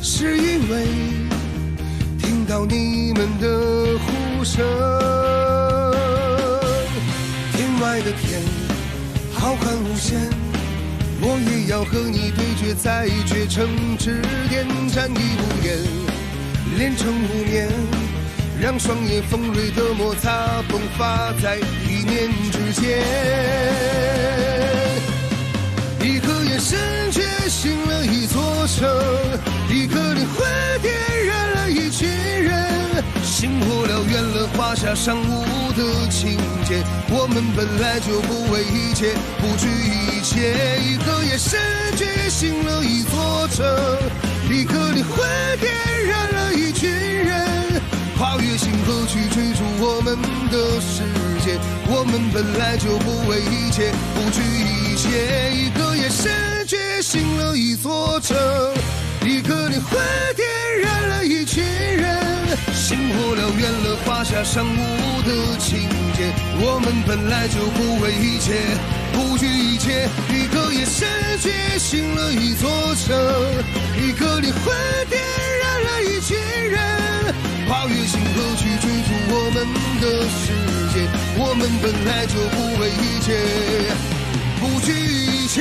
是因为听到你们的呼声。天外的天浩瀚无限，我也要和你对决，在绝城之巅战役无言，连成无眠，让双眼锋锐的摩擦迸发在一念之间。一个眼神觉醒了一座城，一个灵魂点燃了一群人，星火燎原了华夏尚武的情节。我们本来就不畏一切，不惧一切。一个眼神觉醒了一座城，一个灵魂点燃了一群人，跨越星河去追逐我们的世界。我们本来就不畏一切，不惧一切。一个眼神觉醒了一座城，一个灵魂点燃了一群人，星火燎原了华夏尚武的情节。我们本来就不畏一切，不惧一切。一个眼神觉醒了一座城，一个灵魂点燃了一群人，跨越星河去追逐我们的世界。我们本来就不畏一切，不惧一切。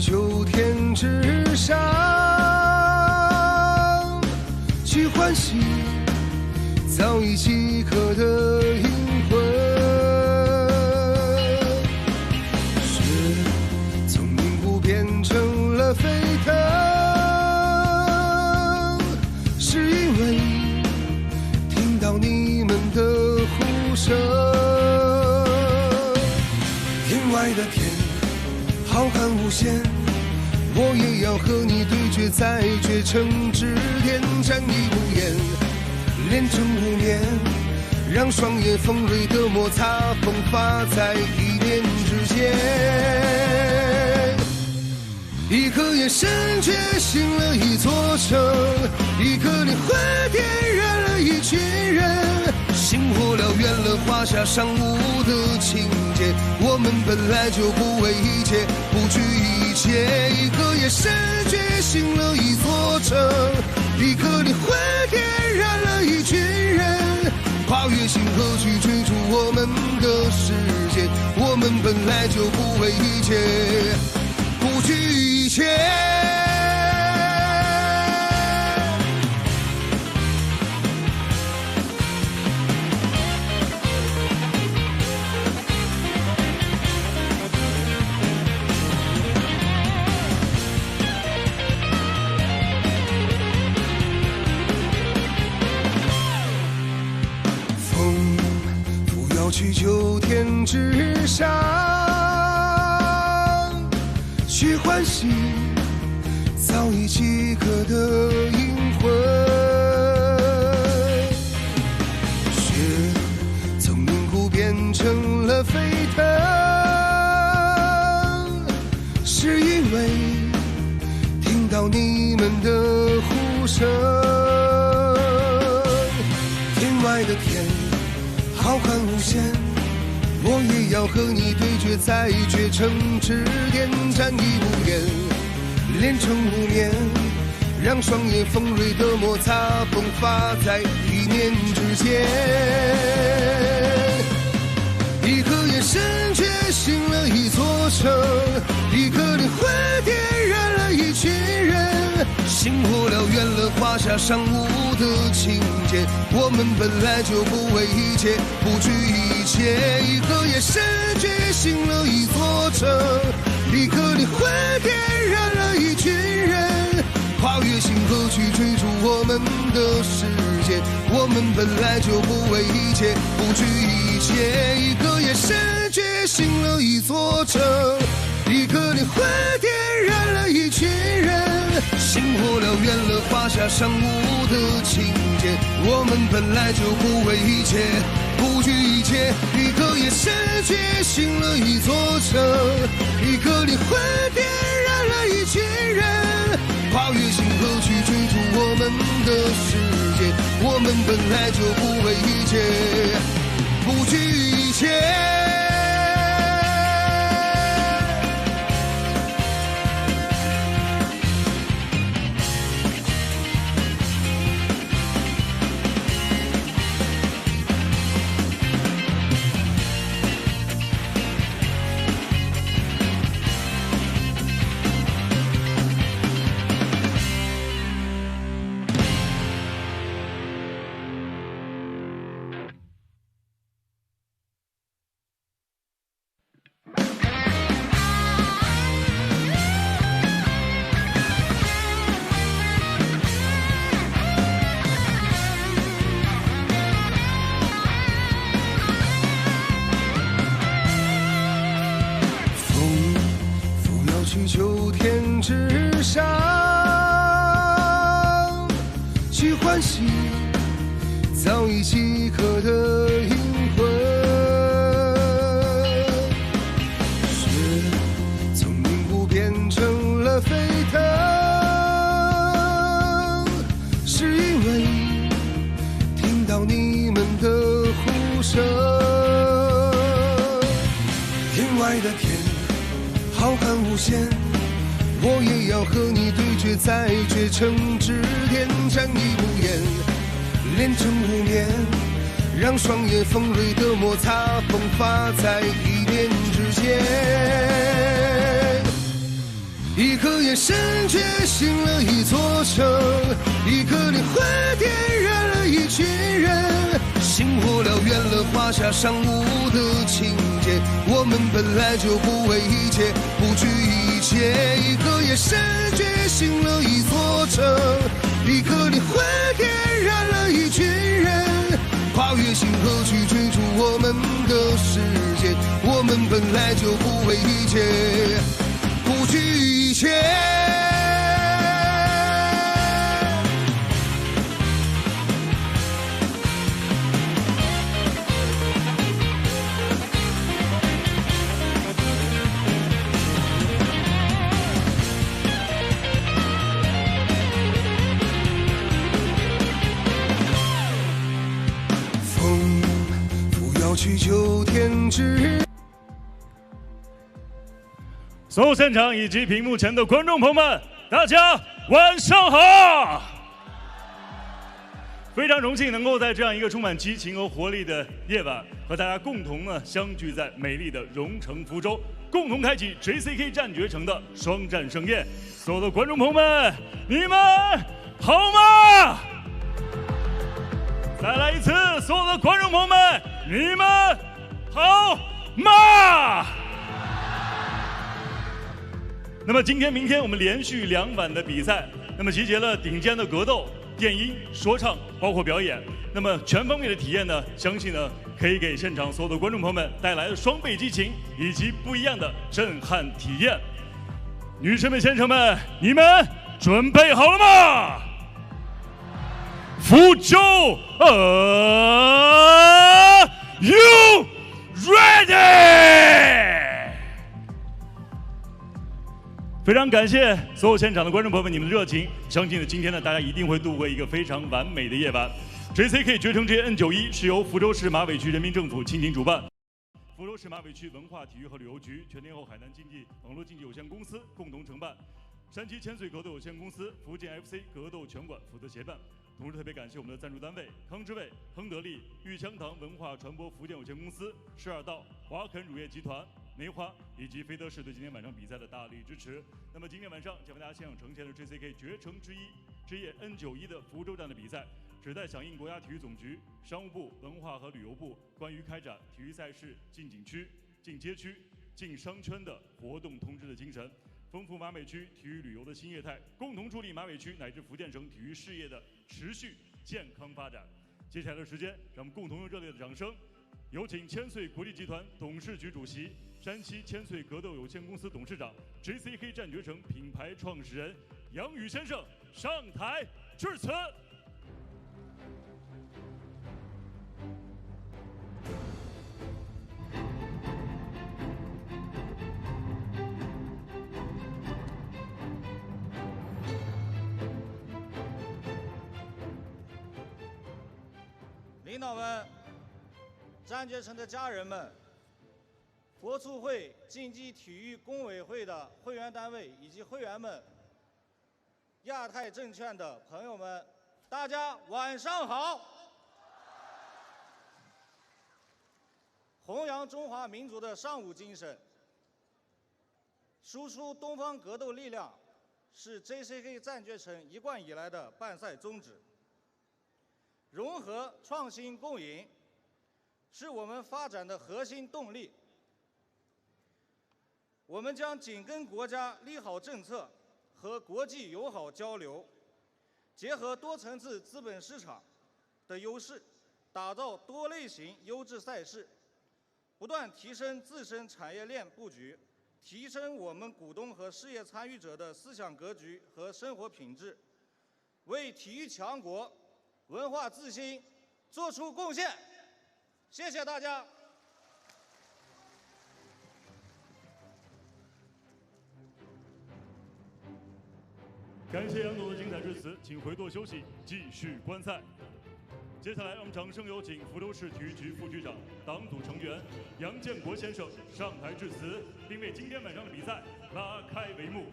秋天之上，去唤醒早已饥渴的灵魂。雪从凝固变成了沸腾，是因为听到你们的呼声。天外的天浩瀚无限，我也要和你对决，在绝城之巅战役无言，连成无眠，让双眼锋锐的摩擦迸发在一念之间。一个眼神觉醒了一座城，一个灵魂点燃了一群人，星火燎原了华夏尚武的情节。我们本来就不畏一切，不惧一切。一个眼神觉醒了一座城，一个灵魂点燃了一群人，跨越星河去追逐我们的世界。我们本来就不畏一切，不惧一切。去秋天之上，去唤醒早已饥渴的灵魂。雪从凝固变成了沸腾，是因为听到你们的呼声。天外的天浩瀚无限，我也要和你对决，在绝城之巅战役无言，连成无眠，让双眼锋锐的摩擦迸发在一念之间。一个眼神觉醒了一座城，一个灵魂点燃了一群人，星火燎原了华夏尚武的情节。我们本来就不畏一切，不惧一切。一个眼神觉醒了一座城，一个里会点燃了一群人，跨越星河去追逐我们的世界。我们本来就不为一切，不惧一切。一个夜深觉醒了一座城，一个你会点燃了一群人，星火燎原了华夏尚武的情节。我们本来就不为一切，不惧一切。一个夜深觉醒了一座城，一个你会点燃了一群人，跨越星河去追逐我们的世界。我们本来就不为一切，不惧一切。秋天之上，去唤醒早已饥渴的灵魂。雪从凝固变成了沸腾，是因为听到你们的呼声。天外的天浩瀚无限，我也要和你对决，在绝城之巅，战役无言，连成无眠，让双眼锋锐的摩擦迸发在一念之间。一个眼神觉醒了一座城，一个灵魂点燃了一群人，星火燎原了华夏尚武的情节。我们本来就不为一切，不惧一切。一个眼神觉醒了一座城，一个灵魂点燃了一群人，跨越星河去追逐我们的世界。我们本来就不为一切，不惧一切。风扶摇去九天之。所有现场以及屏幕前的观众朋友们，大家晚上好！非常荣幸能够在这样一个充满激情和活力的夜晚，和大家共同相聚在美丽的蓉城福州，共同开启 JCK 战绝城的双战盛宴。所有的观众朋友们，你们好吗？再来一次，所有的观众朋友们，你们好吗？那么今天、明天我们连续2晚的比赛，那么集结了顶尖的格斗、电音、说唱，包括表演。那么全方面的体验呢，相信呢可以给现场所有的观众朋友们带来双倍激情以及不一样的震撼体验。女士们、先生们，你们准备好了吗？福州，You ready？非常感谢所有现场的观众朋友们，你们的热情，相信呢今天呢大家一定会度过一个非常完美的夜晚。JCK 绝城之夜 N91是由福州市马尾区人民政府倾情主办，福州市马尾区文化体育和旅游局、全天候海南经济网络竞技有限公司共同承办，山西千岁格斗有限公司、福建 FC 格斗拳馆负责协办。同时特别感谢我们的赞助单位康之味、亨得利、玉香堂文化传播福建有限公司、12道、华肯乳业集团、梅花以及飞德市对今天晚上比赛的大力支持。那么今天晚上将为大家现场呈现的 JCK 绝城之夜 N91的福州站的比赛，旨在响应国家体育总局、商务部、文化和旅游部关于开展体育赛事进景区、进街区、进商圈的活动通知的精神。丰富马尾区体育旅游的新业态，共同助力马尾区乃至福建省体育事业的持续健康发展。接下来的时间，让我们共同用热烈的掌声，有请千岁国际集团董事局主席、山西千岁格斗有限公司董事长、JCK 战绝城品牌创始人杨宇先生上台致辞。领导们、战绝城的家人们、佛促会竞技体育工委会的会员单位以及会员们、亚太证券的朋友们，大家晚上好！弘扬中华民族的尚武精神，输出东方格斗力量，是 JCK 战绝城一贯以来的办赛宗旨。融合创新共赢，是我们发展的核心动力。我们将紧跟国家利好政策和国际友好交流，结合多层次资本市场的优势，打造多类型优质赛事，不断提升自身产业链布局，提升我们股东和事业参与者的思想格局和生活品质，为体育强国、文化自信做出贡献。谢谢大家。感谢杨总的精彩致辞，请回座休息，继续观赛。接下来，让我们掌声有请福州市体育局副局长、党组成员杨建国先生上台致辞，并为今天晚上的比赛拉开帷幕。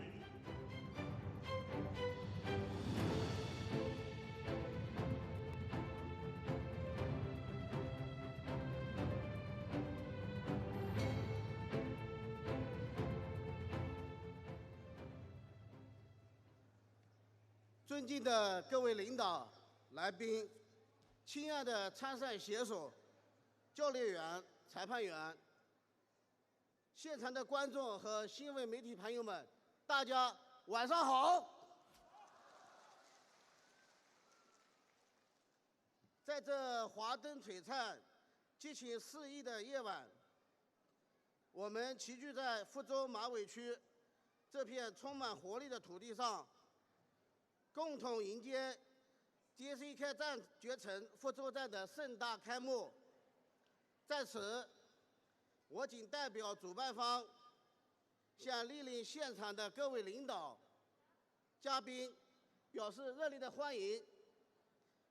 尊敬的各位领导、来宾，亲爱的参赛选手、教练员、裁判员，现场的观众和新闻媒体朋友们，大家晚上好！在这华灯璀璨、激情四溢的夜晚，我们齐聚在福州马尾区这片充满活力的土地上，共同迎接 JCK 战绝城福州站的盛大开幕。在此，我谨代表主办方，向莅临现场的各位领导、嘉宾表示热烈的欢迎，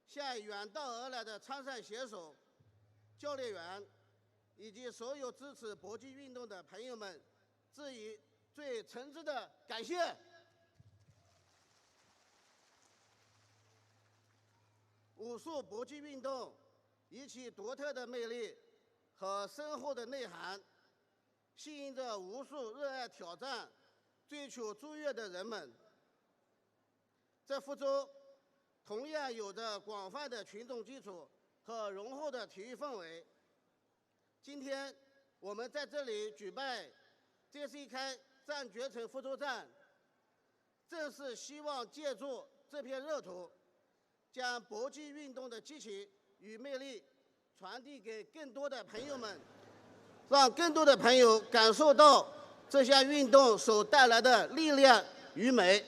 向远道而来的参赛选手、教练员以及所有支持搏击运动的朋友们致以最诚挚的感谢。武术搏击运动以其独特的魅力和深厚的内涵，吸引着无数热爱挑战、追求卓越的人们。在福州，同样有着广泛的群众基础和浓厚的体育氛围。今天，我们在这里举办 JCK 战绝城福州站，正是希望借助这片热土，将搏击运动的激情与魅力传递给更多的朋友们，让更多的朋友感受到这项运动所带来的力量与美。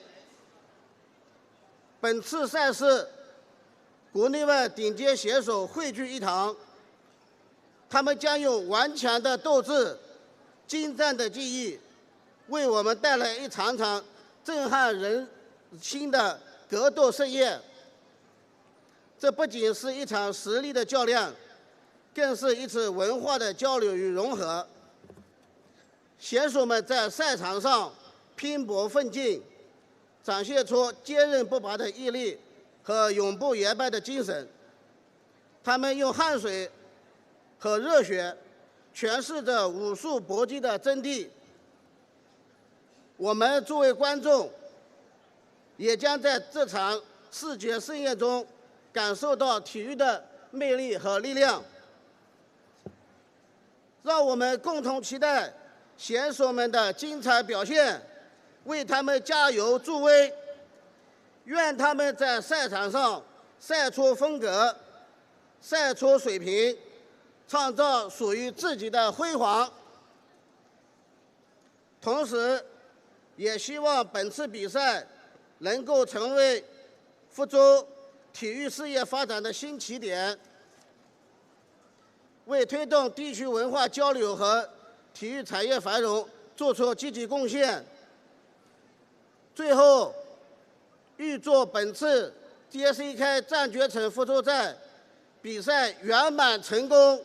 本次赛事，国内外顶尖选手汇聚一堂，他们将用顽强的斗志、精湛的技艺，为我们带来一场场震撼人心的格斗盛宴。这不仅是一场实力的较量，更是一次文化的交流与融合。选手们在赛场上拼搏奋进，展现出坚韧不拔的毅力和永不言败的精神。他们用汗水和热血诠释着武术搏击的真谛。我们作为观众，也将在这场视觉盛宴中感受到体育的魅力和力量。让我们共同期待选手们的精彩表现，为他们加油助威，愿他们在赛场上赛出风格，赛出水平，创造属于自己的辉煌。同时，也希望本次比赛能够成为福州体育事业发展的新起点，为推动地区文化交流和体育产业繁荣做出积极贡献。最后，预祝本次 JCK 战绝城福州站比赛圆满成功，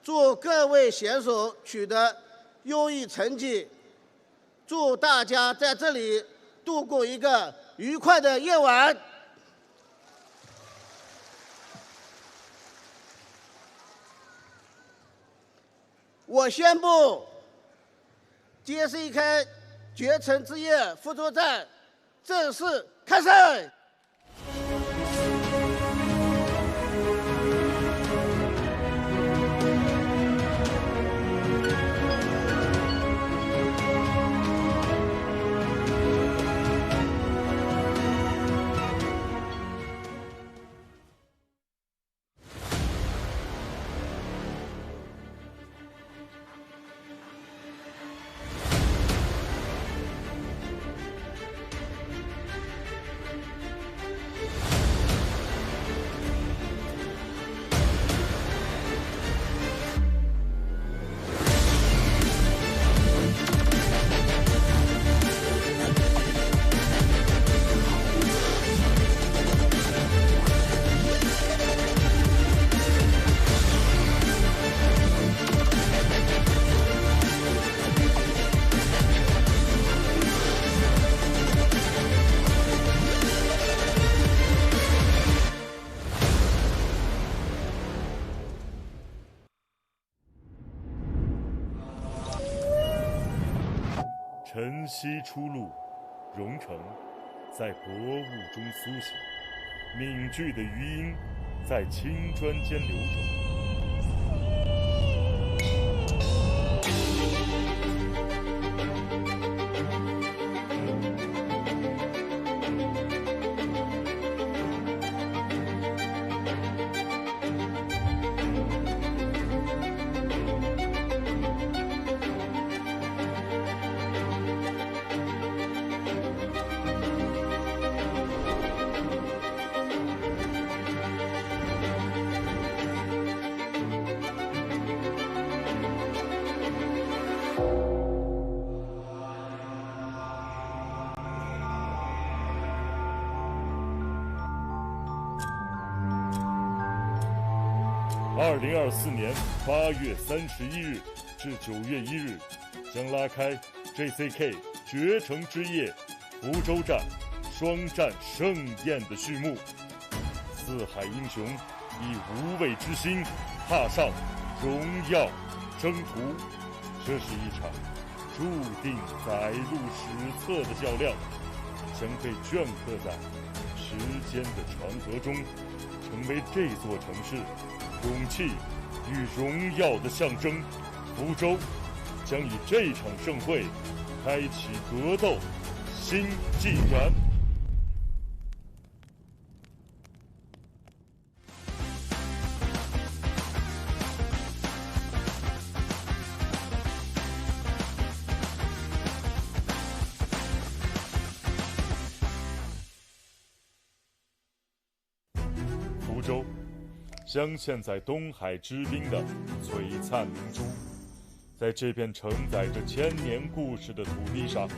祝各位选手取得优异成绩，祝大家在这里度过一个愉快的夜晚。我宣布 JCK 绝城之夜福州站正式开赛。晨曦初露，蓉城在薄雾中苏醒，敏聚的余音在青砖间流转。2024年8月31日至9月1日，将拉开 JCK 绝城之夜福州站双战盛宴的序幕。四海英雄以无畏之心踏上荣耀征途，这是一场注定载入史册的较量，将被镌刻在时间的长河中，成为这座城市勇气与荣耀的象征。福州将以这场盛会开启格斗新纪元。福州镶嵌在东海之滨的璀璨明珠，在这片承载着千年故事的土地上，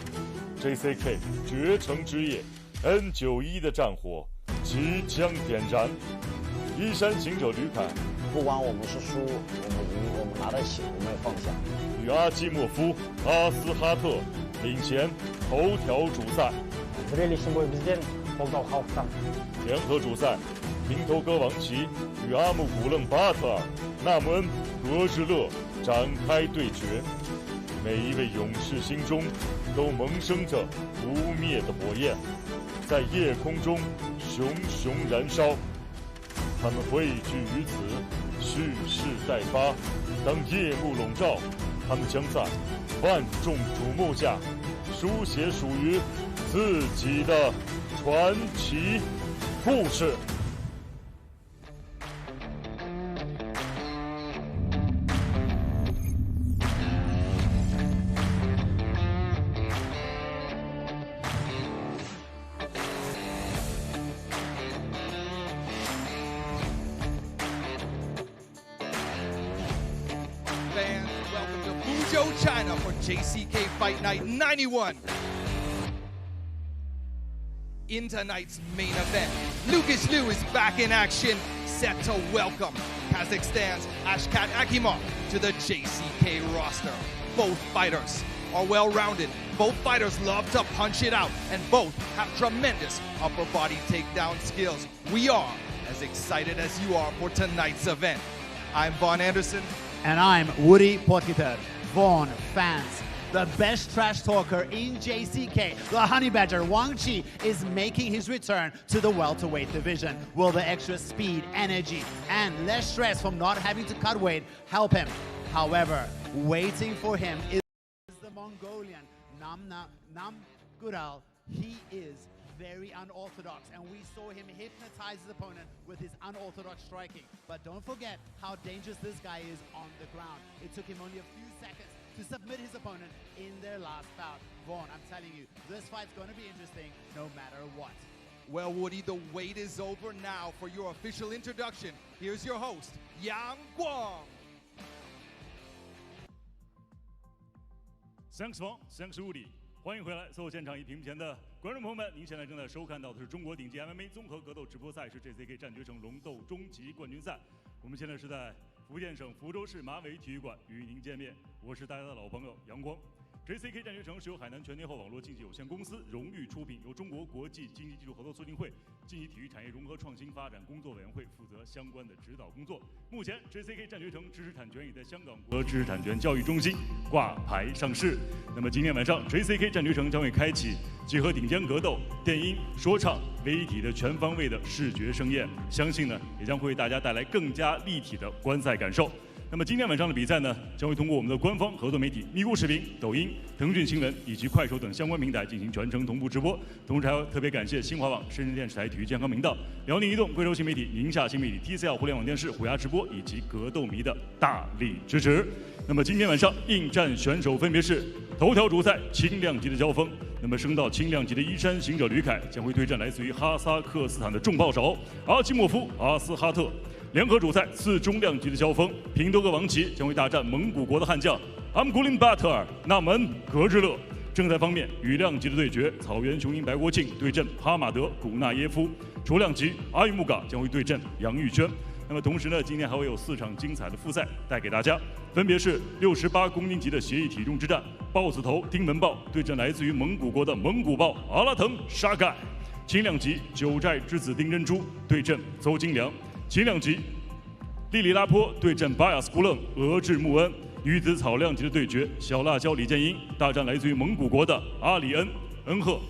JCK 绝城之夜 N91 的战火即将点燃。衣衫行者吕凯，不管我们是输，我们赢，我们拿得起，我们也放下。与阿基莫夫、阿斯哈特领衔头条主赛。联合主赛，平头哥王琦与阿木古楞巴特尔纳姆恩格日勒展开对决。每一位勇士心中都萌生着不灭的火焰，在夜空中熊熊燃烧。他们汇聚于此，蓄势待发。当夜幕笼罩，他们将在万众瞩目下书写属于自己的传奇故事。Fans, welcome to Fuzhou, China for JCK Fight Night N91. In tonight's main event, Lukas Liu is back in action, set to welcome Kazakhstan's Askhat Akimov to the JCK roster. Both fighters are well-rounded, both fighters love to punch it out, and both have tremendous upper body takedown skills. We are as excited as you are for tonight's event. I'm Vaughn Anderson. And I'm Woody Potgieter. Vaughn fans, the best trash talker in JCK, the Honey Badger Wang Qi, is making his return to the welterweight division. Will the extra speed, energy, and less stress from not having to cut weight help him? However, waiting for him is the Mongolian Namuungerel. He is very unorthodox, and we saw him hypnotize his opponent with his unorthodox striking. But don't forget how dangerous this guy is on the ground. It took him only a few seconds to submit his opponent in their last bout. Vaughn, I'm telling you, this fight's going to be interesting no matter what. Well, Woody, the wait is over now for your official introduction. Here's your host, Yang Guang. Thanks, Vaughn. Thanks, Woody. 欢迎回来，所有现场与屏幕前的观众朋友们，您现在正在收看到的是中国顶级 MMA 综合格斗直播赛事 JCK 战决城龙斗终极冠军赛。我们现在是在福建省福州市马尾体育馆与您见面，我是大家的老朋友杨光。JCK 战决城是由海南全天候网络竞技有限公司荣誉出品，由中国国际经济技术合作促进会竞技体育产业融合创新发展工作委员会负责相关的指导工作。目前 JCK 战决城知识产权已在香港国知识产权教育中心挂牌上市。那么今天晚上 JCK 战决城将会开启结合顶尖格斗、电音、说唱为一体的全方位的视觉盛宴，相信呢也将会为大家带来更加立体的观赛感受。那么今天晚上的比赛呢，将会通过我们的官方合作媒体咪咕视频、抖音、腾讯新闻以及快手等相关平台进行全程同步直播。同时还要特别感谢新华网、深圳电视台体育健康频道、辽宁移动、贵州新媒体、宁夏新媒体、TCL 互联网电视、虎牙直播以及格斗迷的大力支持。那么今天晚上应战选手分别是头条主赛轻量级的交锋。那么升到轻量级的衣衫行者吕凯将会对战来自于哈萨克斯坦的重炮手阿基莫夫阿斯哈特。联合主赛次中量级的交锋，平多哥王琦将会大战蒙古国的悍将Amgalanbaatar Namuungerel。正赛方面，羽量级的对决，草原雄鹰白国庆对阵哈马德古纳耶夫；雏量级阿育木嘎将会对阵杨玉轩。那么同时呢，今天还会有4场精彩的复赛带给大家，分别是68公斤级的协议体重之战，豹子头丁文豹对阵来自于蒙古国的蒙古豹阿拉腾沙盖；轻量级九寨之子丁真珠对阵邹金良。轻量级，利里拉坡对阵巴雅斯古冷俄制穆恩；女子草量级的对决，小辣椒李建英大战来自于蒙古国的阿里恩赫。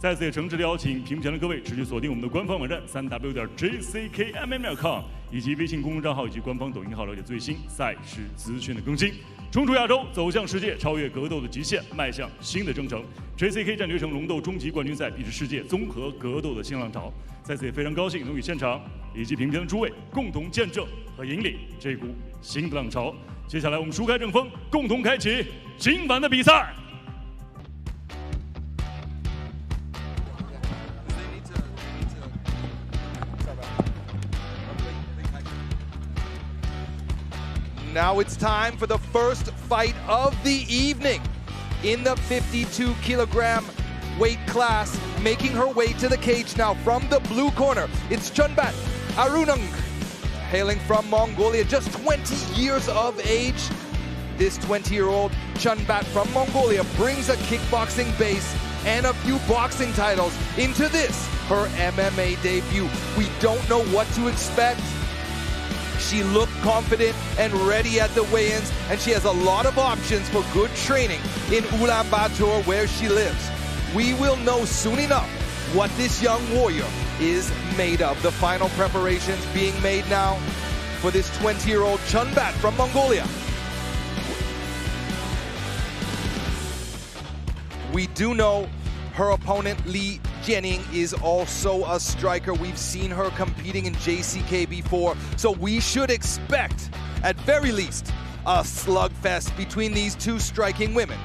在此也诚挚的邀请屏幕前的各位持续锁定我们的官方网站3w.jckmma.com 以及微信公众账号以及官方抖音号，了解最新赛事资讯的更新。冲出亚洲，走向世界，超越格斗的极限，迈向新的征程。JCK 战决城龙斗终极冠军赛必是世界综合格斗的新浪潮。在此也非常高兴能与现场以及屏幕前的诸位共同见证和引领这股新的浪潮。接下来我们舒开正风，共同开启今晚的比赛。Now it's time for the first fight of the evening. In the 52-kilogram weight class, making her way to the cage now from the blue corner, it's Chunbat Arunung, hailing from Mongolia, just 20 years of age. This 20-year-old Chunbat from Mongolia brings a kickboxing base and a few boxing titles into this, her MMA debut. We don't know what to expect. She looked confident and ready at the weigh-ins, and she has a lot of options for good training in Ulaanbaatar, where she lives. We will know soon enough what this young warrior is made of. The final preparations being made now for this 20-year-old Chunbat from Mongolia. We do know her opponent, Li Jianying, is also a striker. We've seen her competing in JCK before, so we should expect, at very least, a slugfest between these two striking women.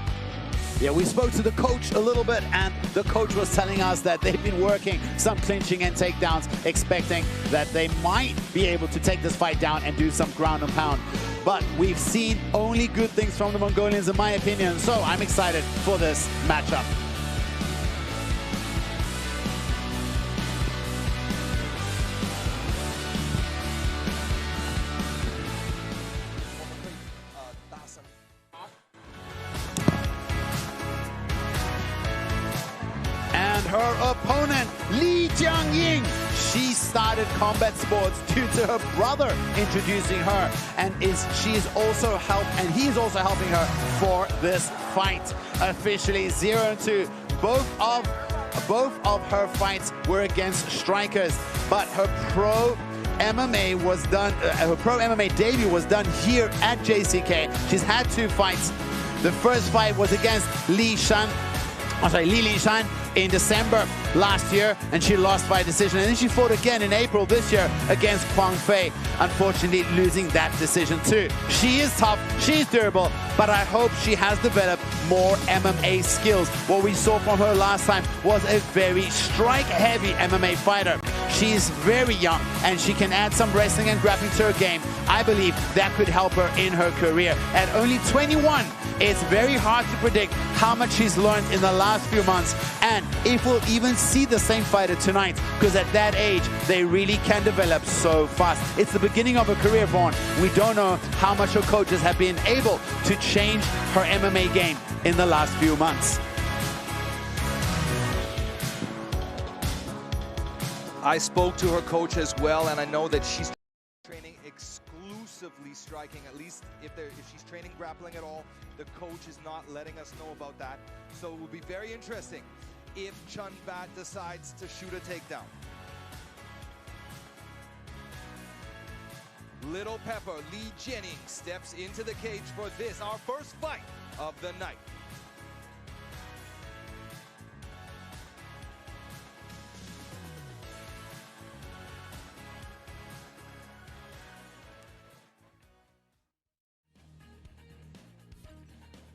Yeah, we spoke to the coach a little bit, and the coach was telling us that they've been working some clinching and takedowns, expecting that they might be able to take this fight down and do some ground and pound. But we've seen only good things from the Mongolians, in my opinion, so I'm excited for this matchup. And her opponent, Li Jianying, she started combat sports due to her brother introducing her, and he is also helping her for this fight. Officially 0-2. Both of her fights were against strikers, but her pro MMA was done. Her pro MMA debut was done here at JCK. She's had 2 fights. The first fight was against Li Lishan in December last year, and she lost by decision. And then she fought again in April this year against Kwang Fei, unfortunately losing that decision too. She is tough, she's durable, but I hope she has developed more MMA skills. What we saw from her last time was a very strike-heavy MMA fighter. She's very young, and she can add some wrestling and grappling to her game. I believe that could help her in her career. At only 21, it's very hard to predict how much she's learned in the last few months, and if we'll even see the same fighter tonight, because at that age, they really can develop so fast. It's the beginning of her career, Vaughn. We don't know how much her coaches have been able to change her MMA game in the last few months. I spoke to her coach as well, and I know that she's training exclusively striking. At least if she's training grappling at all, the coach is not letting us know about that. So it will be very interesting if Chun Bat decides to shoot a takedown. Little Pepper, Li Jianying, steps into the cage for this, our first fight of the night.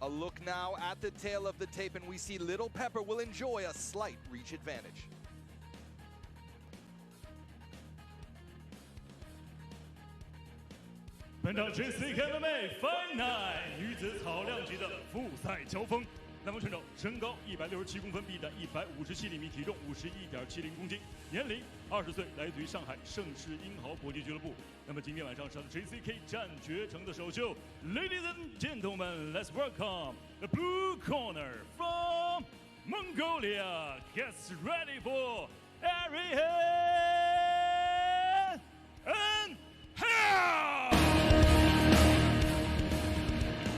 A look now at the tail of the tape, and we see Little Pepper will enjoy a slight reach advantage. JCK MMA Fight Night 女子草量级的复赛交锋，南方选手身高167公分，臂展157厘米，体重51.70公斤，年龄20岁，来自于上海盛世英豪搏击俱乐部。那么今天晚上上 JCK 战绝城的首秀 ，Ladies and gentlemen, let's welcome the blue corner from Mongolia. Gets ready for Arihan and Hell.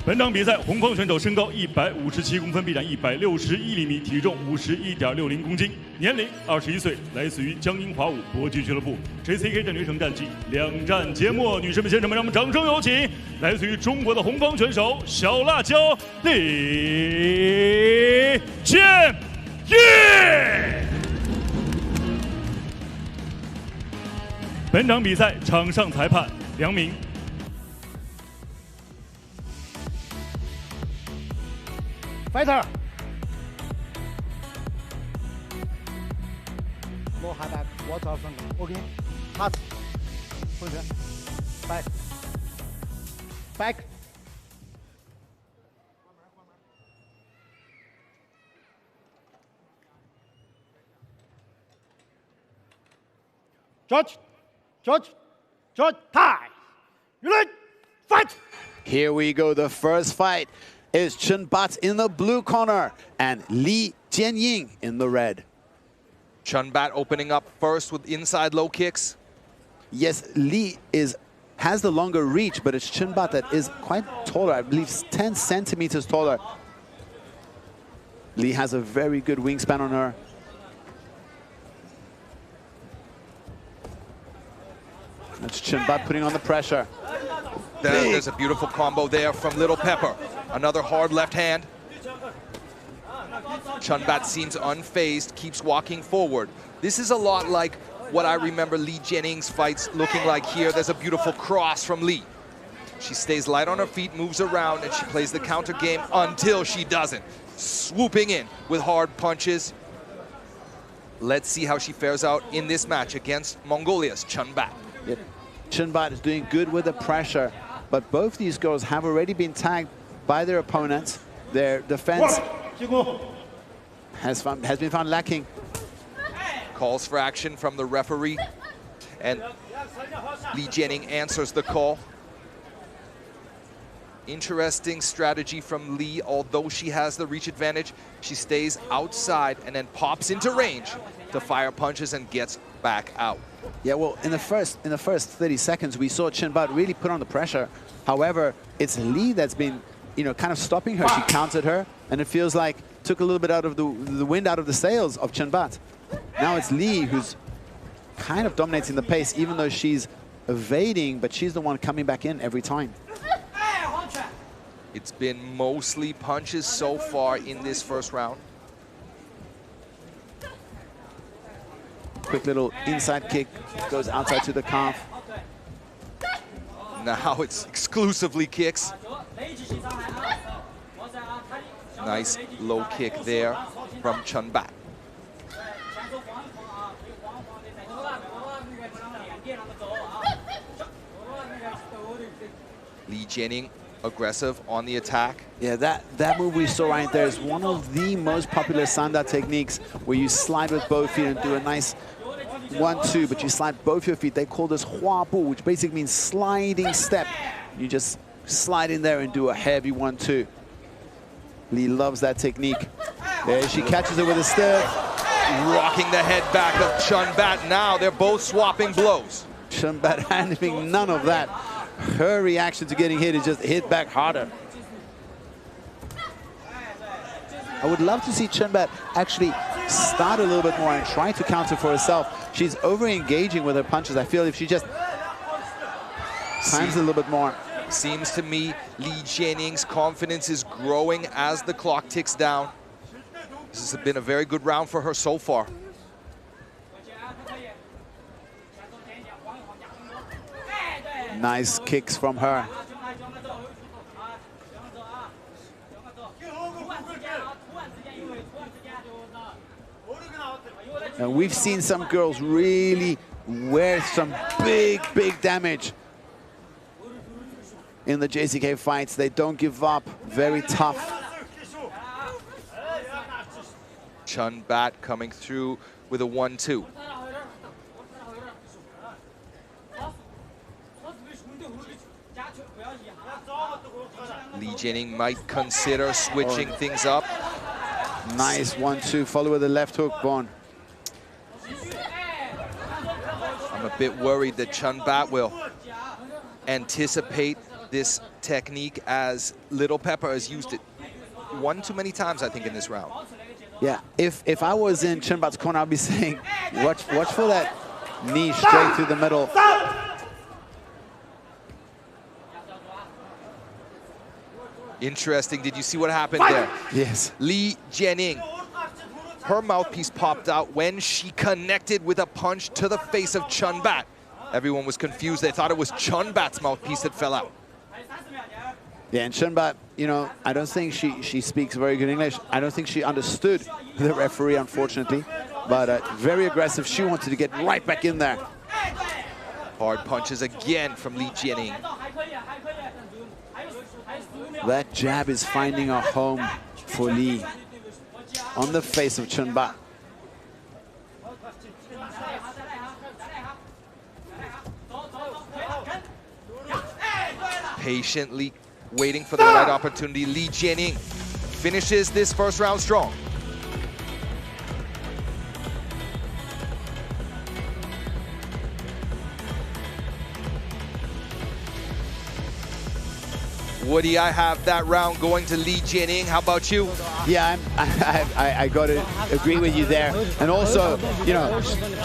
本场比赛，红方选手身高157公分，臂展161厘米，体重51.60公斤，年龄21岁，来自于江阴华武搏击俱乐部。JCK 战绝城战绩2战皆没。女士们、先生们，让我们掌声有请来自于中国的红方选手小辣椒李建业。本场比赛场上裁判2名。 Fighter， 落下大，我做分 ，OK， pass， 回旋 ，back， judge， time， you ready， fight。 Here we go, the first fight is Chun Bat in the blue corner and Li Jianying in the red. Chun Bat opening up first with inside low kicks. Yes, Li has the longer reach, but it's Chun Bat that is quite taller. I believe 10 centimeters taller. Li has a very good wingspan on her. That's Chun Bat putting on the pressure. There's a beautiful combo there from Little Pepper. Another hard left hand. Chunbat seems unfazed, keeps walking forward. This is a lot like what I remember Li Jianning's fights looking like here. There's a beautiful cross from Li. She stays light on her feet, moves around, and she plays the counter game until she doesn't. Swooping in with hard punches. Let's see how she fares out in this match against Mongolia's Chunbat. Yep. Chunbat is doing good with the pressure, but both these girls have already been tagged by their opponents. Their defense has been found lacking. Calls for action from the referee, and Li Jianning answers the call. Interesting strategy from Li. Although she has the reach advantage, she stays outside and then pops into range to fire punches and gets back out. Yeah, well, in the first 30 seconds, we saw Chunbat really put on the pressure. However, it's Li that's been, kind of stopping her. She countered her, and it feels like took a little bit out of the wind out of the sails of Chunbat. Now it's Li who's kind of dominating the pace, even though she's evading, but she's the one coming back in every time. It's been mostly punches so far in this first round. Quick little inside kick, goes outside to the calf. Now it's exclusively kicks. Nice low kick there from Chunbat. Li Jianning aggressive on the attack. Yeah, that move we saw right there is one of the most popular Sanda techniques, where you slide with both feet and do a nice 1-2, but you slide both your feet. They call this hua bu, which basically means sliding step. You just slide in there and do a heavy 1-2. Li loves that technique. There she catches it with a step. Rocking the head back of Chunbat. Now they're both swapping blows. Chunbat having none of that. Her reaction to getting hit is just hit back harder. I would love to see Chunbat actually start a little bit more and try to counter for herself. She's over-engaging with her punches. I feel if she just times a little bit more. Seems to me Li Jianning's confidence is growing as the clock ticks down. This has been a very good round for her so far. Nice kicks from her. And we've seen some girls really wear some big damage in the JCK fights. They don't give up, very tough. Chunbat coming through with a 1-2. Li Jianning might consider switching things up. Nice 1-2, follow with the left hook, Bon. I'm a bit worried that Chunbat will anticipate this technique, as Little Pepper has used it one too many times, I think, in this round. Yeah, if I was in Chunbat's corner, I'd be saying, watch for that knee straight through the middle. Interesting. Did you see what happened there? Yes. Li Jianning, her mouthpiece popped out when she connected with a punch to the face of Chunbat. Everyone was confused. They thought it was Chunbat's mouthpiece that fell out. Yeah, and Chunbat, I don't think she speaks very good English. I don't think she understood the referee, unfortunately. But very aggressive. She wanted to get right back in there. Hard punches again from Li Jianning. That jab is finding a home for Li on the face of Chunbat. Patiently waiting for the right opportunity. Li Jianning finishes this first round strong. Woody, I have that round going to Li Jianning. How about you? Yeah, I got to agree with you there. And also,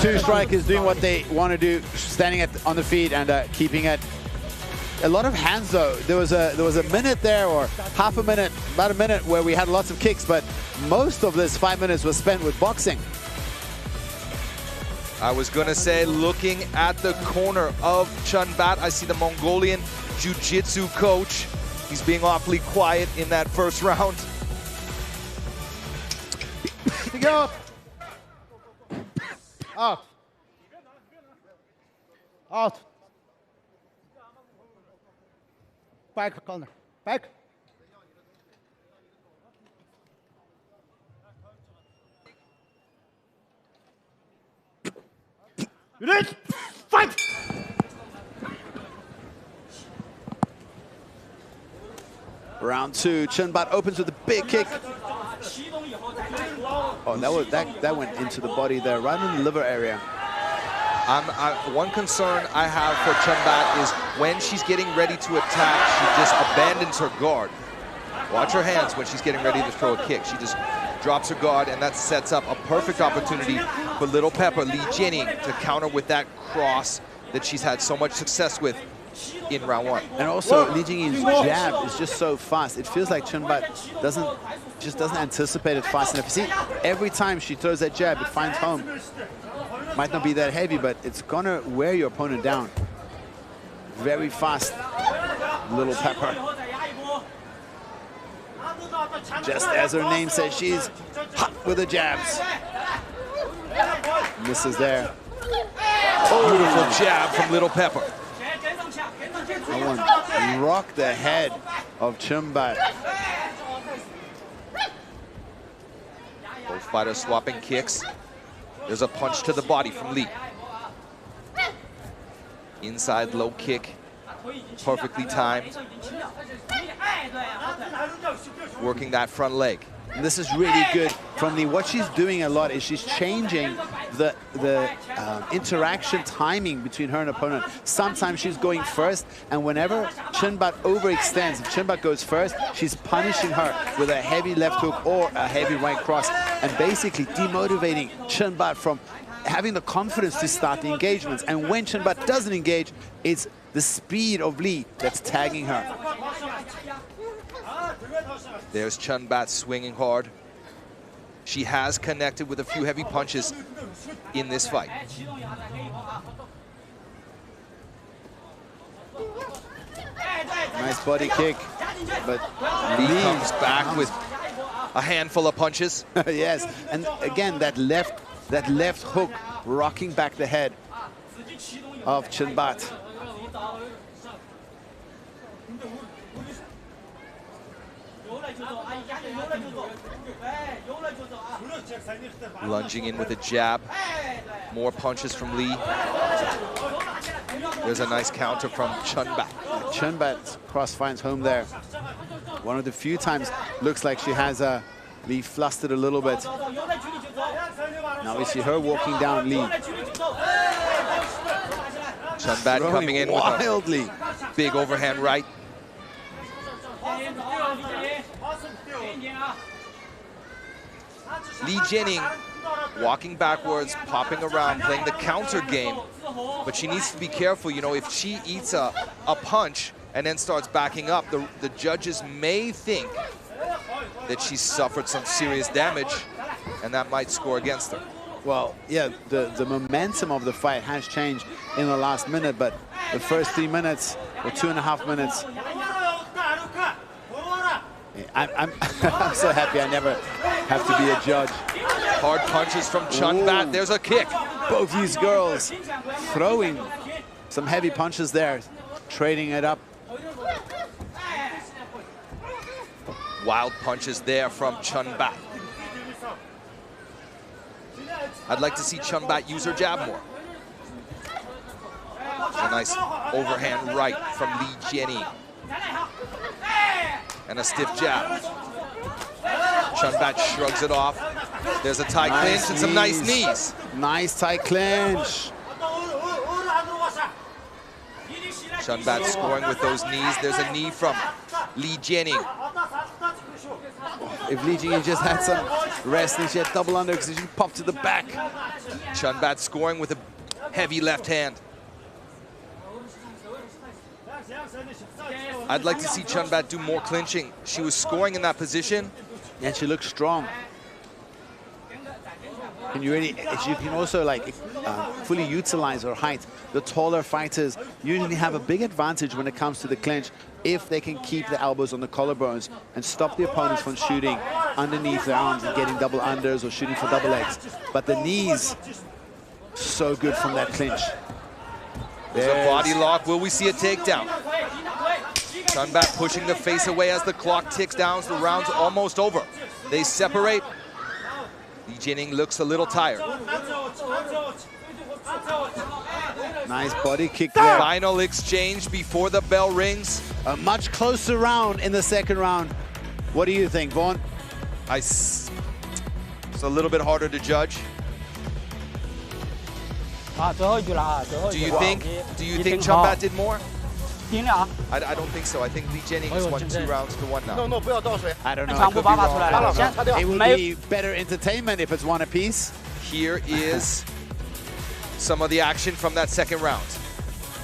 two strikers doing what they want to do, standing on the feet and keeping it A lot of hands though. There was a minute there, or half a minute, about a minute, where we had lots of kicks, but most of this 5 minutes was spent with boxing. I was gonna say, looking at the corner of Chunbat, I see the Mongolian Jiu-Jitsu coach. He's being awfully quiet in that first round. Go. Out. Out. Back corner. Back. Ready? Fight! Round 2, Chunbat opens with a big kick. Oh, that went into the body there, right in the liver area. One concern I have for Chunbat is when she's getting ready to attack, she just abandons her guard. Watch her hands when she's getting ready to throw a kick. She just drops her guard, and that sets up a perfect opportunity for Little Pepper, Li Jianing, to counter with that cross that she's had so much success with in round 1. And also, Li Jingy's jab is just so fast. It feels like Chunbat doesn't anticipate it fast enough. You see, every time she throws that jab, it finds home. Might not be that heavy, but it's gonna wear your opponent down. Very fast, Little Pepper. Just as her name says, she's hot with the jabs. Misses there. Oh, beautiful jab from Little Pepper. That one rocked the head of Chunbat. Both fighters swapping kicks. There's a punch to the body from Li. Inside low kick, perfectly timed. Working that front leg. And this is really good from Li. What she's doing a lot is she's changing the interaction timing between her and opponent. Sometimes she's going first, and whenever Chunbat overextends, if Chunbat goes first, she's punishing her with a heavy left hook or a heavy right cross, and basically demotivating Chunbat from having the confidence to start the engagements. And when Chunbat doesn't engage, it's the speed of Li that's tagging her. There's Chunbat swinging hard. She has connected with a few heavy punches in this fight. Nice body kick, but Li comes back with a handful of punches. Yes, and again, that left hook rocking back the head of Chunbat. Lunging in with a jab. More punches from Li. There's a nice counter from Chunbat. Chunbat's cross finds home there. One of the few times looks like she has Li flustered a little bit. Now we see her walking down Li. Chunbat coming in wildly. With a big overhand right. Li Jianing walking backwards, popping around, playing the counter game. But she needs to be careful, you know, if she eats a punch and then starts backing up, the judges may think that she suffered some serious damage, and that might score against her. Well, yeah, the momentum of the fight has changed in the last minute, but the first 3 minutes or 2.5 minutes, I'm so happy I never have to be a judge. Hard punches from Chunbat. There's a kick. Both these girls throwing some heavy punches there, trading it up. Wild punches there from Chunbat. I'd like to see Chunbat use her jab more. A nice overhand right from Li Jianing. And a stiff jab. Chunbat shrugs it off. There's a tight clinch and some nice knees. Nice tight clinch. Chunbat scoring with those knees. There's a knee from Li Jianing. If Li Jianing just had some wrestling, she had double underhooks, she popped to the back. Chunbat scoring with a heavy left hand. I'd like to see Chunbat do more clinching. She was scoring in that position. And she looks strong. And you can also like fully utilize her height. The taller fighters usually have a big advantage when it comes to the clinch if they can keep the elbows on the collarbones and stop the opponents from shooting underneath their arms and getting double unders or shooting for double legs. But the knees, so good from that clinch. There's a body lock. Will we see a takedown? Chunbat pushing the face away as the clock ticks down. The round's almost over. They separate. Li Jianing looks a little tired. Nice body kick there. Final exchange before the bell rings. A much closer round in the second round. What do you think, Vaughn? It's a little bit harder to judge. Do you think Chunbat did more? I don't think so. I think Li Jianing has won 2 rounds to 1 now. I don't know. I could be wrong. It would be better entertainment if it's 1 apiece. Here is some of the action from that second round.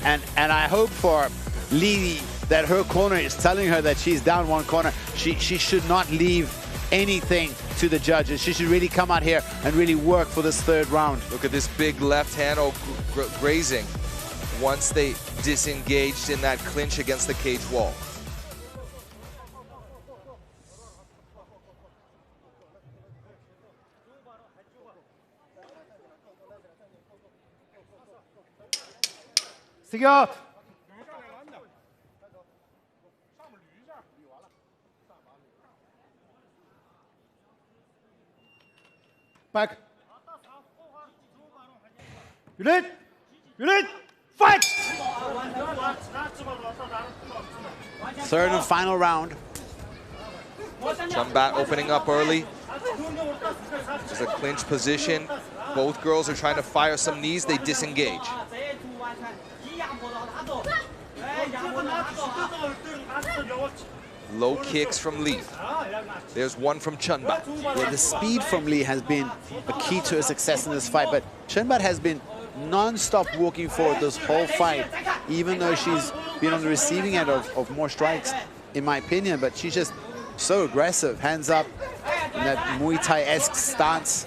And I hope for Li that her corner is telling her that she's down 1 corner. She should not leave anything to the judges. She should really come out here and really work for this 3rd round. Look at this big left hand grazing once they disengaged in that clinch against the cage wall. Stick out. Back. Unit. Fight! 3rd and final round. Chunbat opening up early. There's a clinch position. Both girls are trying to fire some knees. They disengage. Low kicks from Li. There's one from Chunbat. Yeah, the speed from Li has been a key to her success in this fight, but Chunbat has been non-stop walking forward this whole fight, even though she's been on the receiving end of more strikes, in my opinion, but she's just so aggressive, hands up, in that Muay Thai-esque stance.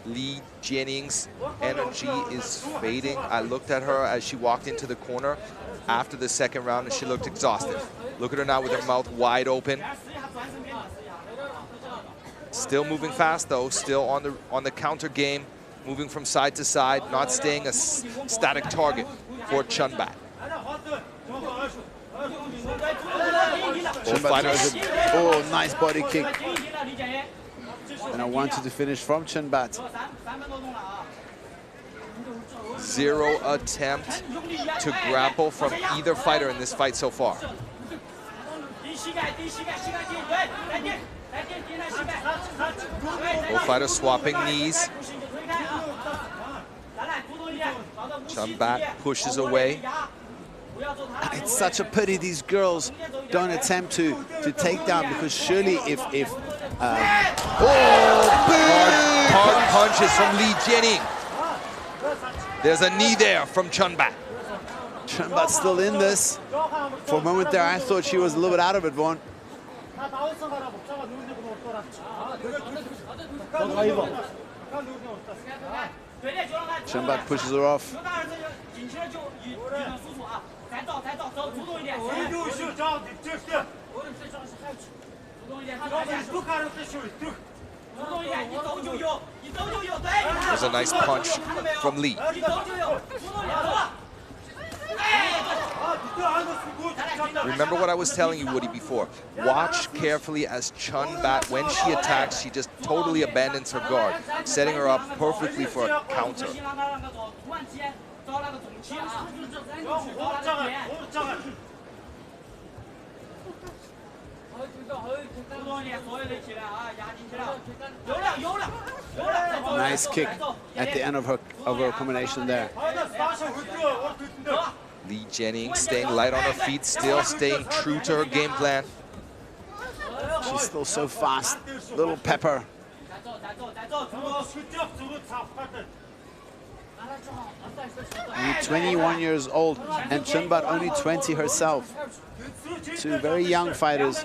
Li Jianing's energy is fading. I looked at her as she walked into the corner after the second round and she looked exhausted. Look at her now with her mouth wide open. Still moving fast though, still on the counter game, moving from side to side, not staying a static target for Chunbat. Both fighters. Oh, nice body kick. And I wanted to finish from Chunbat. 0 attempt to grapple from either fighter in this fight so far. Both fighters swapping knees. Chunbat pushes away. It's such a pity these girls don't attempt to take down, because surely if hard punches from Li Jianing. There's a knee there from Chunbat. Chunbat's still in this. For a moment there, I thought she was a little bit out of it, Vaughn. Chunbat pushes her off. There's a nice punch from Li. Remember what I was telling you, Woody, before. Watch carefully as Chunbat, when she attacks, she just totally abandons her guard, setting her up perfectly for a counter. Nice kick at the end of her combination there. Li Jianing staying light on her feet, still staying true to her game plan. She's still so fast. Little pepper. Only 21 years old, and Chunbat only 20 herself. Two very young fighters.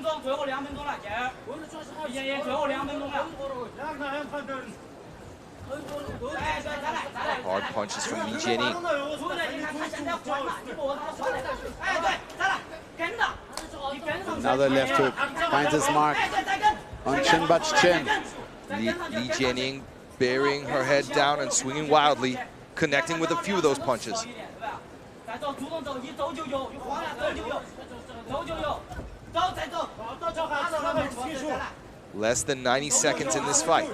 Hard punches from Li Jianing. Another left hook finds his mark on Chunbat's chin. Li Jianing burying her head down and swinging wildly, connecting with a few of those punches. Less than 90 seconds in this fight.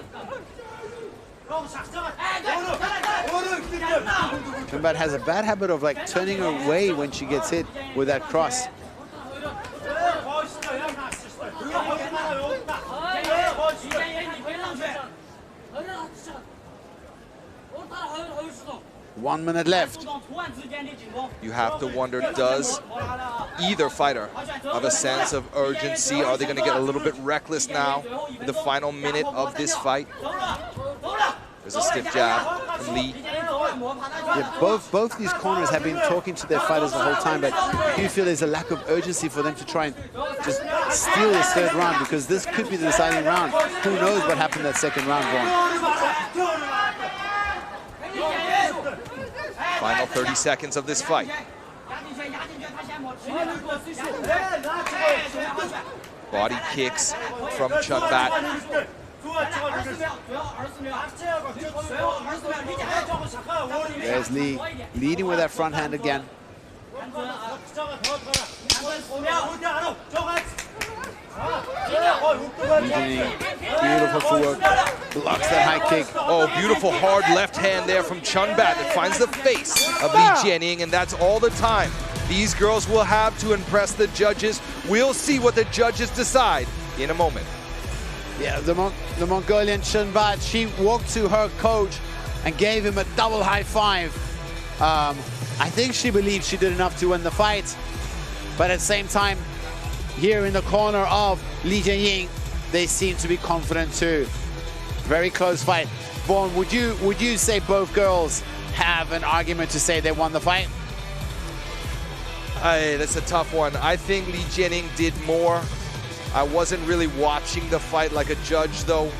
Chunbat has a bad habit of like turning away when she gets hit with that cross. One minute left. You have to wonder, does either fighter have a sense of urgency? Are they going to get a little bit reckless now in the final minute of this fight? There's a stiff jab from Li. Yeah, both these corners have been talking to their fighters the whole time, but do you feel there's a lack of urgency for them to try and just steal this third round? Because this could be the deciding round. Who knows what happened that second round, Vaughn? Final 30 seconds of this fight. Body kicks from Chunbat. There's Li leading with that front hand again. Beautiful footwork, blocks that high kick. Oh, beautiful hard left hand there from Chunbat that finds the face of Li Jianing, and that's all the time these girls will have to impress the judges. We'll see what the judges decide in a moment. Yeah, the Mongolian Chunbat, she walked to her coach and gave him a double high five. I think she believed she did enough to win the fight, but at the same time, here in the corner of Li Jianing, they seem to be confident too. Very close fight. Vaughn, would you say both girls have an argument to say they won the fight? That's a tough one. I think Li Jianing did more. I wasn't really watching the fight like a judge though,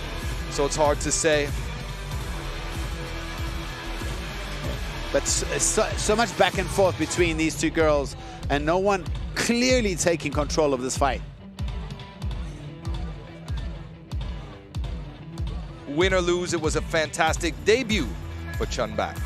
so it's hard to say. But so much back and forth between these two girls, and no one clearly taking control of this fight. Win or lose, it was a fantastic debut for Chunbat.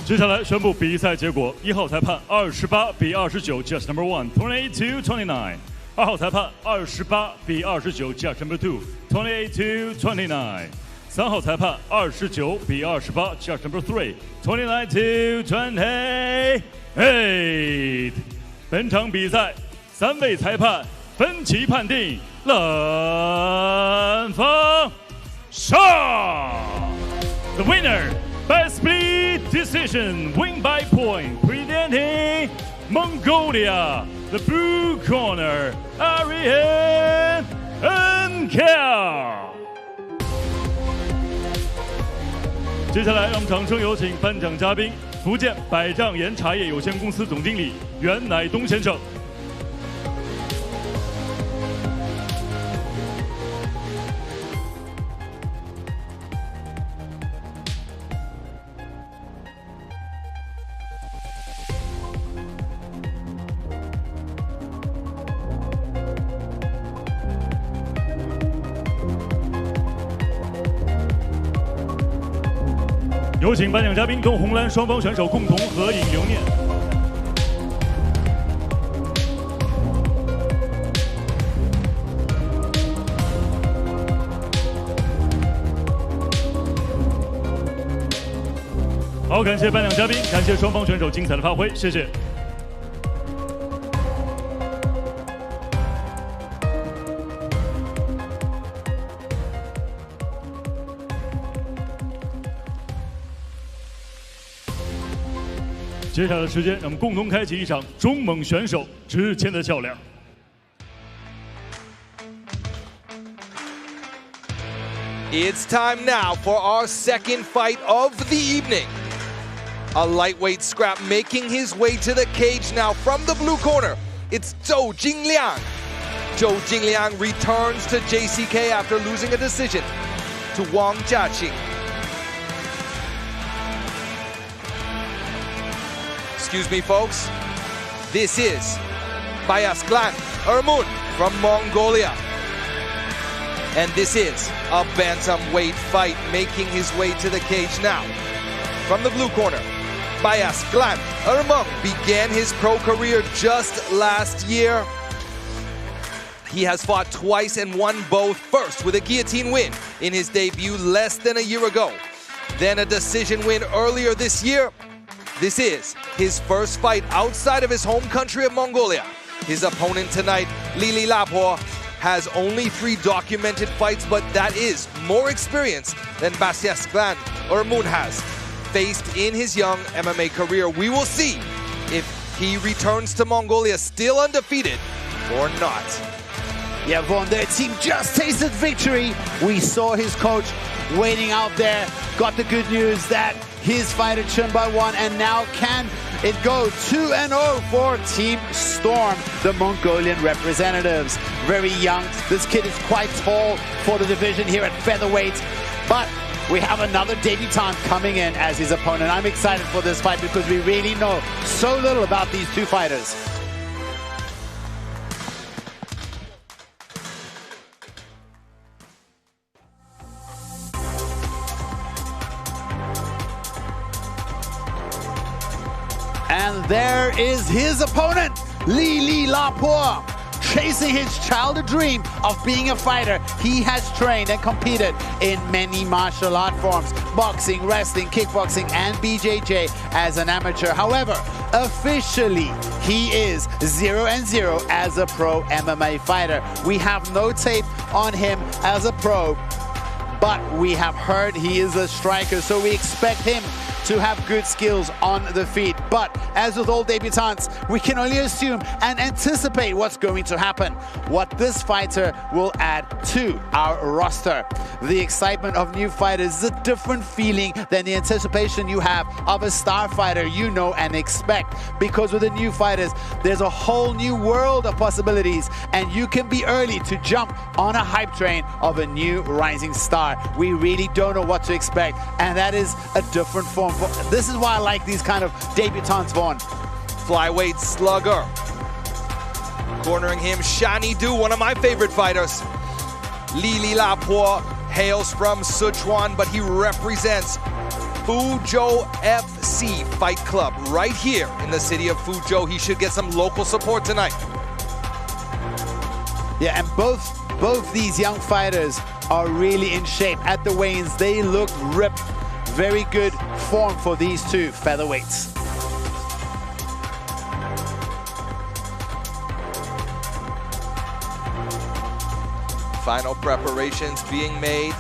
接下来宣布比赛结果：1号裁判28比29 ，Judge number 1 28 to 29；2号裁判28比29 ，Judge number 2 28 to 29；3号裁判29比28 ，Judge number 3 29 to 28。本场比赛3位裁判分歧判定，蓝方胜。The winner by split decision, win by point, presenting Mongolia, the blue corner, Ariane Askhat。接下来，让我们掌声有请颁奖嘉宾福建百丈岩茶叶有限公司总经理袁乃东先生。有请颁奖嘉宾跟红蓝双方选手共同合影留念。好，感谢颁奖嘉宾，感谢双方选手精彩的发挥，谢谢。接下来的时间，让我们共同开启一场中蒙选手之间的较量。It's time now for our second fight of the evening. A lightweight scrap making his way to the cage now from the blue corner. It's Zhou Jingliang. Zhou Jingliang returns to JCK after losing a decision to Wang Jiaqing. Excuse me, folks. This is Bayasklan Ermun from Mongolia. And this is a bantamweight fight making his way to the cage now. From the blue corner, Bayasklan Ermun began his pro career just last year. He has fought twice and won both, first with a guillotine win in his debut less than a year ago, then a decision win earlier this year. This is his first fight outside of his home country of Mongolia. His opponent tonight, Lili Lapo, has only 3 documented fights, but that is more experience than Bayasklan Ermun has faced in his young MMA career. We will see if he returns to Mongolia still undefeated or not. Yeah, Vaughn, their team just tasted victory. We saw his coach waiting out there, got the good news that his fighter turned by 1, and now can it go 2-0 for Team Storm, the Mongolian representatives. Very young. This kid is quite tall for the division here at featherweight, but we have another debutant coming in as his opponent. I'm excited for this fight because we really know so little about these two fighters. And there is his opponent, Lili Lapo, chasing his childhood dream of being a fighter. He has trained and competed in many martial art forms, boxing, wrestling, kickboxing, and BJJ as an amateur. However, officially, he is 0-0 as a pro MMA fighter. We have no tape on him as a pro, but we have heard he is a striker, so we expect him to have good skills on the feet. But as with all debutants, we can only assume and anticipate what's going to happen, what this fighter will add to our roster. The excitement of new fighters is a different feeling than the anticipation you have of a star fighter you know and expect, because with the new fighters, there's a whole new world of possibilities, and you can be early to jump on a hype train of a new rising star. We really don't know what to expect, and that is a different form. This is why I like these kind of debutants, Vaughn. Flyweight slugger. Cornering him, Shani Du, one of my favorite fighters. Lili Lapo hails from Sichuan, but he represents Fuzhou FC Fight Club right here in the city of Fuzhou. He should get some local support tonight. Yeah, and both these young fighters are really in shape. At the weigh-ins, they look ripped. Very good form for these two featherweights. Final preparations being made.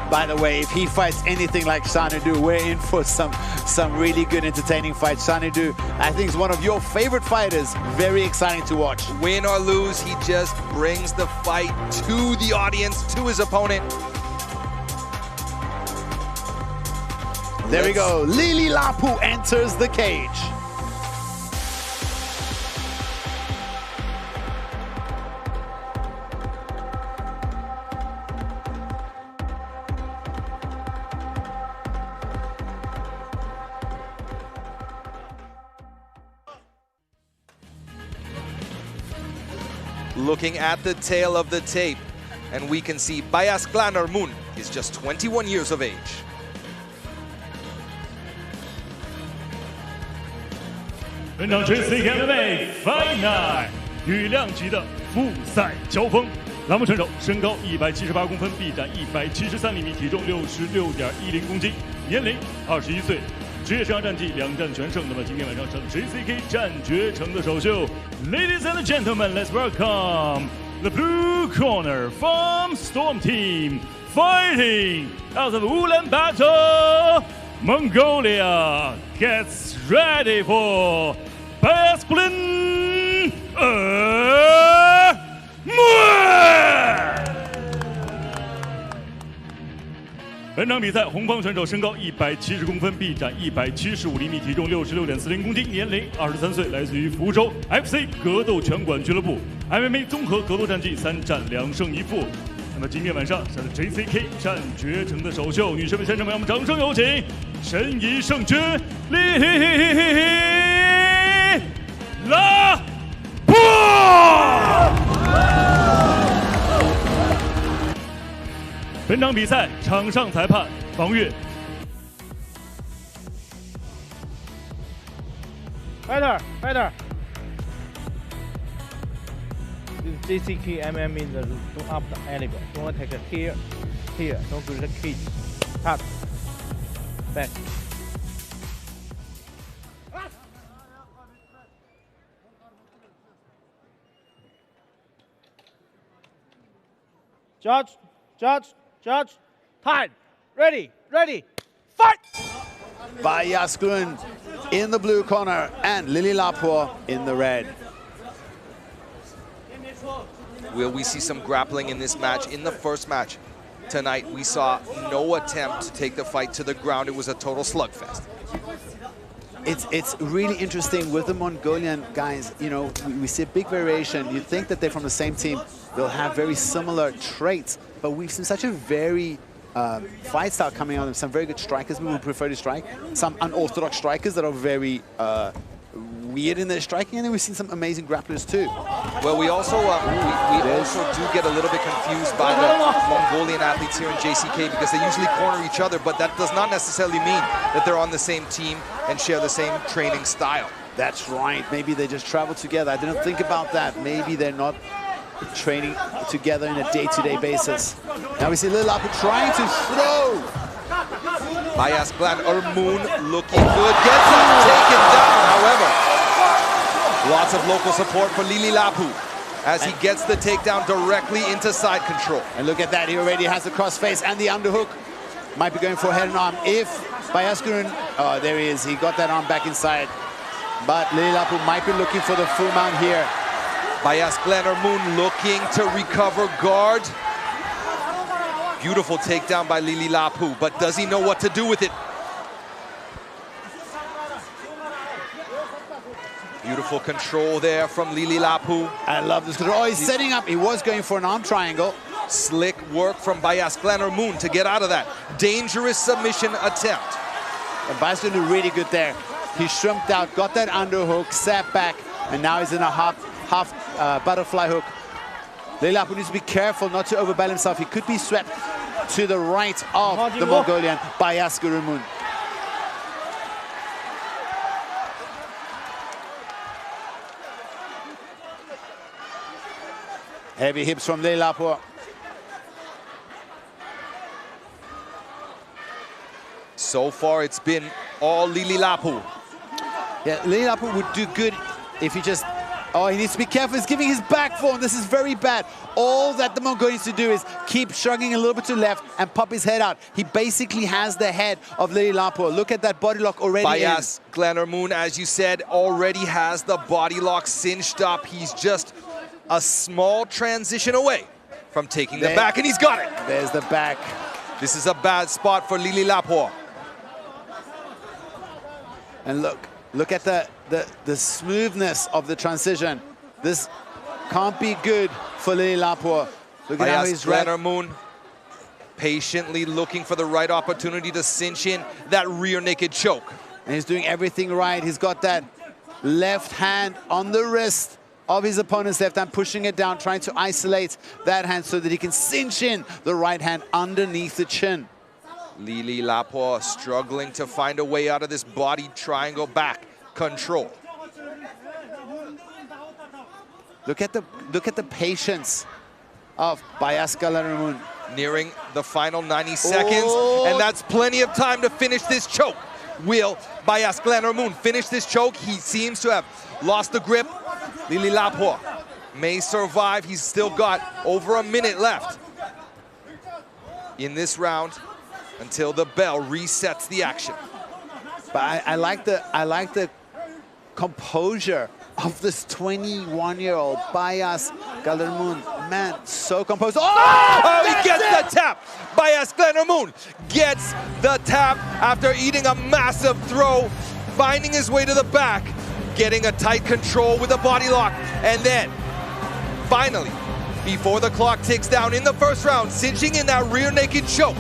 By the way, if he fights anything like Shani Du, we're in for some really good entertaining fights. Shani Du, I think, is one of your favorite fighters. Very exciting to watch. Win or lose, he just brings the fight to the audience, to his opponent. There we go. Lili Lapo enters the cage. Looking at the tail of the tape, and we can see Bayasklan Ermun is just 21 years of age. 本场 JCK Fight Night 羽量级的复赛交锋。栏目选手身高178公分，臂展173厘米，体重66.10公斤，年龄21岁，职业生涯战绩2战全胜。那么今天晚上是 JCK 战绝城的首秀。Ladies and gentlemen, let's welcome the blue corner from Storm Team, fighting out of Ulaanbaatar, Mongolia. Gets ready for Akimov Askhat. 本场比赛，红方选手身高170公分，臂展175厘米，体重66.40公斤，年龄23岁，来自于福州 FC 格斗拳馆俱乐部 ，MMA 综合格斗战绩3战2胜1负。那么今天晚上是 JCK 战绝城的首秀，女士们、先生们，让我们掌声有请神医圣君利拉布。本场比赛场上裁判王悦。Fighter. This is JCK MMA in the don't up the elbow. Don't take it here. Don't do the cage. Cut. Back. Judge. Time. Ready. Fight! Yi Askhat in the blue corner and Lililapo in the red. Will we see some grappling in this match? In the first match tonight, we saw no attempt to take the fight to the ground. It was a total slugfest. It's really interesting with the Mongolian guys. You know, we see a big variation. You think that they're from the same team, they'll have very similar traits, but we've seen such a very fight style coming out of them. Some very good strikers we would prefer to strike, some unorthodox strikers that are very weird in their striking, and then we've seen some amazing grapplers too. Well, we also do get a little bit confused by the Mongolian athletes here in JCK because they usually corner each other, but that does not necessarily mean that they're on the same team and share the same training style. That's right. Maybe they just travel together. I didn't think about that. Maybe they're not training together on a day-to-day basis. Now we see Lililapo trying to throw. Yi Askhat looking good, gets him taken down, however. Lots of local support for Lililapo as he gets the takedown directly into side control. And look at that, he already has the crossface and the underhook. Might be going for a head and arm if Yi Askhat, oh, there he is, he got that arm back inside. But Lililapo might be looking for the full mount here. Yi Askhat looking to recover guard. Beautiful takedown by Lililapo, but does he know what to do with it? Beautiful control there from Lililapo. I love this control. Oh, he's setting up. He was going for an arm triangle. Slick work from Yi Askhat to get out of that dangerous submission attempt. And Yi Askhat did really good there. He shrimped out, got that underhook, sat back, and now he's in a half butterfly hook. Lililapo needs to be careful not to overbalance himself. He could be swept to the right of the Mongolian by Yi Askhat. Heavy hips from Lililapo. So far, it's been all Lililapo. Yeah, Lililapo would do good if he just... Oh, he needs to be careful. He's giving his back form. This is very bad. All that the Mongolian needs to do is keep shrugging a little bit to the left and pop his head out. He basically has the head of Lililapo. Look at that body lock already. Yi Askhat, as you said, already has the body lock cinched up. He's just a small transition away from taking the back, and he's got it. There's the back. This is a bad spot for Lililapo. And look at the smoothness of the transition. This can't be good for Lililapo. Look at how he's right. Patiently looking for the right opportunity to cinch in that rear naked choke. And he's doing everything right. He's got that left hand on the wrist of his opponent's left hand, pushing it down, trying to isolate that hand so that he can cinch in the right hand underneath the chin. Lililapo struggling to find a way out of this body triangle back control. Look at the patience of Askhat. Nearing the final 90 seconds, and that's plenty of time to finish this choke. Will Askhat finish this choke? He seems to have lost the grip. Lili Lapo may survive. He's still got over a minute left in this round until the bell resets the action. But I like the composure of this 21-year-old Askhat. Man, so composed. Oh, he gets the tap. Askhat gets the tap after eating a massive throw, finding his way to the back, getting a tight control with a body lock, and then finally, before the clock ticks down in the first round, cinching in that rear naked choke.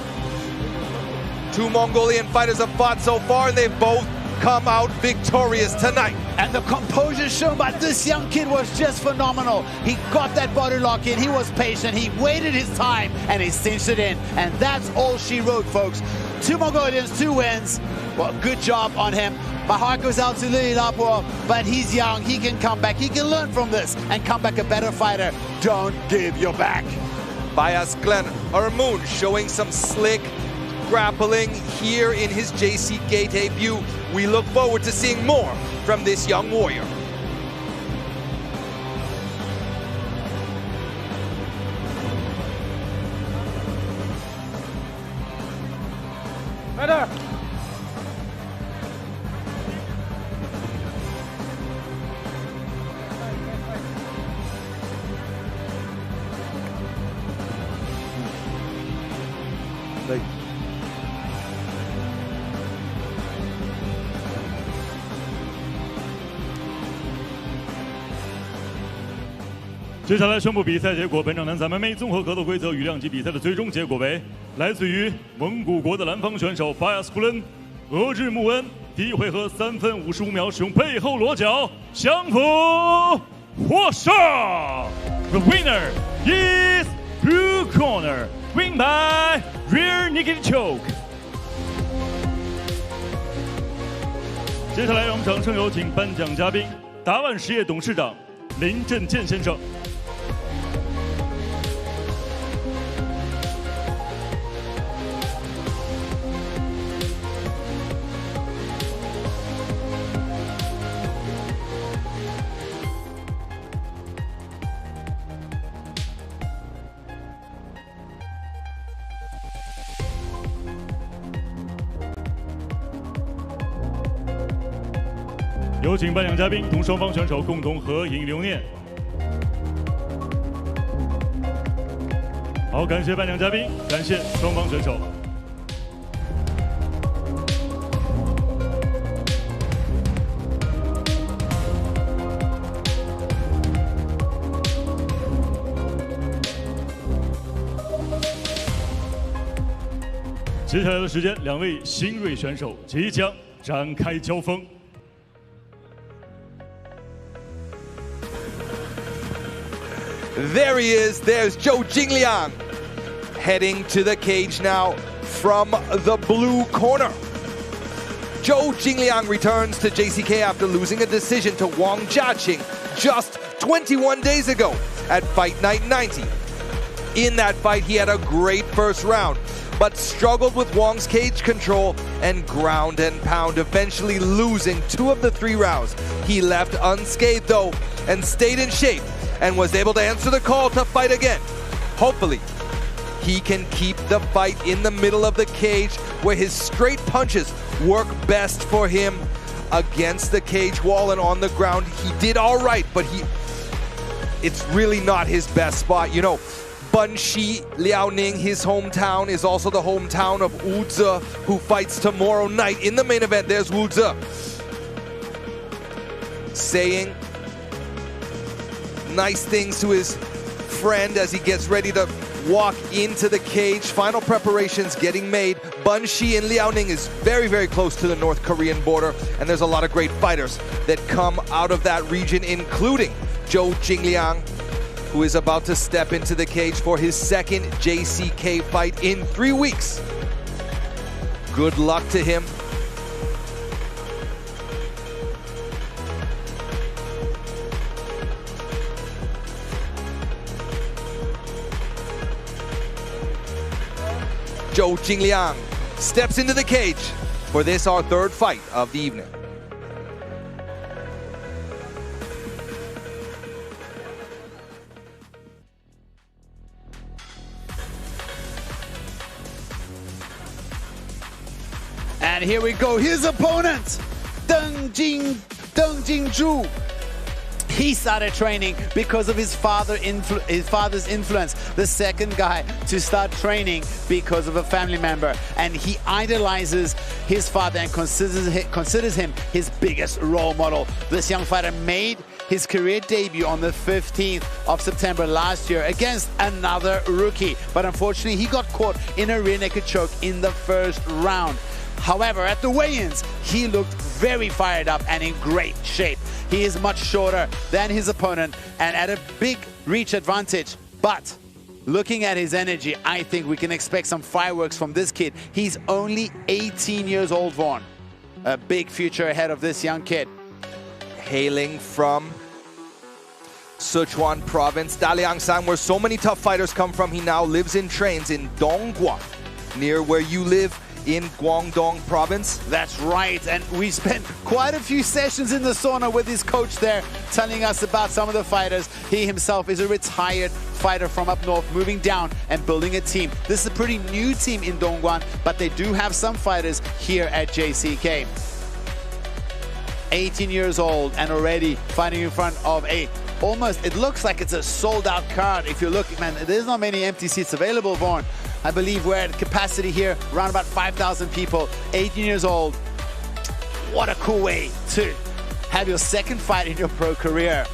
Two Mongolian fighters have fought so far, and they've both come out victorious tonight. And the composure shown by this young kid was just phenomenal. He got that body lock in, he was patient, he waited his time, and he cinched it in. And that's all she wrote, folks. 2 Mongolians, 2 wins. Well, good job on him. My heart goes out to Lili Lapo, but he's young, he can come back, he can learn from this and come back a better fighter. Don't give your back. Askhat showing some slick grappling here in his JCK debut. We look forward to seeing more from this young warrior. Fighter!接下来宣布比赛结果。本场男子 MMA 综合格斗规则与量级比赛的最终结果为：来自于蒙古国的蓝方选手巴亚斯库伦俄日穆恩，第一回合3分55秒使用背后裸脚降服获胜。The winner is blue corner, win by rear naked choke. 接下来让我们掌声有请颁奖嘉宾达万实业董事长林振健先生。有请颁奖嘉宾同双方选手共同合影留念。好，感谢颁奖嘉宾，感谢双方选手。接下来的时间，两位新锐选手即将展开交锋。There he is. There's Zhou Jingliang heading to the cage now from the blue corner. Zhou Jingliang returns to JCK after losing a decision to Wang Jiaqing just 21 days ago at Fight Night 90. In that fight, he had a great first round, but struggled with Wang's cage control and ground and pound, eventually losing 2 of the 3 rounds. He left unscathed though and stayed in shape and was able to answer the call to fight again. Hopefully, he can keep the fight in the middle of the cage where his straight punches work best for him against the cage wall and on the ground. He did all right, but it's really not his best spot. You know, Bunshi, Liaoning, his hometown, is also the hometown of Wu Ze, who fights tomorrow night. In the main event, there's Wu Ze saying nice things to his friend as he gets ready to walk into the cage. Final preparations getting made. Bunshi and Liaoning is very, very close to the North Korean border, and there's a lot of great fighters that come out of that region, including Zhou Jingliang, who is about to step into the cage for his second JCK fight in 3 weeks. Good luck to him. Zhou Jingliang steps into the cage for this, our third fight of the evening. And here we go, his opponent, Deng Jingzhu. He started training because of his father's influence. The second guy to start training because of a family member. And he idolizes his father and considers him his biggest role model. This young fighter made his career debut on the 15th of September last year against another rookie. But unfortunately, he got caught in a rear naked choke in the first round. However, at the weigh-ins, he looked very fired up and in great shape. He is much shorter than his opponent and at a big reach advantage. But looking at his energy, I think we can expect some fireworks from this kid. He's only 18 years old, Vaughn. A big future ahead of this young kid. Hailing from Sichuan Province, Daliangshan, where so many tough fighters come from, he now lives and trains in Dongguan, near where you live in Guangdong Province. That's right, and we spent quite a few sessions in the sauna with his coach there, telling us about some of the fighters. He himself is a retired fighter from up north, moving down and building a team. This is a pretty new team in Dongguan, but they do have some fighters here at JCK. 18 years old and already fighting in front of almost, it looks like it's a sold-out card. If you look, man, there's not many empty seats available, Vaughn. I believe we're at capacity here, around about 5,000 people, 18 years old. What a cool way to have your second fight in your pro career.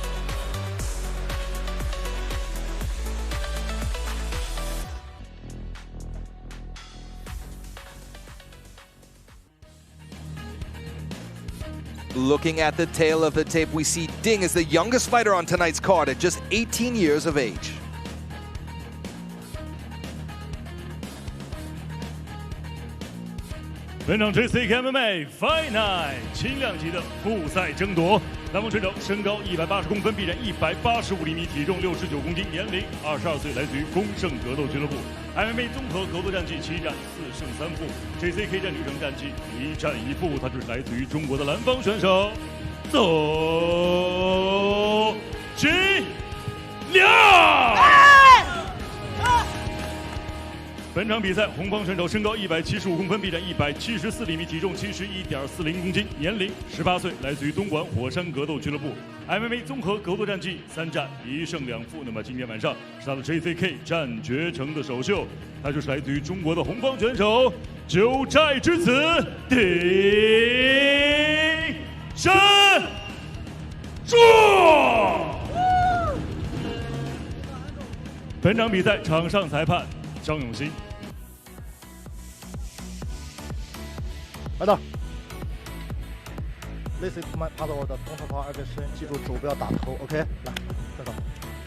Looking at the tail of the tape, we see Ding is the youngest fighter on tonight's card at just 18 years of age.本场 JCK MMA Fight Night 轻量级的复赛争夺，南方选手身高180公分，臂展185厘米，体重69公斤，年龄22岁，来自于丰盛格斗俱乐部。MMA 综合格斗战绩7战4胜3负 ，JCK 战女生战绩1战1负。他就是来自于中国的蓝方选手邹金亮。本场比赛，红方选手身高175公分，臂展174厘米，体重71.40公斤，年龄18岁，来自于东莞火山格斗俱乐部。MMA 综合格斗战绩3战1胜2负。那么今天晚上是他的 JCK 战绝城的首秀，他就是来自于中国的红方选手九寨之子丁山壮。本场比赛场上裁判张永新。来到 ，This is my part order， 动作跑2个身，记住手不要打头 ，OK？ 来，再走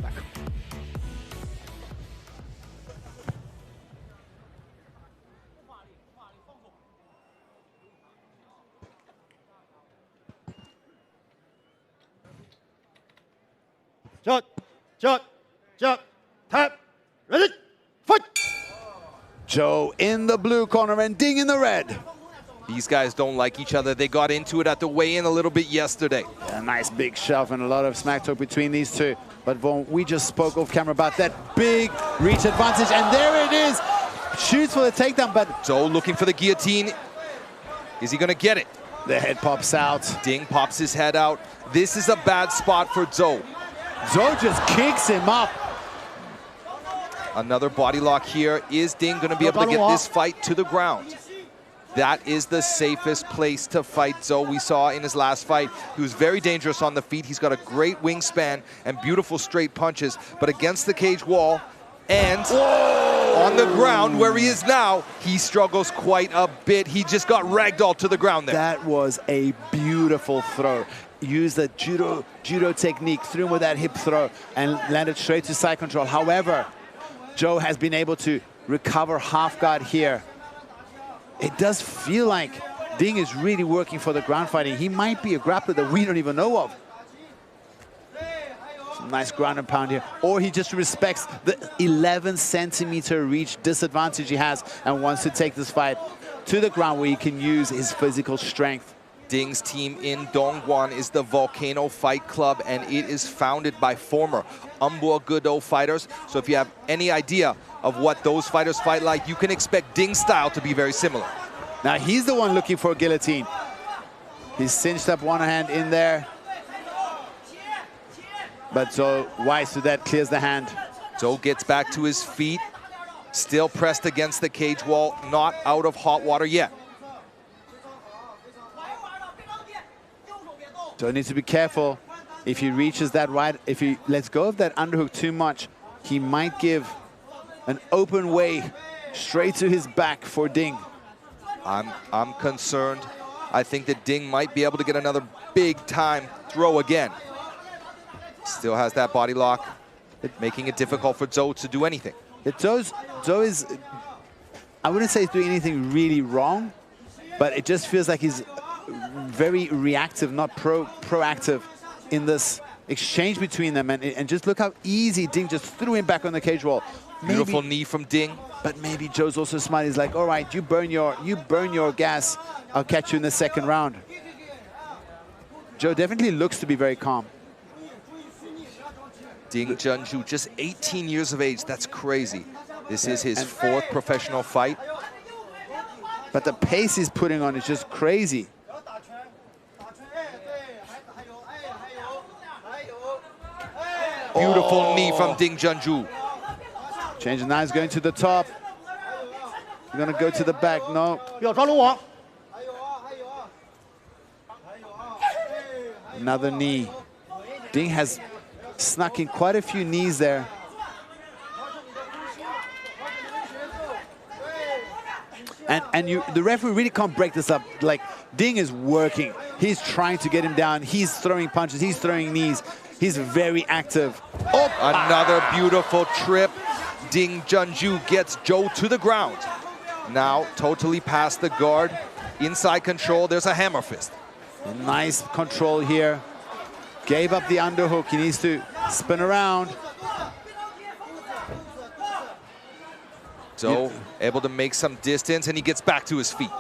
，back。Jump, tap, ready, fight! Joe in the blue corner and Ding in the red. These guys don't like each other. They got into it at the weigh-in a little bit yesterday. A nice big shove and a lot of smack talk between these two. But Vaughn, we just spoke off camera about that big reach advantage, and there it is. Shoots for the takedown, but Zhou looking for the guillotine. Is he gonna get it? The head pops out. Ding pops his head out. This is a bad spot for Zhou. Zhou just kicks him up. Another body lock here. Is Ding gonna be able to get this fight to the ground? That is the safest place to fight Zhou. We saw in his last fight, he was very dangerous on the feet. He's got a great wingspan and beautiful straight punches, but against the cage wall and on the ground where he is now, he struggles quite a bit. He just got ragdolled to the ground there. That was a beautiful throw. Used the judo technique, threw him with that hip throw and landed straight to side control. However, Zhou has been able to recover half guard here. It does feel like Ding is really working for the ground fighting. He might be a grappler that we don't even know of. Nice ground and pound here. Or he just respects the 11-centimeter reach disadvantage he has and wants to take this fight to the ground where he can use his physical strength. Ding's team in Dongguan is the Volcano Fight Club, and it is founded by former Amgalanbaatar fighters. So if you have any idea of what those fighters fight like, you can expect Ding's style to be very similar. Now he's the one looking for a guillotine. He's cinched up one hand in there. But Zhou, wise to that, clears the hand. Zhou gets back to his feet, still pressed against the cage wall, not out of hot water yet. So he needs to be careful. If he reaches that right, if he lets go of that underhook too much, he might give an open way straight to his back for Ding. I'm concerned. I think that Ding might be able to get another big time throw again. Still has that body lock, making it difficult for Zhou to do anything. Zhou is, I wouldn't say he's doing anything really wrong, but it just feels like he's very reactive, not proactive in this exchange between them. And just look how easy Ding just threw him back on the cage wall. Beautiful knee from Ding. But maybe Zhou's also smart. He's like, all right, you burn your gas. I'll catch you in the second round. Zhou definitely looks to be very calm. Ding Junju, just 18 years of age. That's crazy. This is his fourth professional fight. But the pace he's putting on is just crazy. Beautiful knee from Ding Junju. Changing now, he's going to the top. He's gonna go to the back, no. Another knee. Ding has snuck in quite a few knees there. And the referee really can't break this up. Like, Ding is working. He's trying to get him down. He's throwing punches, he's throwing knees. He's very active. Oh, another beautiful trip. Ding Junju gets Zhou to the ground. Now, totally past the guard. Inside control, there's a hammer fist. Nice control here. Gave up the underhook. He needs to spin around. Zhou able to make some distance, and he gets back to his feet.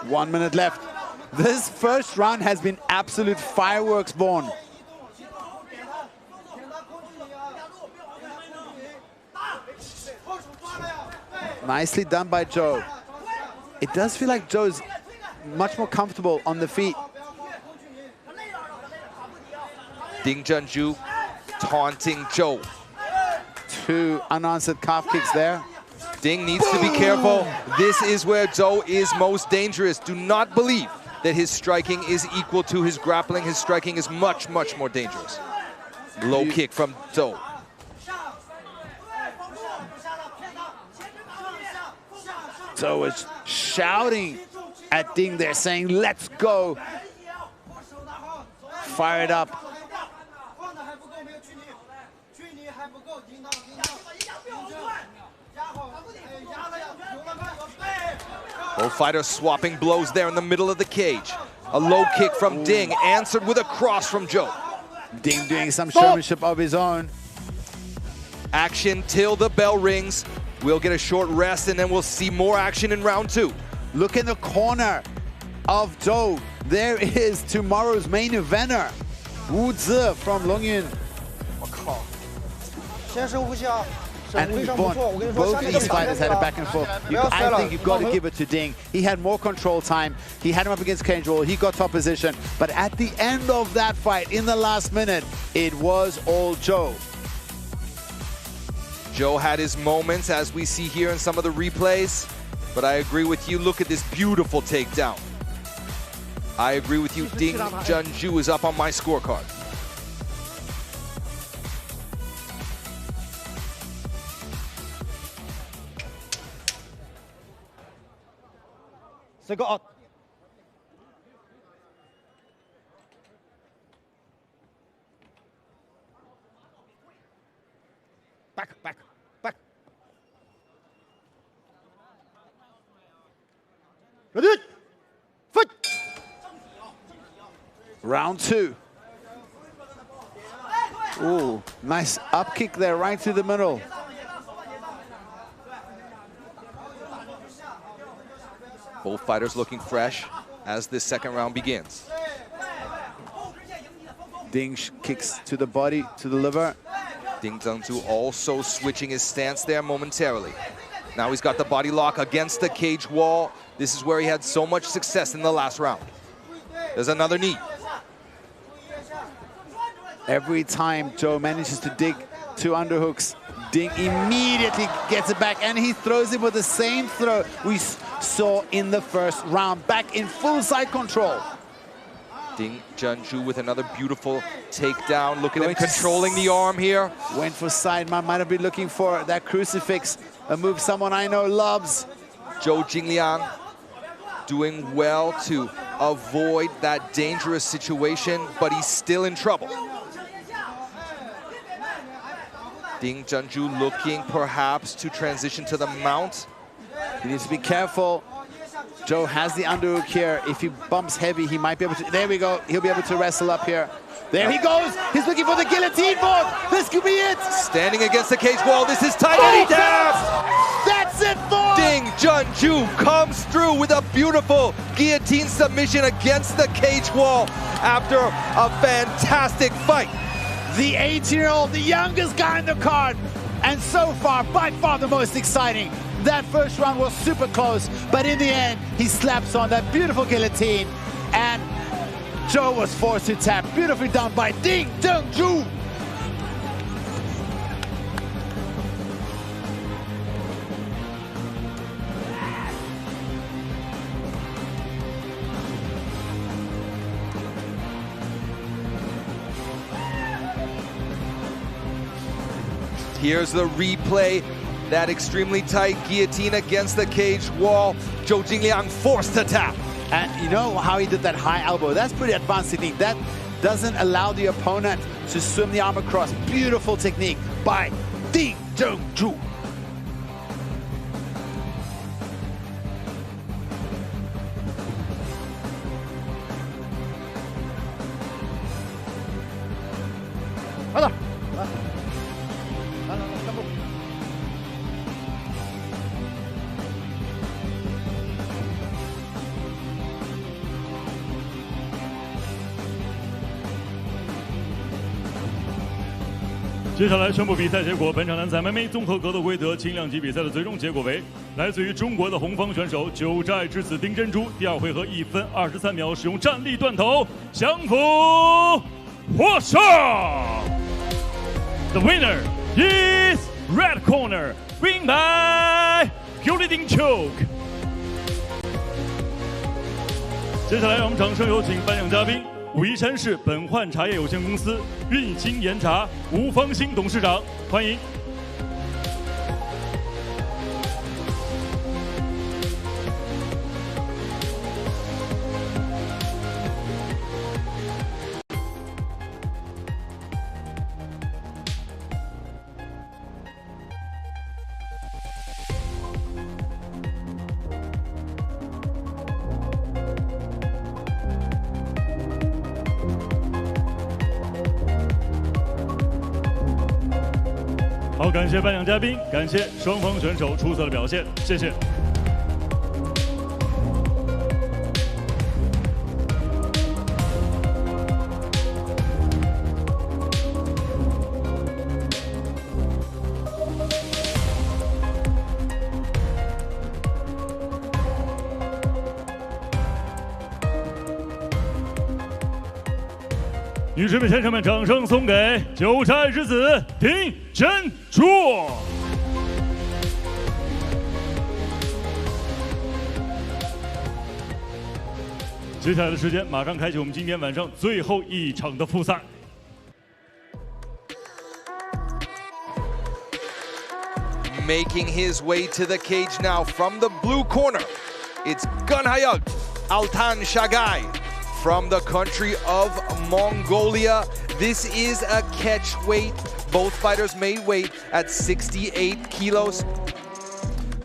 One minute left. This first round has been absolute fireworks born. Nicely done by Zhou. It does feel like Zhou's much more comfortable on the feet. Ding Junju taunting Zhou. Two unanswered calf kicks there. Ding needs to be careful. This is where Zhou is most dangerous. Do not believe that his striking is equal to his grappling. His striking is much, much more dangerous. Low kick from Zhou. Zhou is shouting at Ding there, saying, let's go. Fire it up. Both fighters swapping blows there in the middle of the cage. A low kick from Ding, answered with a cross from Zhou. Ding doing some showmanship of his own. Action till the bell rings. We'll get a short rest, and then we'll see more action in round two. Look in the corner of Zhou. There is tomorrow's main eventer, Wu Zi from Longyun. And both these fighters had a back and forth. I think you've got to give it to Ding. He had more control time. He had him up against cage wall. He got top position. But at the end of that fight, in the last minute, it was all Zhou. Zhou had his moments, as we see here in some of the replays. But I agree with you. Look at this beautiful takedown. I agree with you. Ding Junju is up on my scorecard. Second out. Back. Ready? Fight! Round 2. Ooh, nice up kick there, right through the middle. Both fighters looking fresh as this second round begins. Ding kicks to the body, to the liver. Ding Zhengzhu also switching his stance there momentarily. Now he's got the body lock against the cage wall. This is where he had so much success in the last round. There's another knee. Every time Joe manages to dig 2 underhooks, Ding immediately gets it back, and he throws it with the same throw we saw in the first round, back in full side control. Ding Zhengzhu with another beautiful takedown. Look at him controlling the arm here. Went for side, might have been looking for that crucifix, a move someone I know loves. Zhou Jingliang doing well to avoid that dangerous situation, but he's still in trouble. Ding Zhengzhu looking perhaps to transition to the mount. He needs to be careful. Joe has the underhook here. If he bumps heavy, he might be able to. There we go. He'll be able to wrestle up here. There he goes. He's looking for the guillotine board. This could be it. Standing against the cage wall. This is tight, and he taps. That's it, for Ding Zhengzhu comes through with a beautiful guillotine submission against the cage wall after a fantastic fight. The 18-year-old, the youngest guy in the card, and so far, by far the most exciting. That first round was super close, but in the end, he slaps on that beautiful guillotine, and Joe was forced to tap. Beautifully done by Ding Zhengzhu. Here's the replay. That extremely tight guillotine against the cage wall. Zhou Jingliang forced to tap. And you know how he did that high elbow? That's pretty advanced technique. That doesn't allow the opponent to swim the arm across. Beautiful technique by Ding Zhengzhu.接下来宣布比赛结果。本场男子 MMA 综合格斗规则轻量级比赛的最终结果为：来自于中国的红方选手九寨之子丁真珠，第二回合1分23秒使用站立断头降服获胜。The winner is red corner, win by guillotine choke。接下来让我们掌声有请颁奖嘉宾。 武夷山市本焕茶叶有限公司运兴岩茶吴方兴董事长，欢迎。好，感谢颁奖嘉宾，感谢双方选手出色的表现，谢谢。女士们、先生们，掌声送给九寨之子丁真珠。接下来的时间，马上开启我们今天晚上最后一场的复赛。 Making his way to the cage now from the blue corner, it's Gunhayug Altan Shagai from the country of Mongolia. This is a catch weight. Both fighters made weight at 68 kilos.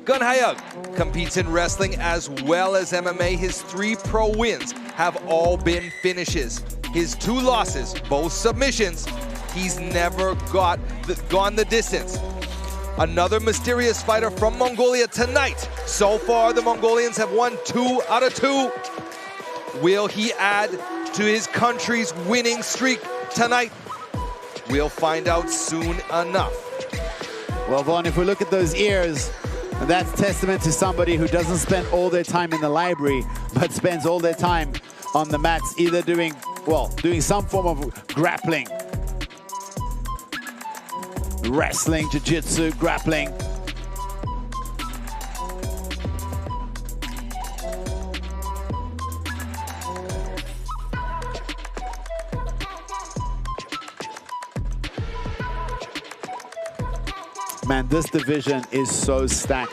Gunhayug competes in wrestling as well as MMA. His 3 pro wins have all been finishes. his 2 losses, both submissions, he's never gone the distance. Another mysterious fighter from Mongolia tonight. So far, the Mongolians have won 2 out of 2. Will he add to his country's winning streak tonight? We'll find out soon enough. Well, Vaughn, if we look at those ears, that's testament to somebody who doesn't spend all their time in the library, but spends all their time on the mats, either doing some form of grappling, wrestling, jiu-jitsu, grappling. Man, this division is so stacked.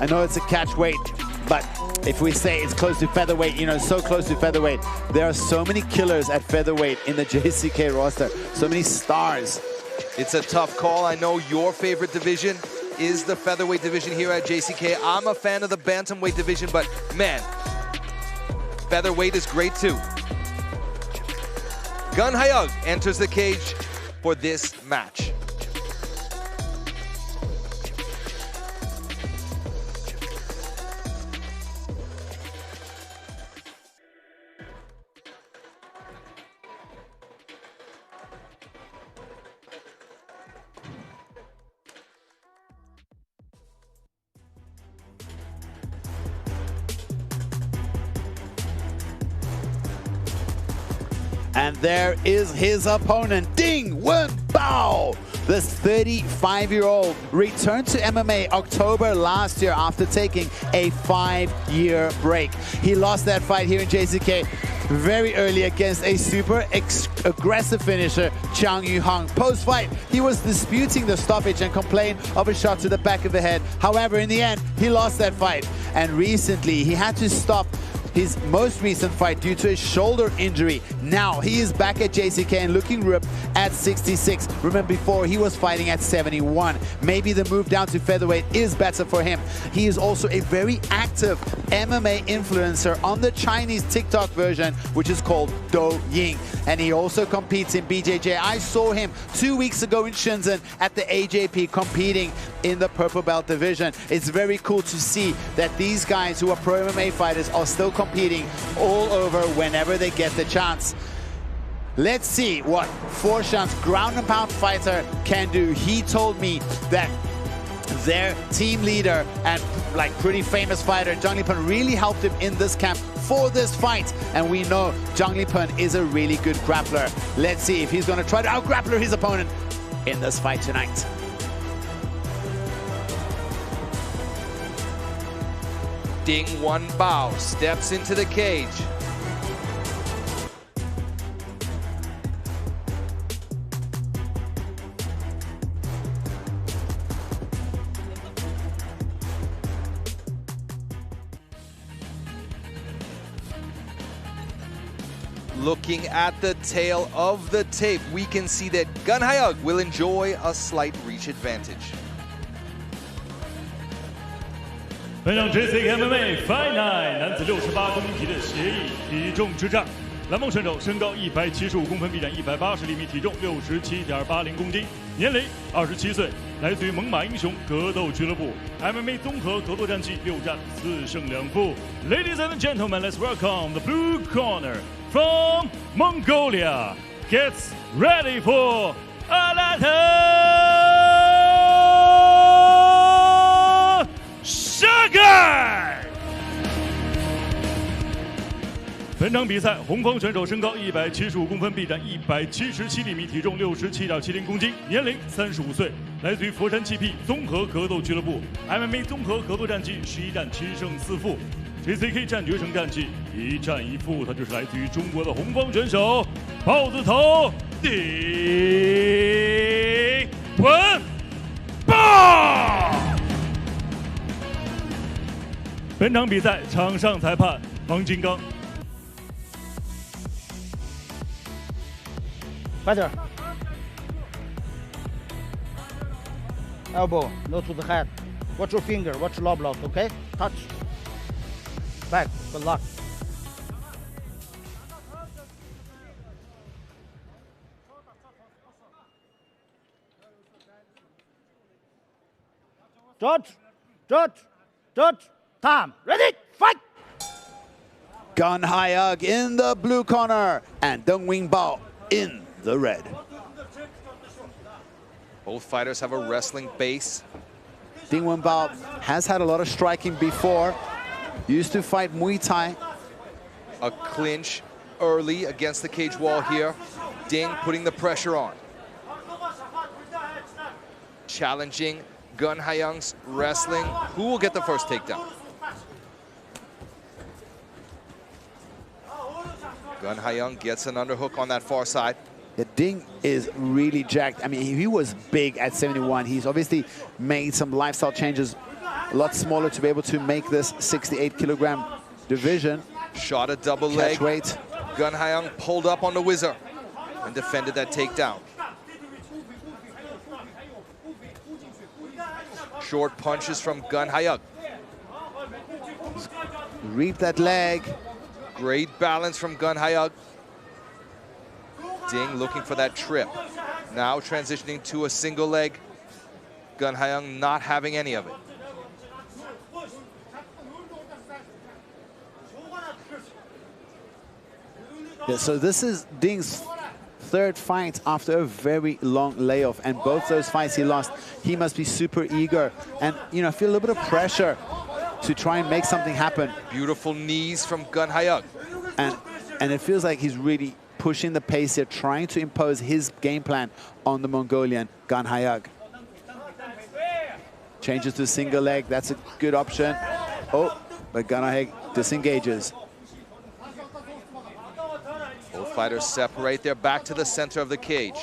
I know it's a catch weight, but if we say it's close to featherweight, you know, so close to featherweight, there are so many killers at featherweight in the JCK roster, so many stars. It's a tough call. I know your favorite division is the featherweight division here at JCK. I'm a fan of the bantamweight division, but man, featherweight is great too. Gun Hayug enters the cage for this match. And there is his opponent, Ding Wenbao. This 35-year-old returned to MMA October last year after taking a 5-year break. He lost that fight here in JCK very early against a super aggressive finisher, Chang Yu-hung. Post-fight, he was disputing the stoppage and complained of a shot to the back of the head. However, in the end, he lost that fight. And recently, he had to stop his most recent fight due to a shoulder injury. Now he is back at JCK and looking ripped at 66. Remember, before he was fighting at 71. Maybe the move down to featherweight is better for him. He is also a very active MMA influencer on the Chinese TikTok version, which is called Douyin. And he also competes in BJJ. I saw him 2 weeks ago in Shenzhen at the AJP competing in the purple belt division. It's very cool to see that these guys who are pro MMA fighters are still competing all over whenever they get the chance. Let's see what Fuzhou's ground and pound fighter can do. He told me that their team leader and pretty famous fighter Zhang Lipen really helped him in this camp for this fight, and we know Zhang Lipen is a really good grappler. Let's see if he's going to try to out-grappler his opponent in this fight tonight. Ding Wenbao steps into the cage. Looking at the tail of the tape, we can see that Gun Hayug will enjoy a slight reach advantage. 本场 JCK MMA Fight Night 男子68公斤级的协议体重之战，蓝梦选手身高175公分，臂展180厘米，体重67.80公斤，年龄27岁，来自于猛犸英雄格斗俱乐部 MMA 综合格斗战绩6战4胜2负。Ladies and gentlemen, let's welcome the blue corner from Mongolia. Gets ready for Akimov Askhat。本场比赛，红方选手身高175公分，臂展177厘米，体重67.70公斤，年龄35岁，来自于佛山GP 综合格斗俱乐部 MMA 综合格斗战绩11战7胜4负。JCK 战决胜战绩1战1负，他就是来自于中国的红方选手豹子头丁Wenbao。本场比赛场上裁判王金刚。Fighter. Elbow, no to the head. Watch your finger, watch your low block, okay? Touch. Back, good luck. Judge, time, ready, fight! Gun Hayug in the blue corner and Deng Wingbao in the red. Both fighters have a wrestling base. Deng Wingbao has had a lot of striking before. Used to fight Muay Thai. A clinch early against the cage wall here. Ding putting the pressure on. Challenging Gun Hayung's wrestling. Who will get the first takedown? Gun Hayung gets an underhook on that far side. Yeah, Ding is really jacked. I mean, he was big at 71. He's obviously made some lifestyle changes, a lot smaller to be able to make this 68-kilogram division. Shot a double Catch leg. weight. Gun Hayung pulled up on the whizzer and defended that takedown. Short punches from Gun Hayung. Reap that leg. Great balance from Gun Hayug. Ding looking for that trip. Now transitioning to a single leg. Gun Hayung not having any of it. Yeah, so this is Ding's third fight after a very long layoff, and both those fights he lost. He must be super eager and, you know, feel a little bit of pressure to try and make something happen. Beautiful knees from Gun Hayug. And it feels like he's really pushing the pace here, trying to impose his game plan on the Mongolian, Gun Hayug. Changes to single leg, that's a good option. Oh, but Gun Hayug disengages. Both fighters separate. They're back to the center of the cage.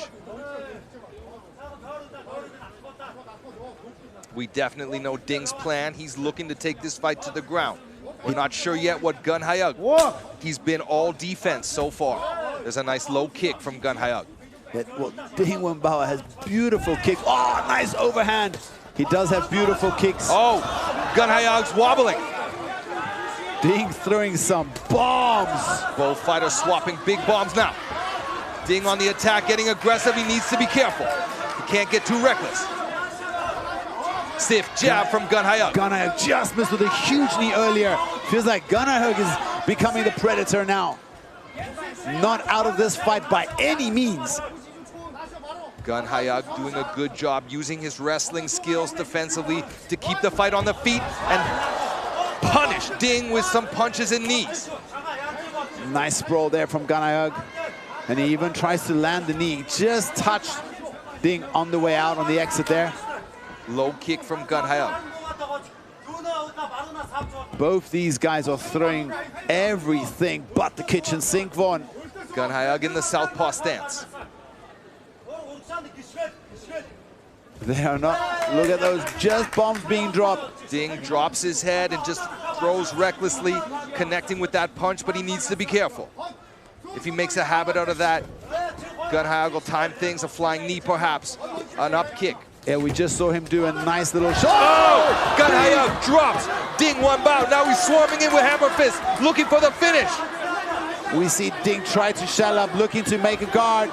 We definitely know Ding's plan. He's looking to take this fight to the ground. We're not sure yet what Gun Hayug. He's been all defense so far. There's a nice low kick from Gun Hayug. Yeah, well, Ding Wenbao has beautiful kicks. Oh, nice overhand. He does have beautiful kicks. Oh, Gun Hayug's wobbling. Ding throwing some bombs. Both fighters swapping big bombs now. Ding on the attack, getting aggressive. He needs to be careful. He can't get too reckless. Stiff jab from Gun Hayug. Gun Hayug just missed with a huge knee earlier. Feels like Gun Hayug is becoming the predator now. Not out of this fight by any means. Gun Hayug doing a good job using his wrestling skills defensively to keep the fight on the feet and punish Ding with some punches and knees. Nice sprawl there from Gun Hayug. And he even tries to land the knee. Just touched Ding on the way out on the exit there. Low kick from Gun Hayug. Both these guys are throwing everything but the kitchen sink, Vaughn. Gun Hayug in the southpaw stance. They are not, look at those, just bombs being dropped. Ding drops his head and just throws recklessly, connecting with that punch, but he needs to be careful. If he makes a habit out of that, Gun Hayug will time things, a flying knee perhaps, an up kick. Yeah, we just saw him do a nice little shot. Oh! Gun Hayug drops. Ding Wenbao. Now he's swarming in with hammer fist, looking for the finish. We see Ding try to shell up, looking to make a guard.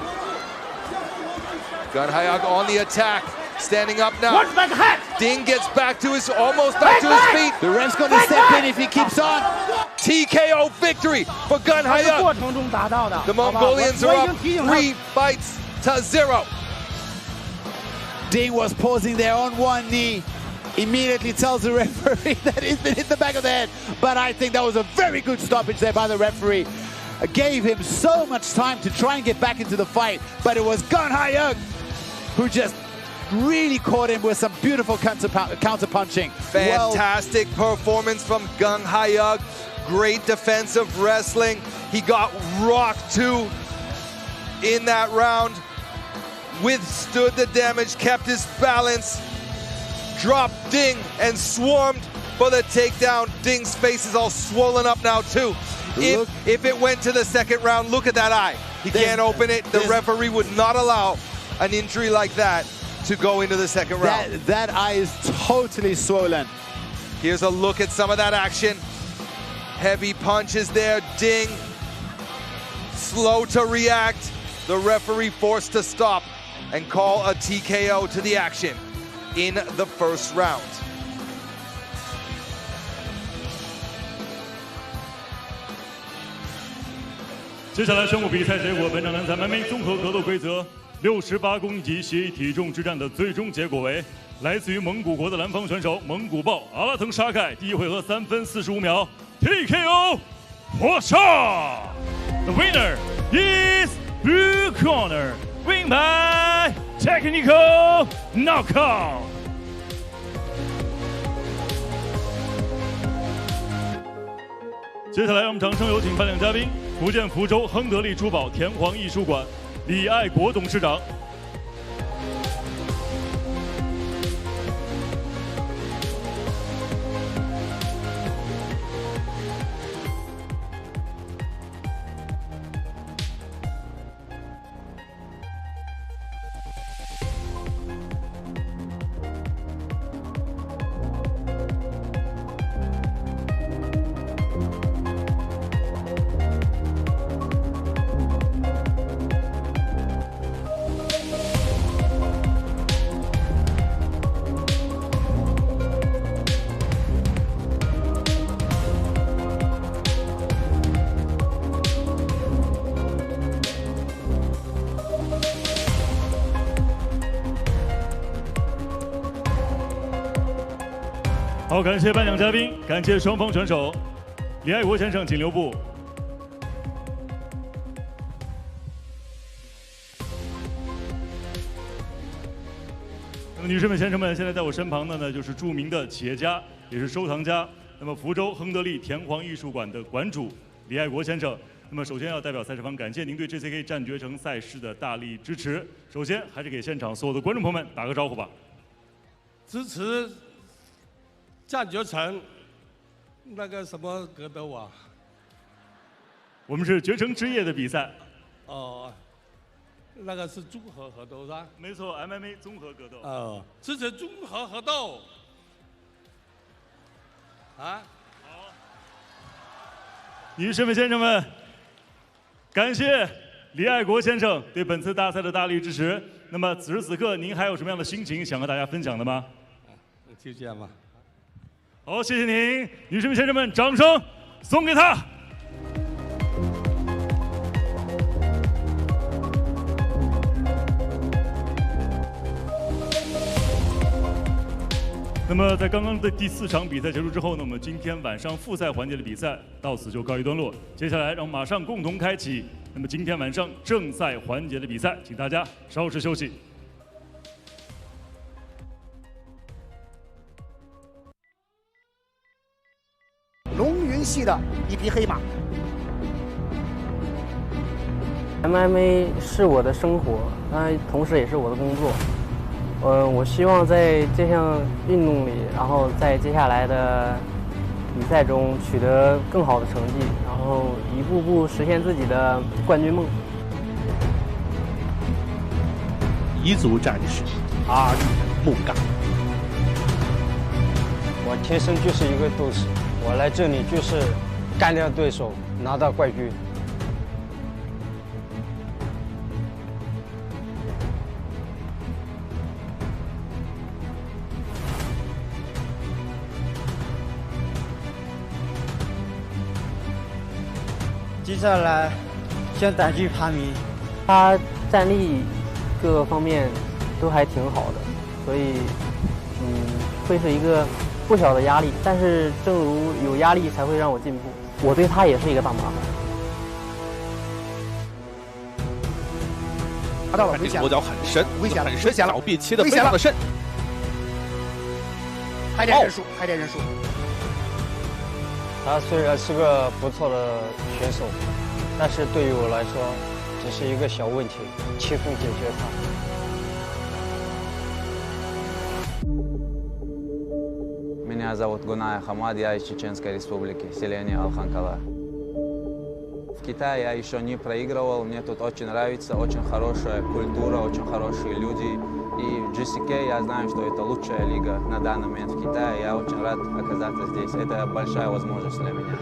Gun Hayug on the attack, standing up now. Ding gets back to his, almost back to his feet. The ref's going to step in if he keeps on. TKO victory for Gun Hayug. The Mongolians are up 3 fights to 0. Ding was pausing there on one knee. Immediately tells the referee that he's been hit the back of the head. But I think that was a very good stoppage there by the referee. Gave him so much time to try and get back into the fight. But it was Gun Hayug who just really caught him with some beautiful counter-punching. Fantastic performance from Gun Hayug. Great defensive wrestling. He got rocked too in that round. Withstood the damage, kept his balance, dropped Ding and swarmed for the takedown. Ding's face is all swollen up now too. If it went to the second round, look at that eye. He can't open it. The referee would not allow an injury like that to go into the second round. That eye is totally swollen. Here's a look at some of that action. Heavy punches there. Ding slow to react. The referee forced to stop and call a TKO to the action in the first round. 接下来宣布比赛结果，本场男子MMA综合格斗规则68公斤级协议体重之战的最终结果为。 来自于蒙古国的蓝方选手蒙古豹阿拉腾沙盖，第一回合3分45秒 TKO 获胜。The winner is blue corner, win by technical knockout。接下来让我们掌声有请颁奖嘉宾，福建福州亨得利珠宝田黄艺术馆李爱国董事长。 好，感谢颁奖嘉宾，感谢双方选手。李爱国先生，请留步。那么，女士们、先生们，现在在我身旁的呢，就是著名的企业家，也是收藏家。那么，福州亨得利田黄艺术馆的馆主李爱国先生。那么，首先要代表赛事方感谢您对 JCK 战决城赛事的大力支持。首先，还是给现场所有的观众朋友们打个招呼吧。支持。 战决城，那个什么格斗啊？我们是决城之夜的比赛。哦，那个是综合格斗是吧？没错 ，MMA 综合格斗。哦，支持综合格斗。啊？好。女士们、先生们，感谢李爱国先生对本次大赛的大力支持。那么此时此刻，您还有什么样的心情想和大家分享的吗？就这样吧。 好，谢谢您，女士们、先生们，掌声送给他。那么，在刚刚的第4场比赛结束之后呢，我们今天晚上复赛环节的比赛到此就告一段落。接下来，让我们马上共同开启那么今天晚上正赛环节的比赛，请大家稍事休息。 龙云系的一匹黑马。MMA 是我的生活，当然同时也是我的工作。我希望在这项运动里，然后在接下来的比赛中取得更好的成绩，然后一步步实现自己的冠军梦。彝族战士阿里木嘎。我天生就是一个斗士。 我来这里就是干掉对手，拿到冠军。接下来向胆区排名，他战力各个方面都还挺好的，所以会是一个。 不小的压力，但是正如有压力才会让我进步，我对他也是一个大麻烦。拿到了，危险！左脚很深，危险了，很深，脚臂切得非常的深。还点人数，还点人数。他虽然是个不错的选手，但是对于我来说，只是一个小问题，轻松解决它。 Меня зовут Гуная Хамад, я из Чеченской Республики, селение Алханкала. В Китае я еще не проигрывал, мне тут очень нравится, очень хорошая культура, очень хорошие люди. И в JCK я знаю, что это лучшая лига на данный момент в Китае, я очень рад оказаться здесь, это большая возможность для меня.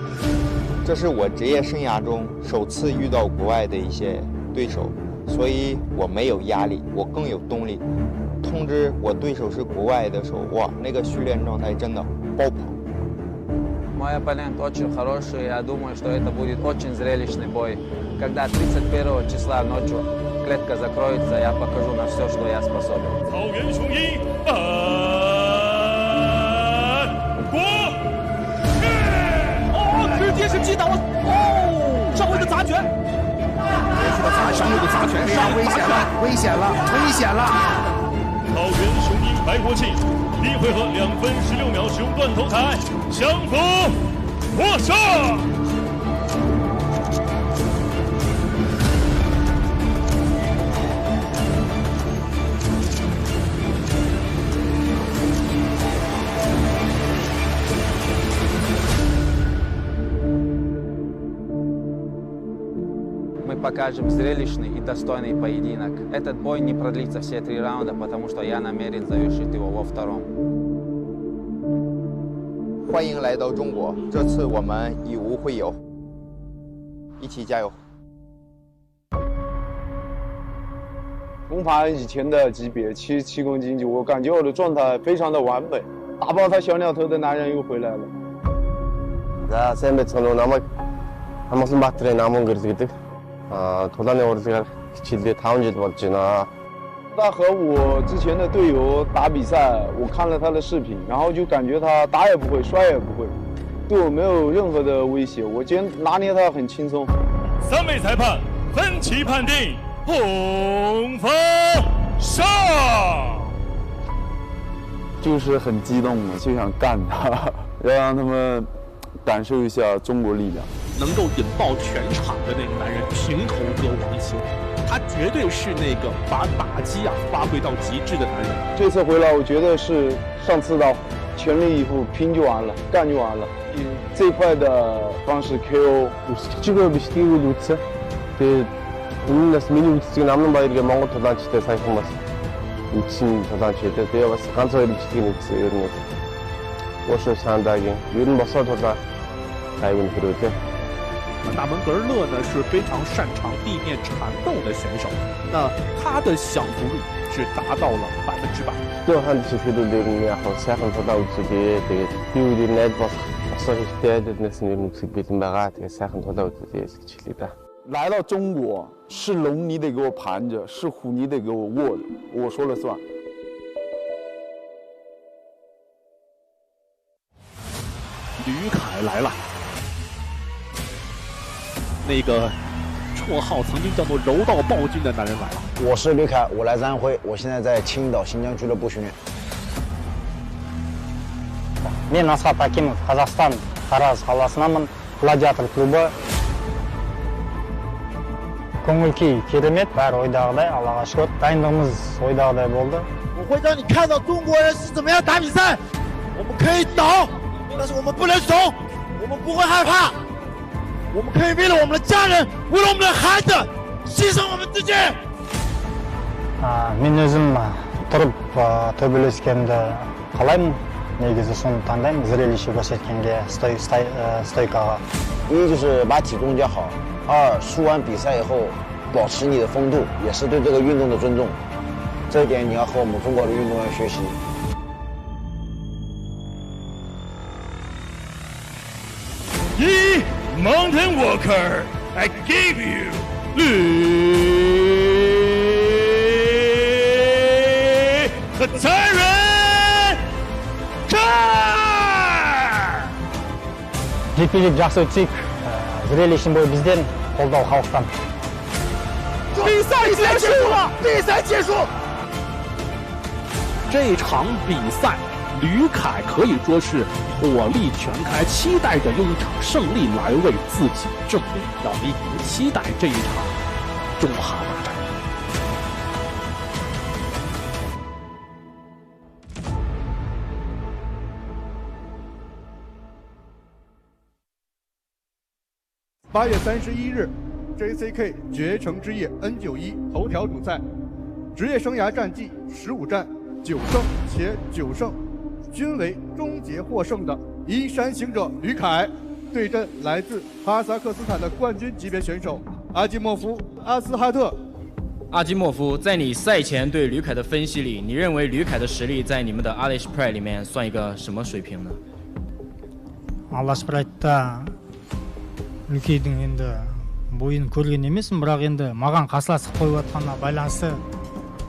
这是我职业生涯中首次遇到国外的一些对手，所以我没有压力，我更有动力。 通知我对手是国外的时候，哇，那个训练状态真的爆棚。Мой оппонент очень хороший, я думаю, что это будет очень зрелищный бой. Когда 31 числа ночью клетка закроется, я покажу на все, что я способен. 草原雄鹰本国直接是击倒了，上位的砸拳，上位的砸拳，危险了，危险了，危险了！草原雄鹰白国庆第一回合2分16秒使用断头台降服获胜。Мы покажем зрелищный и достойный поединок. Этот бой не продлится все 3 раунда, потому что я намерен завершить его во втором. 欢迎来到中国，这次我们以无会有，一起加油！公盘以前的级别77公斤级，我感觉我的状态非常的完美，打爆他小鸟头的男人又回来了。За сайн байцгаана уу намайг Амгаlanбaatar Namuungerel гэдэг. Тулааны урлагаар хичээлээ 5 жил болж байна. 他和我之前的队友打比赛，我看了他的视频，然后就感觉他打也不会，摔也不会，对我没有任何的威胁，我今天拿捏他很轻松。3位裁判分歧判定，红方胜。就是很激动嘛，就想干他，要让他们感受一下中国力量。能够引爆全场的那个男人，平头哥王鑫，他绝对是那个把打击发挥到极致的男人。这次回来，我觉得是上次的全力以赴，拼就完了，干就完了。以最快的方式 KO。Чигээр бичлэгийг үл үзсэн. Тэгээд энэ нас миний үздэг Амгаlanбaatar Монгол тулаанчтай саяхан бас үзсэн тулаанч байдаг. Тэгээд бас ганц хоёр бичлэгийг үзсэн. Ер нь Fuzhou Sandaгийн ер нь босоо тулаан тайван хэрүүлээ. 大门格尔勒呢是非常擅长地面缠斗的选手，那他的降服率是达到了100%。त्यो хаан бичлэгээр нь яг сайхан тулаан үзүүлээ. Тэгээд би үеэр найд болох босоо хэрэгтэй айднаас нь ер нь үзэх бэлэн байгаа. Тэгээд сайхан тулаан үзүүлээ гэж хэлээ да. 来到中国，是龙你得给我盘着，是虎你得给我握着，我说了算。吕凯来了，那个绰号曾经叫做柔道暴君的男人来了。我是吕凯，我来自安徽，我现在在青岛新疆俱乐部训练。Мен Асхат Акимов, Қазақстан, Тараз қаласынанмын, гладиатор клубы. Көңіл-күй керемет, бәрі ойдағыдай, Аллаға шүкір. Дайындығымыз ойдағыдай болды. 我会让你看到中国人是怎么样打比赛。我们可以倒，但是我们不能怂，我们不会害怕。我们可以为了我们的家人，为了我们的孩子，牺牲我们自己。Мен өзім тұрып төбелескенді қалаймын. негізі соны таңдаймын, зрелище көрсеткенге стойкаға。一就是把体重加好，二输完比赛以后保持你的风度，也是对这个运动的尊重。这一点你要和我们中国的运动员学习。Yi Mountain Walker, I give you the Tyrant Car! Жекпе-жек жақсы өтсек, зрелищен бой бізден, қолдау халықтан. 比赛结束了，比赛结束。这场比赛，吕凯可以说是火力全开，期待着用一场胜利来为自己证明要比，期待这一场中哈大战。8月31日 ，JCK 绝城之夜 N91头条主赛，职业生涯战绩15战9胜且9胜，均为终结获胜的移山行者吕凯，对阵来自哈萨克斯坦的冠军级别选手阿基莫夫·阿斯哈特。阿基莫夫，在你赛前对吕凯的分析里，你认为吕凯的实力在你们的 Alish Pride 里面算一个什么水平呢？ алаш бір айтта үлкейдің енді бойын көрген емеспін, бірақ енді маған қарсыластық қойып жатқанына байланысты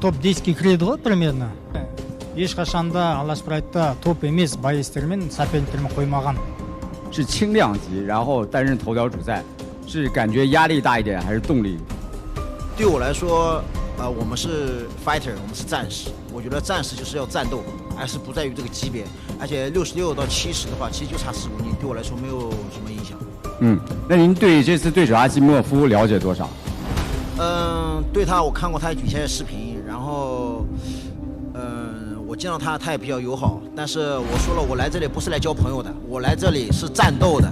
топ 10-ке кіреді ғой примерно. Ешқашанда алаш бір айтта топ емес боецтермен соперниктермен қоймаған. 是轻量级，然后担任头条主赛，是感觉压力大一点还是动力？对我来说，我们是 fighter， 我们是战士。我觉得战士就是要战斗，而是不在于这个级别。而且66到70的话，其实就差15斤，对我来说没有什么影响。那您对这次对手阿基莫夫了解多少？对他我看过他以前的视频，然后我见到他，他也比较友好。但是我说了，我来这里不是来交朋友的，我来这里是战斗的。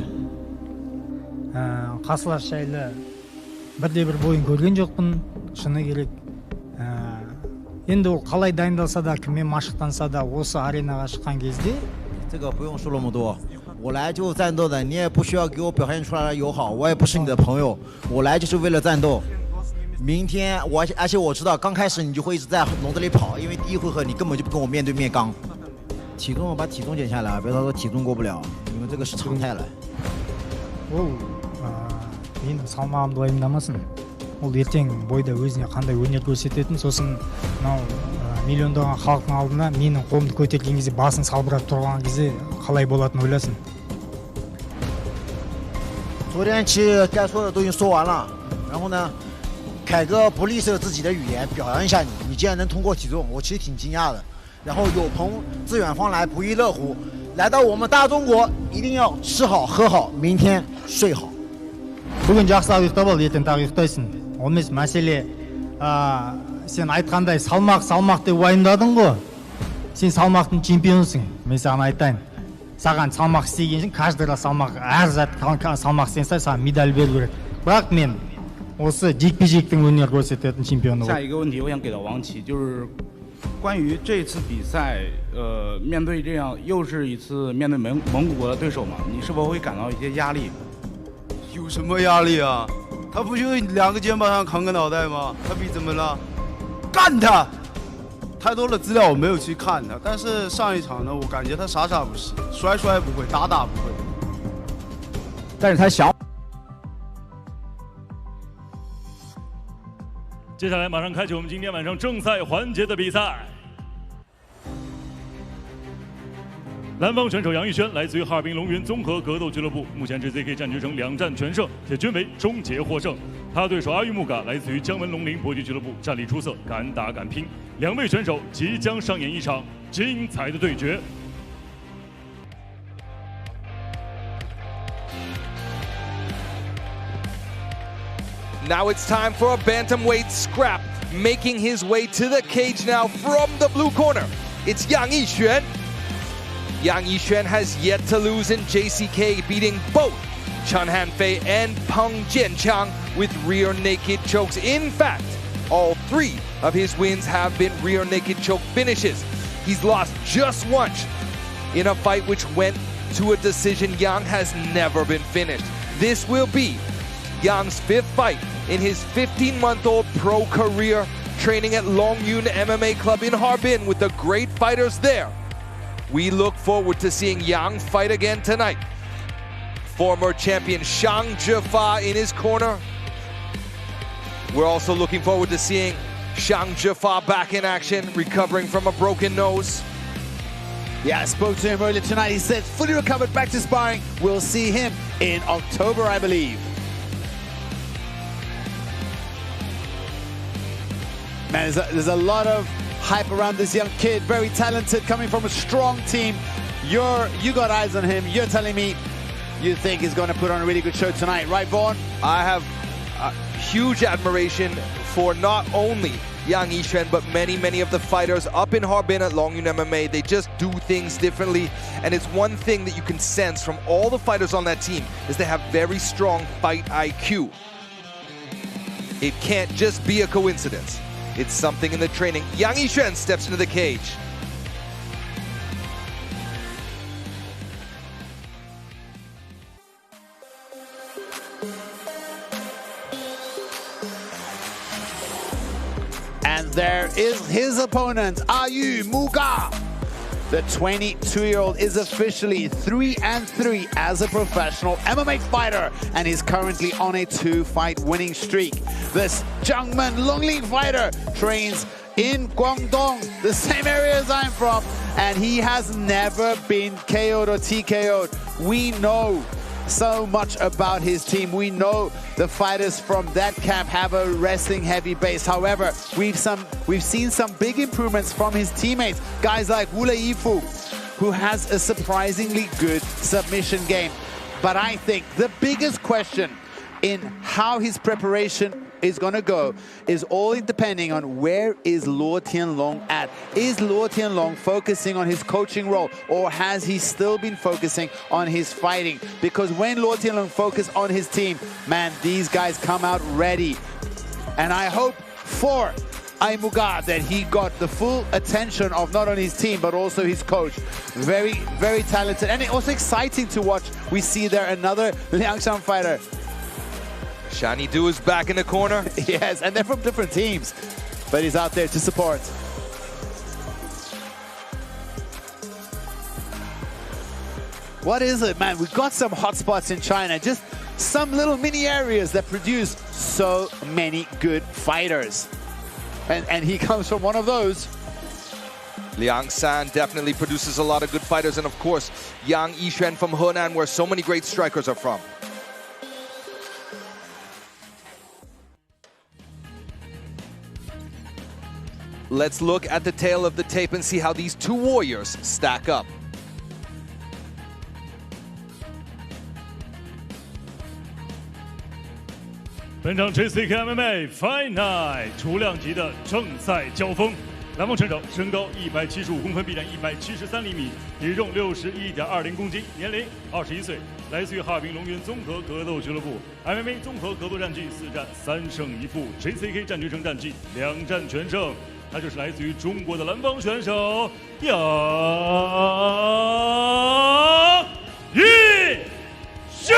қарсылас жайлы бірде-бір бойын көрген жоқпын, шыны керек. Енді ол қалай дайындалса да, кіммен машықтанса да, осы аренаға шыққан кезде 这个不用说那么多，我来就战斗的，你也不需要给我表现出来的友好，我也不是你的朋友，我来就是为了战斗。明天而且我知道，刚开始你就会一直在笼子里跑，因为第一回合你根本就不跟我面对面刚。体重把体重减下来，别到时候体重过不了，因为这个是常态了。менің салмағымды уайымдамасын. Ол ертең бойда өзіне қандай өнер көрсететін, сосын мынау миллиондаған халықтың алдына менің қолымды көтерген кезде, басын салбырап тұрған кезде қалай болатынын ойласын. 昨天其实该说的都已经说完了，然后呢，凯哥不吝啬自己的语言表扬一下你，你竟然能通过体重，我其实挺惊讶的。然后有朋自远方来，不亦乐乎，来到我们大中国一定要吃好喝好，明天睡好。 Бүгін жақсылап ұйықтап ал, ертең тағы ұйықтайсың. Ол емес мәселе, сен айтқандай салмақ деп уайымдадың ғой. Сен салмақтың чемпионсың. Мен саған айтайын. Саған салмақ істеген үшін, каждый раз салмақ, әр зат салмақ істенсе, саған медаль беру керек. Бірақ мен осы жекпе-жектің өнер көрсететін чемпионы. 下一个问题我想给到王琦，就是关于这次比赛，面对这样又是一次面对蒙古国的对手嘛，你是否会感到一些压力？ 有什么压力啊？他不就2个肩膀上扛个脑袋吗？他比怎么了？干他！太多的资料我没有去看他，但是上一场呢，我感觉他啥不是，摔不会，打不会。但是他想。接下来马上开启我们今天晚上正赛环节的比赛。 南方选手杨逸轩来自于哈尔滨龙云综合格斗俱乐部，目前 JCK 战局成2战全胜，且均为终结获胜。他的对手阿育木嘎来自于江门龙鳞搏击俱乐部，战力出色，敢打敢拼。2位选手即将上演一场精彩的对决。 Now it's time for a bantamweight scrap. Making his way to the cage now from the blue corner, it's Yang Yixuan. Yang Yixuan has yet to lose in JCK, beating both Chen Hanfei and Peng Jianqiang with rear naked chokes. In fact, all 3 of his wins have been rear naked choke finishes. He's lost just once in a fight which went to a decision. Yang has never been finished. This will be Yang's 5th fight in his 15-month-old pro career, training at Longyun MMA Club in Harbin with the great fighters there. We look forward to seeing Yang fight again tonight. Former champion Shang Zhifa in his corner. We're also looking forward to seeing Shang Zhifa back in action, recovering from a broken nose. Yeah, I spoke to him earlier tonight. He said fully recovered, back to sparring. We'll see him in October, I believe. Man, there's a lot of hype around this young kid, very talented, coming from a strong team. You got eyes on him. You're telling me you think he's going to put on a really good show tonight, right, Vaughn? I have huge admiration for not only Yang Yixuan, but many of the fighters up in Harbin at Longyun MMA. They just do things differently, and it's one thing that you can sense from all the fighters on that team is they have very strong fight IQ. It can't just be a coincidence. It's something in the training. Yang Yixuan steps into the cage. And there is his opponent, Akimov Askhat. The 22-year-old is officially 3-3 as a professional MMA fighter, and is currently on a 2-fight winning streak. This Jiangmen Longling fighter trains in Guangdong, the same area as I'm from, and he has never been KO'd or TKO'd. We know so much about his team. We know the fighters from that camp have a wrestling heavy base. However, we've seen some big improvements from his teammates, guys like Wu Yifu, who has a surprisingly good submission game. But I think the biggest question in how his preparation is going to go is all depending on where is Luo Tianlong at. Is Luo Tianlong focusing on his coaching role, or has he still been focusing on his fighting? Because when Luo Tianlong focuses on his team, man, these guys come out ready. And I hope for Yi Mountain that he got the full attention of not only his team but also his coach. Very, very talented, and also exciting to watch. We see there another Liangshan fighter. Shani Du is back in the corner. Yes, and they're from different teams, but he's out there to support. What is it, man? We've got some hotspots in China, just some little mini areas that produce so many good fighters. And he comes from one of those. Liangshan definitely produces a lot of good fighters, and of course, Yang Yishuan from Henan, where so many great strikers are from. Let's look at the tail of the tape and see how these two warriors stack up.本场 JCK MMA Fight Night 初量级的正赛交锋，蓝方选手身高175公分，臂展173厘米，体重61.20公斤，年龄21岁，来自于哈尔滨龙源综合格斗俱乐部 ，MMA 综合格斗战绩4战3胜1负 ，JCK 战决胜战绩2战全胜。他就是来自于中国的蓝方选手杨一轩。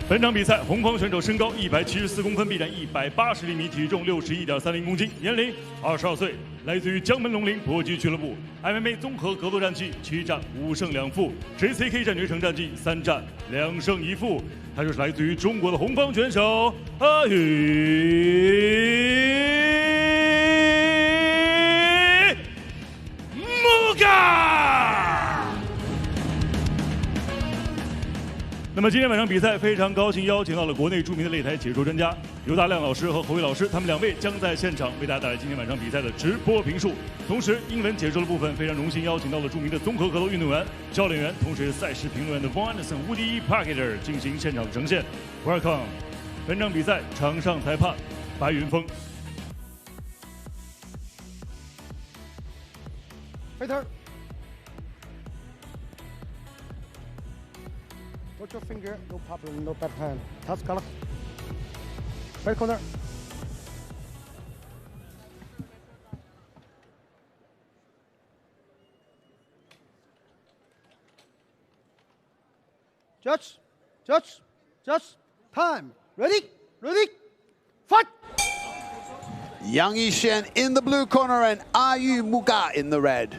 本场比赛，红方选手身高174公分，臂展180厘米，体重61.30公斤，年龄22岁，来自于江门龙陵搏击俱乐部 ，MMA 综合格斗战绩7战5胜2负 ，JCK 战决胜战绩3战2胜1负。他就是来自于中国的红方选手阿宇木嘎。那么今天晚上比赛，非常高兴邀请到了国内著名的擂台解说专家刘大亮老师和侯伟老师，他们2位将在现场为大家带来今天晚上比赛的直播评述。同时，英文解说的部分非常荣幸邀请到了著名的综合格斗运动员、教练员，同时赛事评论员的 Von Anderson Woody Parker 进行现场呈现。Welcome！ 本场比赛场上裁判白云峰。Fighter. Watch your finger, no problem, no bad hand. Touch color. Right corner. Judge, time. Ready, fight! Yang Yishuan in the blue corner and Yi Mountain in the red.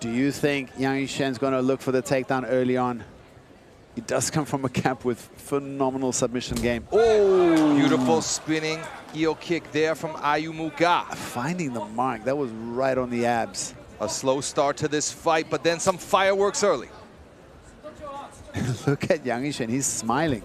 Do you think Yang Yishuan's going to look for the takedown early on? He does come from a camp with phenomenal submission game. Oh! Beautiful spinning heel kick there from Yi Mountain. Finding the mark. That was right on the abs. A slow start to this fight, but then some fireworks early. Look at Yang Yishuan. He's smiling.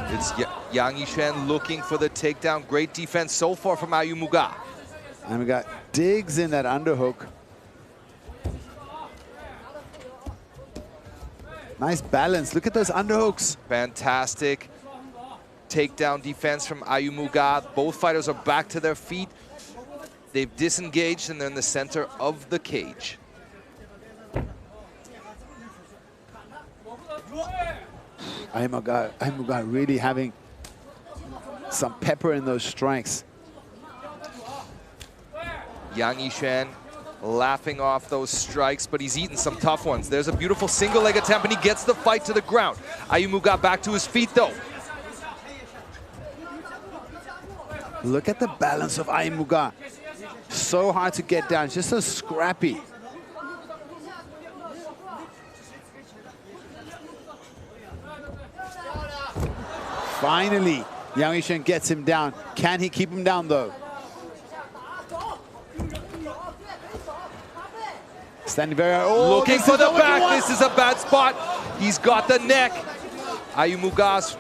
It's Yang Yishuan looking for the takedown. Great defense so far from Yi Mountain. And we got digs in that underhook. Nice balance. Look at those underhooks. Fantastic takedown defense from Yi Mountain. Both fighters are back to their feet. They've disengaged and they're in the center of the cage. Yi Mountain really having some pepper in those strikes. Yang Yishuan laughing off those strikes, but he's eaten some tough ones. There's a beautiful single leg attempt, and he gets the fight to the ground. Ayumu back to his feet, though. Look at the balance of Ayumu. So hard to get down, just so scrappy. Finally, Yang Yixuan gets him down. Can he keep him down, though? Standing very... Oh, looking for the back. This is a bad spot. He's got the neck. Ayumuga's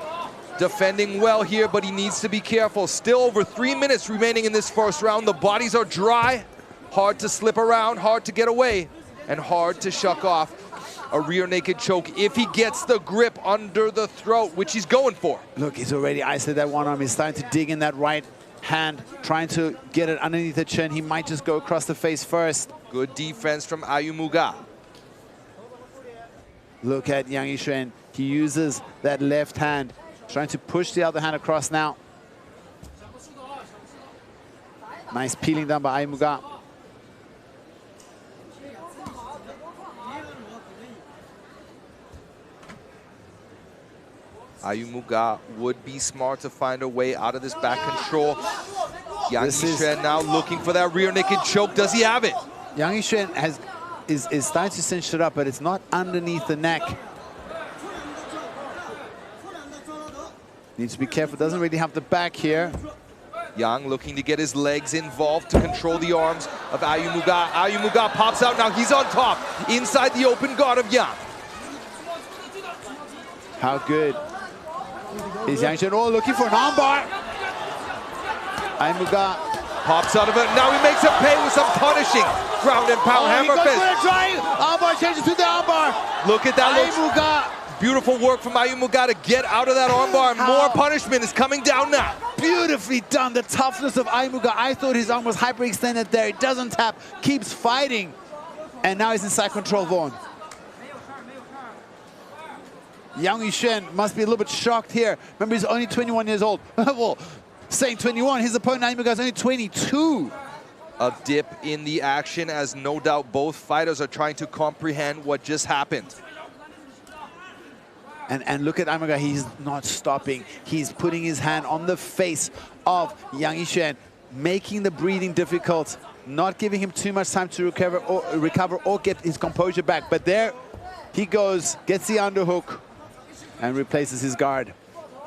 defending well here, but he needs to be careful. Still over 3 minutes remaining in this first round. The bodies are dry. Hard to slip around, hard to get away, and hard to shuck off a rear naked choke if he gets the grip under the throat, which he's going for. Look, he's already isolated that one arm. He's starting to dig in that right hand, trying to get it underneath the chin. He might just go across the face first. Good defense from Ayumuga. Look at Yang Yixuan. He uses that left hand, trying to push the other hand across now. Nice peeling down by Ayumuga. Ayumuga would be smart to find a way out of this back control. Yang Yixuan now looking for that rear naked choke. Does he have it? Yang Yixuan is starting to cinch it up, but it's not underneath the neck. Needs to be careful. Doesn't really have the back here. Yang looking to get his legs involved to control the arms of Ayumuga. Ayumuga pops out now. He's on top inside the open guard of Yang. How good is Yang Yixuan? Oh, looking for an armbar. Ayumuga pops out of it. Now he makes him pay with some punishing ground and pound hammer fist. Armbar changes to the armbar. Look at that. Ayumuga. Beautiful work from Ayumuga to get out of that armbar. More punishment is coming down now. Beautifully done. The toughness of Ayumuga. I thought his arm was hyperextended there. It doesn't tap. Keeps fighting. And now he's in side control, Vaughn. Yang Yixuan must be a little bit shocked here. Remember, he's only 21 years old. Well, saying 21, his opponent Ayumuga is only 22. A dip in the action, as no doubt both fighters are trying to comprehend what just happened. And look at Ayumuga, he's not stopping. He's putting his hand on the face of Yang Yixuan, making the breathing difficult, not giving him too much time to recover or get his composure back. But there he goes, gets the underhook, and replaces his guard.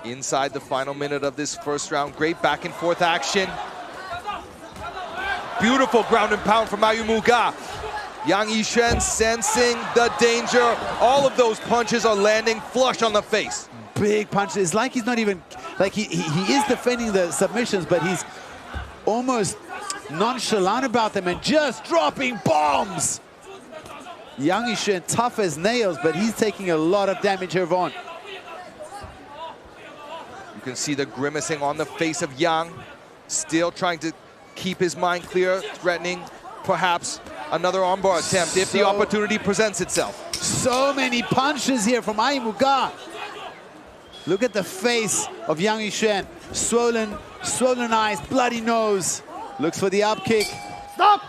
Inside the final minute of this first round, great back and forth action. Beautiful ground and pound from Ayumuga. Yang Yixuan sensing the danger. All of those punches are landing flush on the face. Big punches. It's like he's not even, like he is defending the submissions, but he's almost nonchalant about them and just dropping bombs. Yang Yixuan tough as nails, but he's taking a lot of damage here, Vaughn. You can see the grimacing on the face of Yang, still trying to keep his mind clear, threatening perhaps another armbar attempt if the opportunity presents itself. So many punches here from Ayumuga. Look at the face of Yang Yixuan. Swollen eyes, bloody nose. Looks for the up kick. Stop!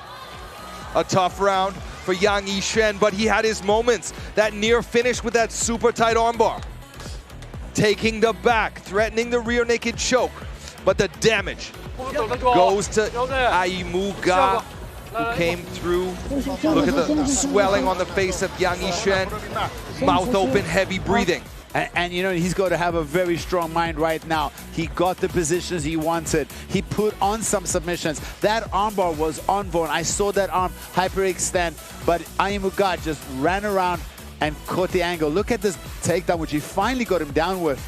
A tough round for Yang Yixuan, but he had his moments. That near finish with that super tight armbar. Taking the back, threatening the rear naked choke. But the damage goes to Ayumuga, who came through. Look at the swelling on the face of Yang Yixuan. Mouth open, heavy breathing. And you know, he's got to have a very strong mind right now. He got the positions he wanted. He put on some submissions. That armbar was on Vaughn. I saw that arm hyperextend, but Ayumuga just ran around and caught the angle. Look at this takedown, which he finally got him down with.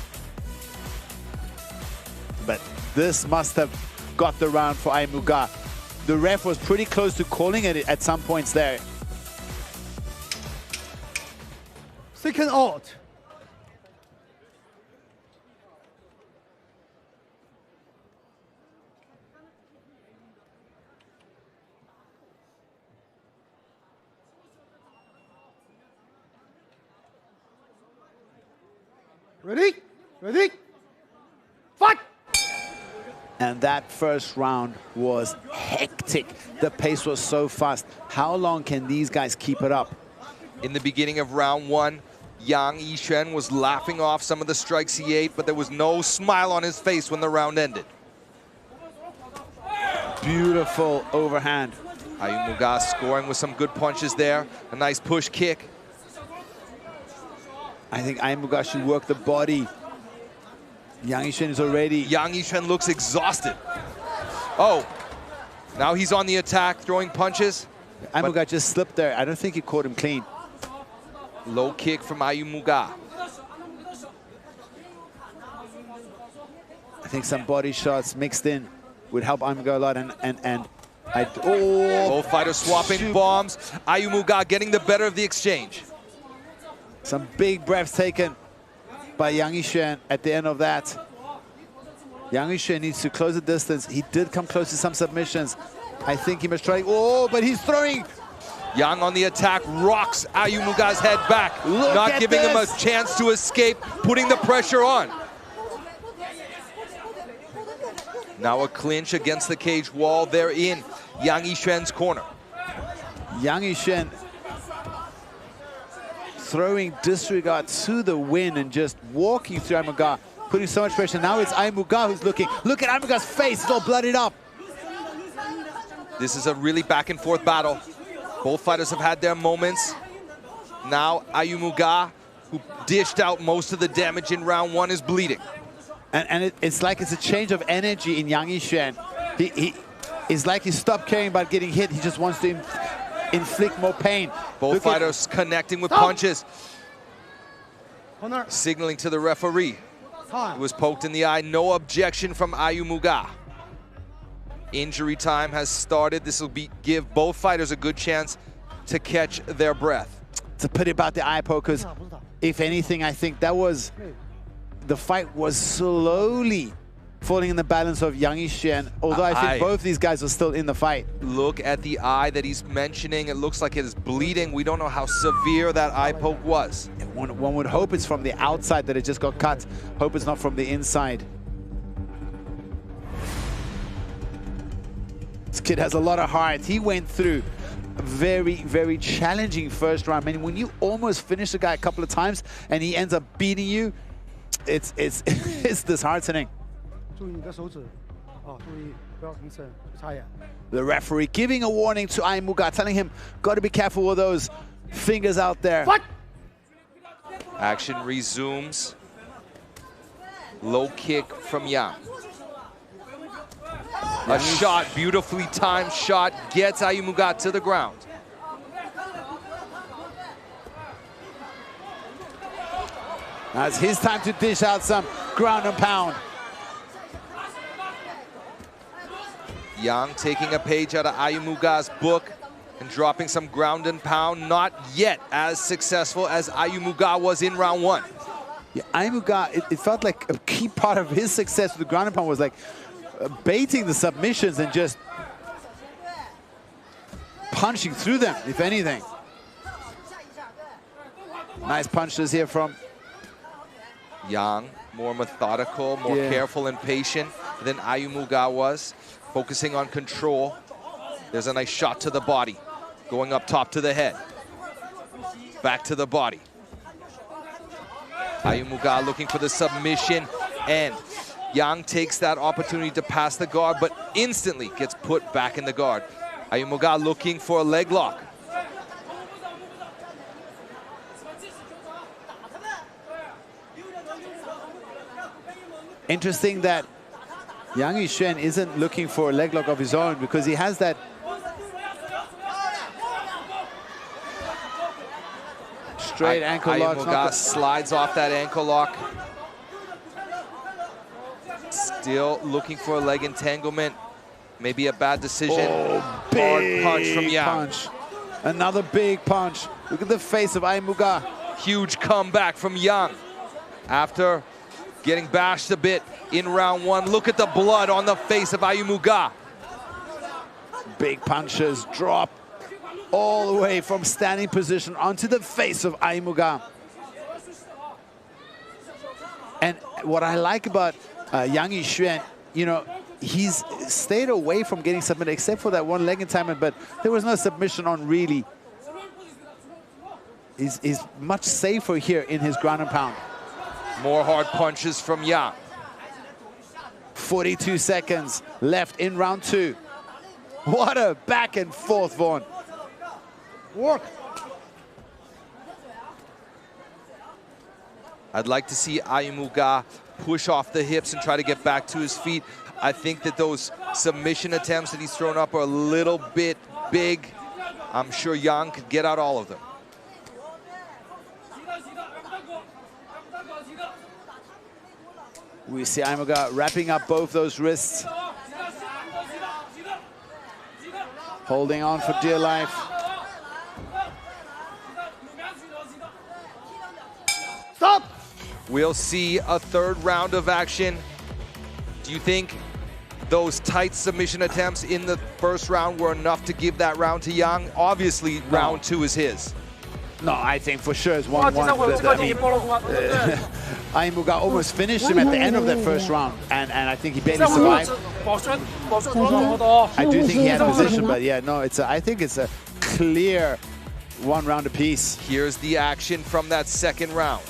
But this must have got the round for Ayumuga. The ref was pretty close to calling it at some points there. Second out. Ready? Ready? Fight! And that first round was hectic. The pace was so fast. How long can these guys keep it up? In the beginning of round one, Yang Yixuan was laughing off some of the strikes he ate, but there was no smile on his face when the round ended. Beautiful overhand. Ayumuga scoring with some good punches there. A nice push kick. I think Ayumuga should work the body. Yang Yixuan is already... Yang Yixuan looks exhausted. Oh, now he's on the attack, throwing punches. Ayumuga just slipped there. I don't think he caught him clean. Low kick from Ayumuga. I think some body shots mixed in would help Ayumuga a lot. Both fighters swapping bombs. Ayumuga getting the better of the exchange. Some big breaths taken by Yang Yixuan at the end of that. Yang Yixuan needs to close the distance. He did come close to some submissions. I think he must try. Oh, but he's throwing. Yang on the attack, rocks Ayumuga's head back, not giving him a chance to escape, putting the pressure on. Now a clinch against the cage wall. They're in Yang Yixuan's corner. Yang Yixuan throwing disregard to the wind and just walking through Ayumuga, putting so much pressure. Now it's Ayumuga who's looking. Look at Ayumuga's face, it's all bloodied up. This is a really back and forth battle. Both fighters have had their moments. Now Ayumuga, who dished out most of the damage in round one, is bleeding. And it's like it's a change of energy in Yang Yixuan. It's like he stopped caring about getting hit. He just wants to inflict more pain. Both fighters connecting with punches. Signaling to the referee. He was poked in the eye. No objection from Ayumuga. Injury time has started. This will give both fighters a good chance to catch their breath. It's a pity about the eye poke, because if anything, I think that was... The fight was slowly falling in the balance of Yang Yixuan, although I think both these guys are still in the fight. Look at the eye that he's mentioning. It looks like it is bleeding. We don't know how severe that eye poke was. One would hope it's from the outside that it just got cut. Hope it's not from the inside. This kid has a lot of heart. He went through a very, very challenging first round. I mean, when you almost finish a guy a couple of times and he ends up beating you, it's disheartening. The referee giving a warning to Ayumuga, telling him, got to be careful with those fingers out there. What? Action resumes. Low kick from Yang. A shot, beautifully timed shot, gets Ayumuga to the ground. Now it's his time to dish out some ground and pound. Yang taking a page out of Ayumuga's book and dropping some ground and pound. Not yet as successful as Ayumuga was in round one. Yeah, Ayumuga, it felt like a key part of his success with the ground and pound was like baiting the submissions and just punching through them, if anything. Nice punches here from Yang, more methodical, more careful and patient than Ayumuga was, focusing on control. There's a nice shot to the body, going up top to the head. Back to the body. Ayumuga looking for the submission, and Yang takes that opportunity to pass the guard, but instantly gets put back in the guard. Ayumuga looking for a leg lock. Interesting that Yang Yixuan isn't looking for a leg lock of his own, because he has that straight ankle lock. Ayumuga slides off that ankle lock. Still looking for a leg entanglement. Maybe a bad decision. Oh, hard punch from Yang. Punch. Another big punch. Look at the face of Ayumuga. Huge comeback from Yang after getting bashed a bit in round one. Look at the blood on the face of Ayumuga. Big punches drop all the way from standing position onto the face of Ayumuga. And what I like about Yang Yixuan, you know, he's stayed away from getting submitted, except for that one leg enticement, but there was no submission on really. He's much safer here in his ground and pound. More hard punches from Yang. 42 seconds left in round 2. What a back and forth, Vaughn. Work. I'd like to see Ayumuga push off the hips and try to get back to his feet. I think that those submission attempts that he's thrown up are a little bit big. I'm sure Yang could get out all of them. We see Ayumuga wrapping up both those wrists. Holding on for dear life. Stop! We'll see a third round of action. Do you think those tight submission attempts in the first round were enough to give that round to Yang? Obviously, round 2 is his. No, I think for sure it's 1-1. Ayumuga almost finished him at the end of that first round, and I think he barely survived. I do think he had position, but yeah, no, I think it's a clear 1 round apiece. Here's the action from that second round.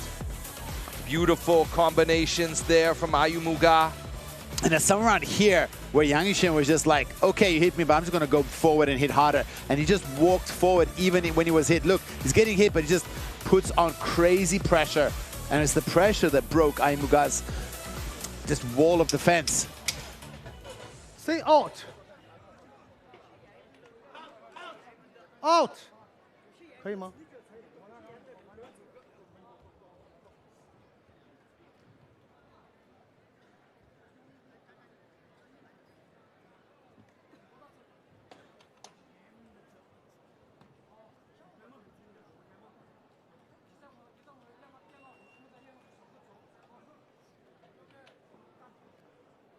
Beautiful combinations there from Ayumuga. And there's some around here where Yang Yushen was just like, okay, you hit me, but I'm just going to go forward and hit harder. And he just walked forward even when he was hit. Look, he's getting hit, but he just puts on crazy pressure. And it's the pressure that broke Ayumuga's just wall of defense. Say out. Out. 可以吗？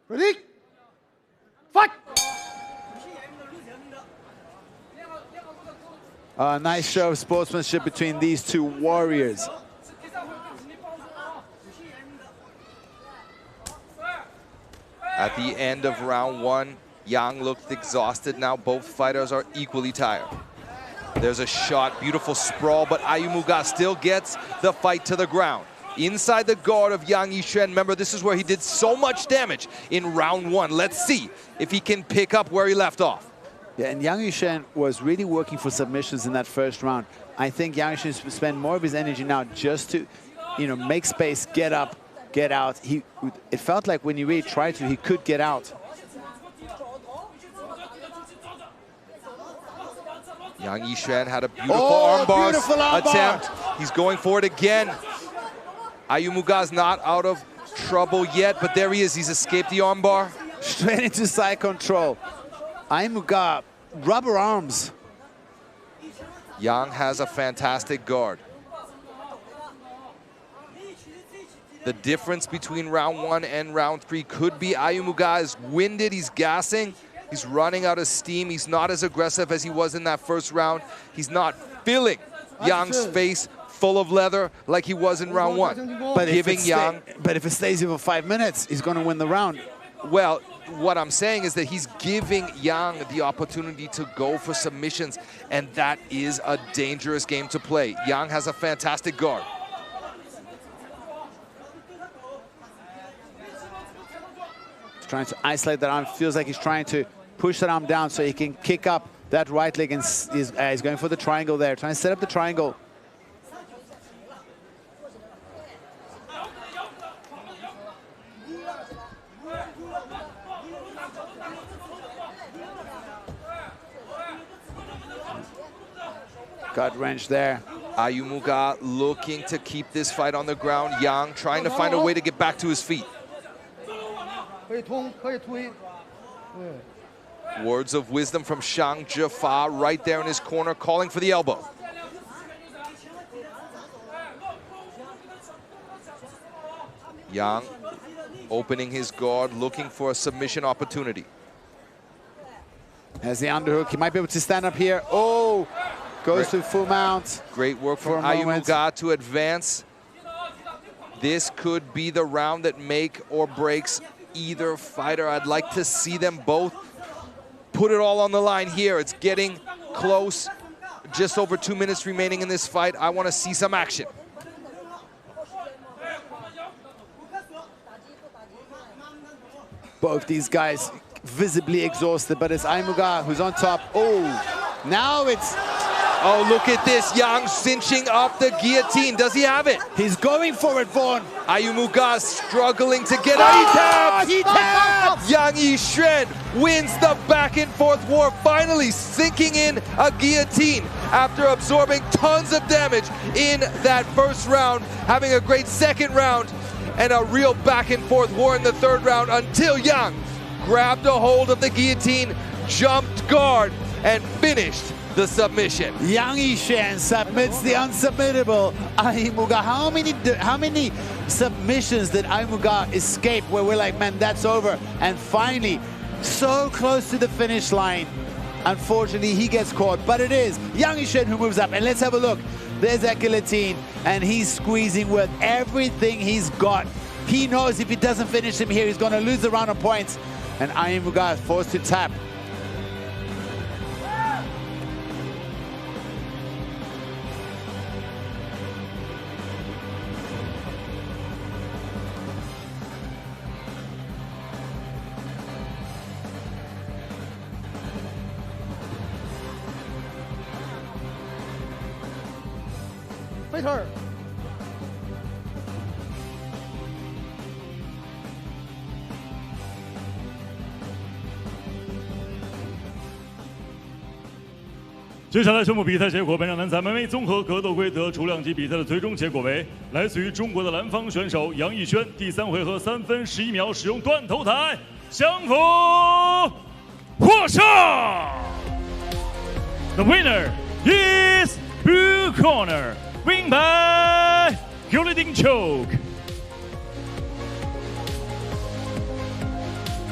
Ready? Fight! A nice show of sportsmanship between these two warriors. At the end of round 1, Yang looked exhausted. Now both fighters are equally tired. There's a shot, beautiful sprawl, but Ayumuga still gets the fight to the ground. Inside the guard of Yang Yishen. Remember, this is where he did so much damage in round 1. Let's see if he can pick up where he left off. Yeah, and Yang Yishen was really working for submissions in that first round. I think Yang Yishen should spend more of his energy now just to, make space, get up, get out. It felt like when he really tried to, he could get out. Yang Yishen had a beautiful armbar attempt. He's going for it again. Ayumuga's not out of trouble yet, but there he is. He's escaped the armbar. Straight into side control. Ayumuga, rubber arms. Yang has a fantastic guard. The difference between round 1 and round 3 could be Ayumuga is winded, he's gassing, he's running out of steam, he's not as aggressive as he was in that first round. He's not filling Yang's face full of leather like he was in round 1. But if it stays here for 5 minutes, he's going to win the round. Well, what I'm saying is that he's giving Yang the opportunity to go for submissions, and that is a dangerous game to play. Yang has a fantastic guard. He's trying to isolate that arm. Feels like he's trying to push that arm down so he can kick up that right leg, and he's going for the triangle there, trying to set up the triangle. Gut wrench there. Ayumuga looking to keep this fight on the ground. Yang trying to find a way to get back to his feet. Words of wisdom from Shang Jifa right there in his corner, calling for the elbow. Yang opening his guard, looking for a submission opportunity. Has the underhook. He might be able to stand up here. Oh! Goes to full mount. Great work from Ayumuga to advance. This could be the round that make or breaks either fighter. I'd like to see them both put it all on the line here. It's getting close. Just over 2 minutes remaining in this fight. I want to see some action. Both these guys visibly exhausted, but it's Aimuga who's on top. Oh, now it's... Oh, look at this. Yang cinching up the guillotine. Does he have it? He's going for it, Vaughn. Ayumuga struggling to get out. He tapped! Yang Yishuan wins the back and forth war, finally sinking in a guillotine after absorbing tons of damage in that first round, having a great second round, and a real back and forth war in the third round until Yang grabbed a hold of the guillotine, jumped guard, and finished the submission. Yang Yishuan submits the unsubmittable Aimuga. How many submissions did Aimuga escape where we're like, man, that's over? And finally, so close to the finish line. Unfortunately, he gets caught, but it is Yang Yishuan who moves up. And let's have a look. There's that guillotine, and he's squeezing with everything he's got. He knows if he doesn't finish him here, he's going to lose the round of points. And Aimuga is forced to tap. Fighter. 接下来宣布比赛结果：本场男子 MMA 综合格斗规则除两级比赛的最终结果为来自于中国的蓝方选手杨逸轩，第3回合3分11秒使用断头台降服获胜。The winner is blue corner, win by guillotine choke.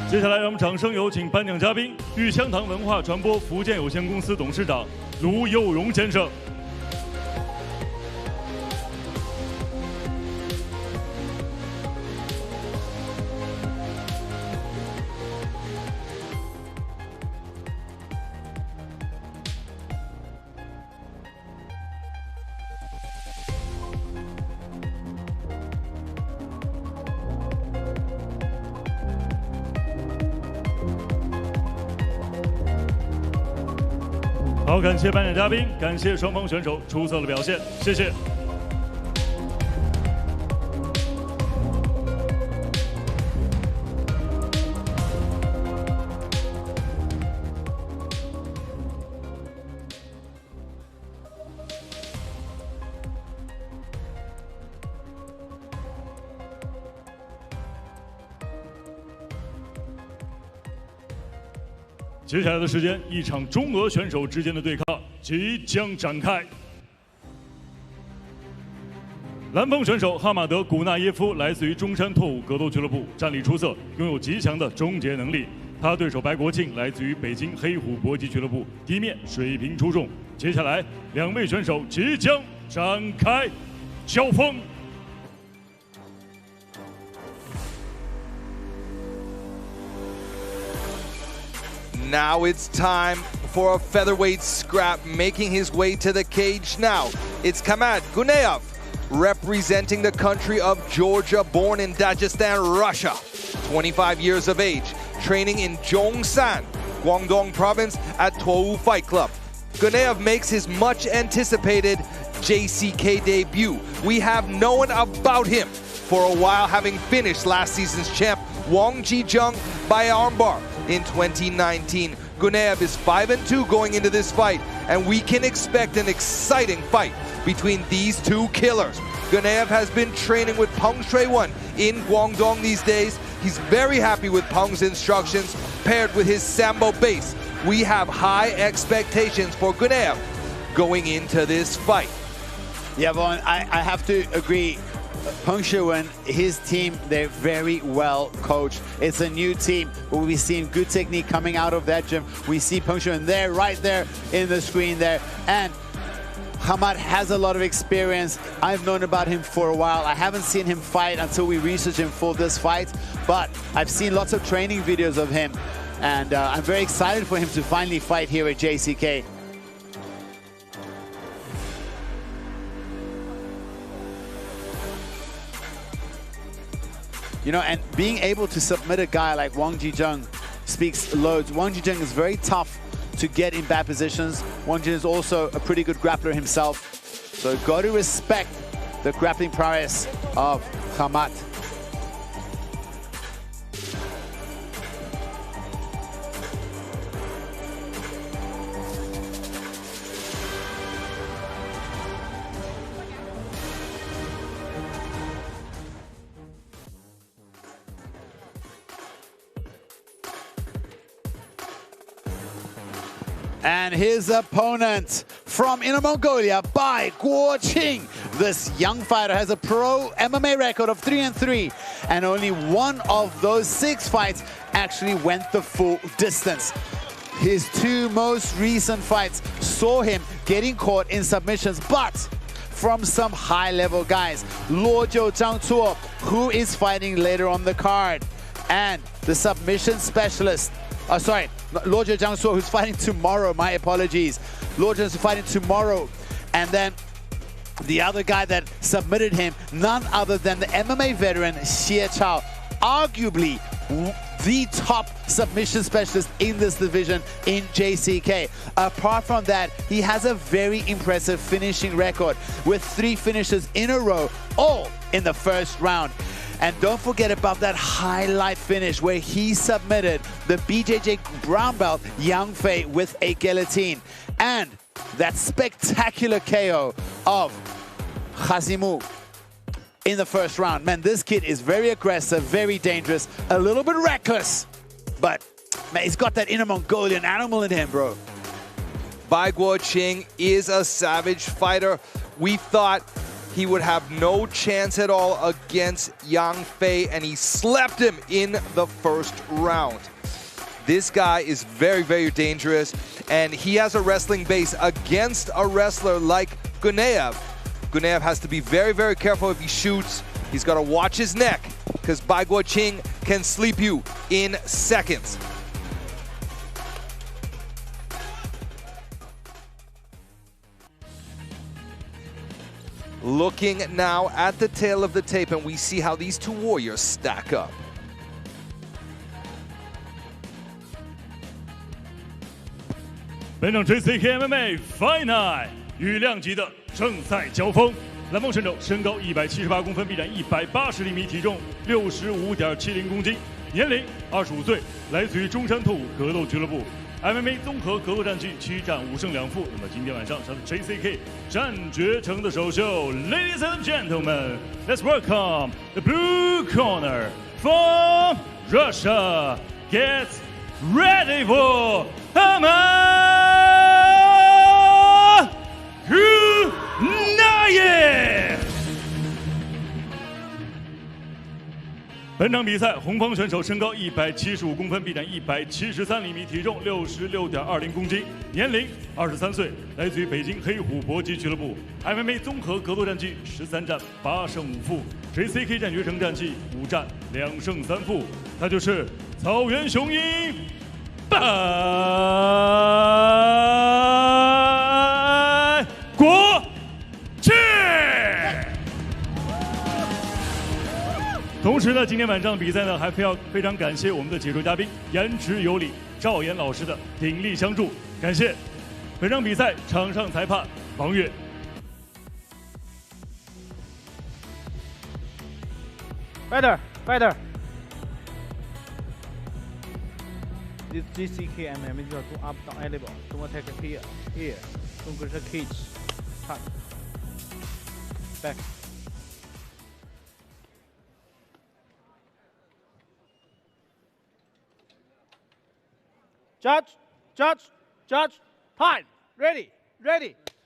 接下来，让我们掌声有请颁奖嘉宾玉香堂文化传播福建有限公司董事长卢佑荣先生。好，感谢颁奖嘉宾，感谢双方选手出色的表现，谢谢。接下来的时间，一场中俄选手之间的对抗即将展开。蓝方选手哈马德·古纳耶夫来自于中山拓武格斗俱乐部，战力出色，拥有极强的终结能力。他对手白国庆来自于北京黑虎搏击俱乐部，地面水平出众。接下来，两位选手即将展开交锋。 Now it's time for a featherweight scrap, making his way to the cage now. It's Kamad Guneyev, representing the country of Georgia, born in Dagestan, Russia. 25 years of age, training in Zhongshan, Guangdong Province at Tuowu Fight Club. Guneyev makes his much anticipated JCK debut. We have known about him for a while, having finished last season's champ Wang Qi by armbar. In 2019, Guneyev is 5-2 going into this fight, and we can expect an exciting fight between these two killers. Guneyev has been training with Peng Shui-won in Guangdong these days. He's very happy with Peng's instructions, paired with his Sambo base. We have high expectations for Guneyev going into this fight. Yeah, Vaughn, I have to agree. Peng Shui-won, his team, they're very well coached. It's a new team, but we've seen good technique coming out of that gym. We see Peng Shui-won there, right there in the screen there. And Hamad has a lot of experience. I've known about him for a while. I haven't seen him fight until we researched him for this fight, but I've seen lots of training videos of him, and I'm very excited for him to finally fight here at JCK. You know, and being able to submit a guy like Wang Jijeng speaks loads. Wang Jijeng is very tough to get in bad positions. Wang Jijeng is also a pretty good grappler himself. So got to respect the grappling prowess of Hamad. And his opponent from Inner Mongolia, Bai Guoqing. This young fighter has a pro MMA record of 3-3, and only one of those 6 fights actually went the full distance. His 2 most recent fights saw him getting caught in submissions, but from some high-level guys. Luojiu Zhang Cuo, who is fighting later on the card, and the submission specialist, Luojiu Zhang Cuo, who's fighting tomorrow, my apologies. Luojiu is fighting tomorrow. And then the other guy that submitted him, none other than the MMA veteran, Xie Chao, arguably the top submission specialist in this division in JCK. Apart from that, he has a very impressive finishing record with 3 finishes in a row, all in the first round. And don't forget about that highlight finish where he submitted the BJJ brown belt Yang Fei with a guillotine. And that spectacular KO of Khazimu in the first round. Man, this kid is very aggressive, very dangerous, a little bit reckless. But man, he's got that Inner Mongolian animal in him, bro. Bai Guoqing is a savage fighter. We thought he would have no chance at all against Yang Fei, and he slept him in the first round. This guy is very, very dangerous, and he has a wrestling base against a wrestler like Gunaev. Gunaev has to be very, very careful if he shoots. He's got to watch his neck, because Bai Guoqing can sleep you in seconds. Looking now at the tail of the tape, and we see how these 2 warriors stack up.本场 JCK MMA Fight Night 与量级的正赛交锋，蓝锋选手身高178公分，臂展180厘米，体重65.70公斤，年龄25岁，来自于中山特务格斗俱乐部。MMA 综合格斗战绩7战5胜2负。那么今天晚上是 JCK 战决城的首秀 ，Ladies and gentlemen, let's welcome the blue corner from Russia. Get ready for Amgalanbaatar. 本场比赛，红方选手身高175公分，臂展173厘米，体重66.20公斤，年龄23岁，来自于北京黑虎搏击俱乐部。MMA 综合格斗战绩13战8胜5负 ，JCK 战决城战绩5战2胜3负。他就是草原雄鹰白国庆。同时呢，今天晚上比赛呢，还非常感谢我们的解说嘉宾颜值有理赵岩老师的鼎力相助，感谢。本场比赛场上裁判王悦。Fighter. This JCK MMA is to up down elbow. Don't attack here. Don't go to cage. Cut. Back. Judge. Time. Ready.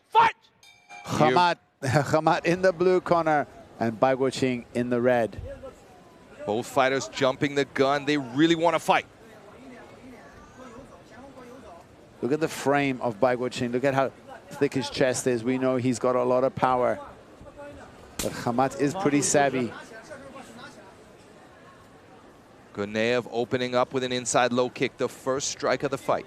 Fight. Hamad in the blue corner and Bai Guoqing in the red. Both fighters jumping the gun. They really want to fight. Look at the frame of Bai Guoqing. Look at how thick his chest is, we know he's got a lot of power. But Khamat is pretty savvy. Gunaev opening up with an inside low kick, the first strike of the fight.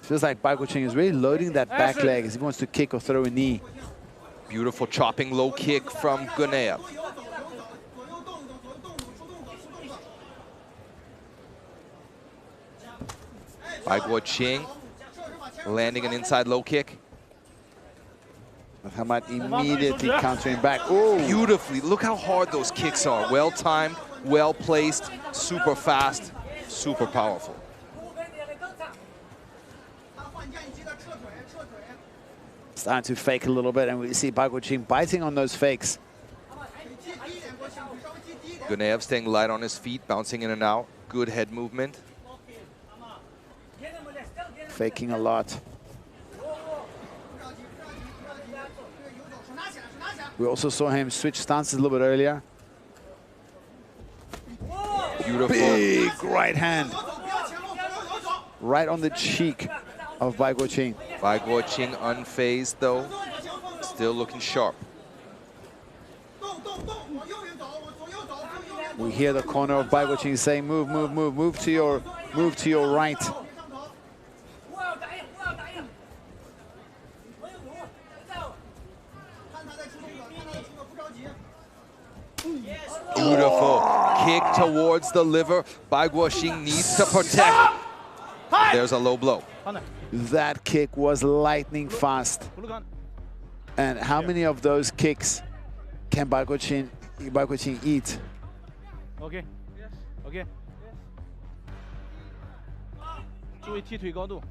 Feels like Bai Guoqing is really loading that back leg as he wants to kick or throw a knee. Beautiful chopping low kick from Gunaev. Bai Guoqing landing an inside low kick. Khamat immediately countering back. Oh, beautifully. Look how hard those kicks are. Well timed, well placed, super fast, super powerful. Starting to fake a little bit, and we see Bai Guoqing biting on those fakes. Gunaev staying light on his feet, bouncing in and out. Good head movement. Faking a lot. We also saw him switch stances a little bit earlier. Beautiful. Big right hand. Right on the cheek of Bai Guoqing. Bai Guoqing unfazed though, still looking sharp. We hear the corner of Bai Guoqing saying, move, move, move, move to your right. Beautiful kick towards the liver. Bai Guoqing needs to protect. There's a low blow. That kick was lightning fast. And how many of those kicks can Bai Guoqing eat? OK， OK。注意踢腿高度，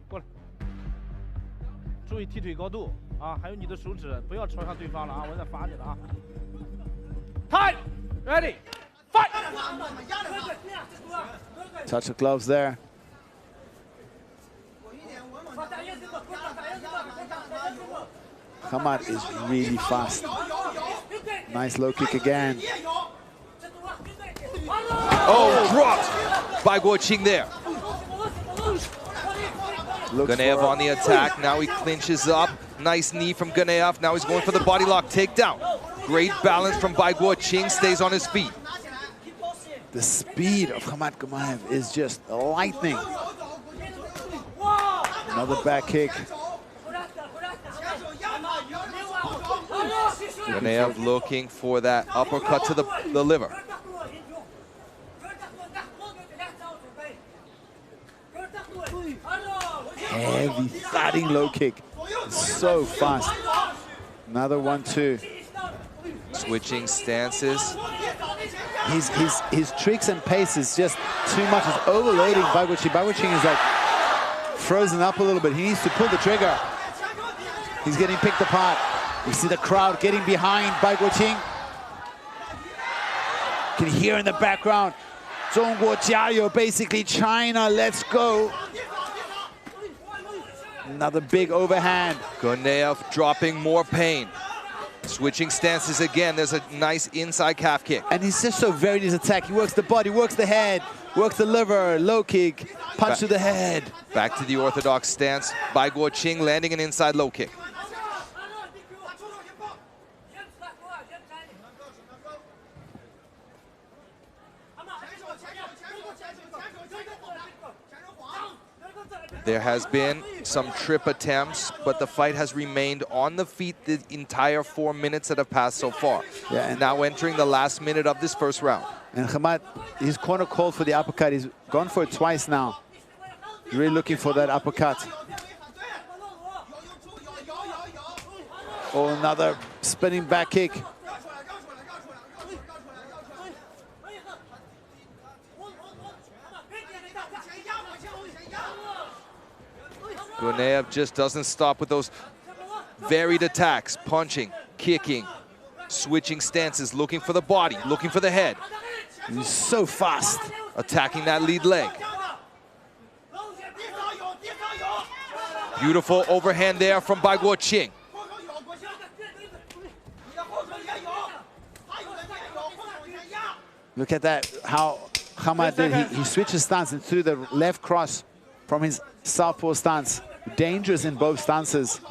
过来。注意踢腿高度啊，还有你的手指不要朝向对方了啊，我在罚你了啊。Time, ready, fight. Touch the gloves there. Khamat is really fast. Nice low kick again. Oh, dropped Bai Guoqing there. Gunaev on the attack. Now he clinches up. Nice knee from Gunaev. Now he's going for the body lock takedown. Great balance from Bai Guoqing. Stays on his feet. The speed of Khamat Gunaev is just lightning. Another back kick. Gunaev looking for that uppercut to the liver. Heavy, thudding low kick. So fast. Another 1-2. Switching stances. His tricks and pace is just too much. It's overloading Bai Guoqing. Bai Guoqing is like frozen up a little bit. He needs to pull the trigger. He's getting picked apart. You see the crowd getting behind Bai Guoqing. You can hear in the background, 中国加油, basically China, let's go. Another big overhand. Gunaev dropping more pain. Switching stances again. There's a nice inside calf kick. And he's just so varied in his attack. He works the body, works the head, works the liver, low kick, punch to the head. Back to the orthodox stance. Bai Guoqing landing an inside low kick. There has been some trip attempts, but the fight has remained on the feet the entire 4 minutes that have passed so far. Yeah, and now entering the last minute of this first round. And Khamat, his corner called for the uppercut. He's gone for it twice now. He's really looking for that uppercut. Oh, another spinning back kick. Gunaev just doesn't stop with those varied attacks, punching, kicking, switching stances, looking for the body, looking for the head. He's so fast. Attacking that lead leg. Beautiful overhand there from Bai Guoqing. Look at that, how Hamad did. He switches stance and threw the left cross from his southpaw stance. Dangerous in both stances.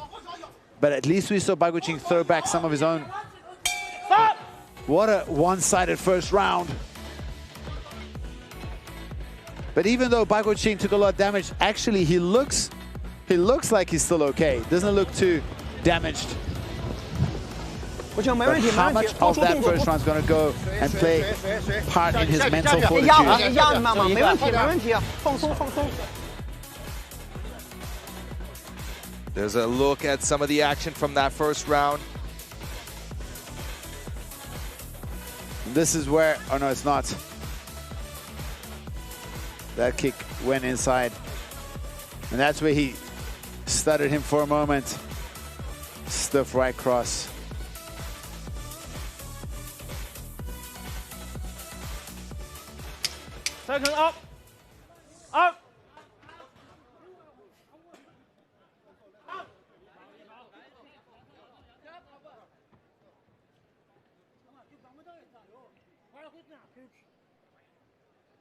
But at least we saw Bai Guoqing throw back some of his own. What a one-sided first round. But even though Bai Guoqing took a lot of damage, actually he looks like he's still okay. Doesn't look too damaged. But how much of that first round is going to go and play part in his mental fortitude? There's a look at some of the action from that first round. This is where, oh no, it's not. That kick went inside. And that's where he stuttered him for a moment. Stiff right cross. Second up. Up.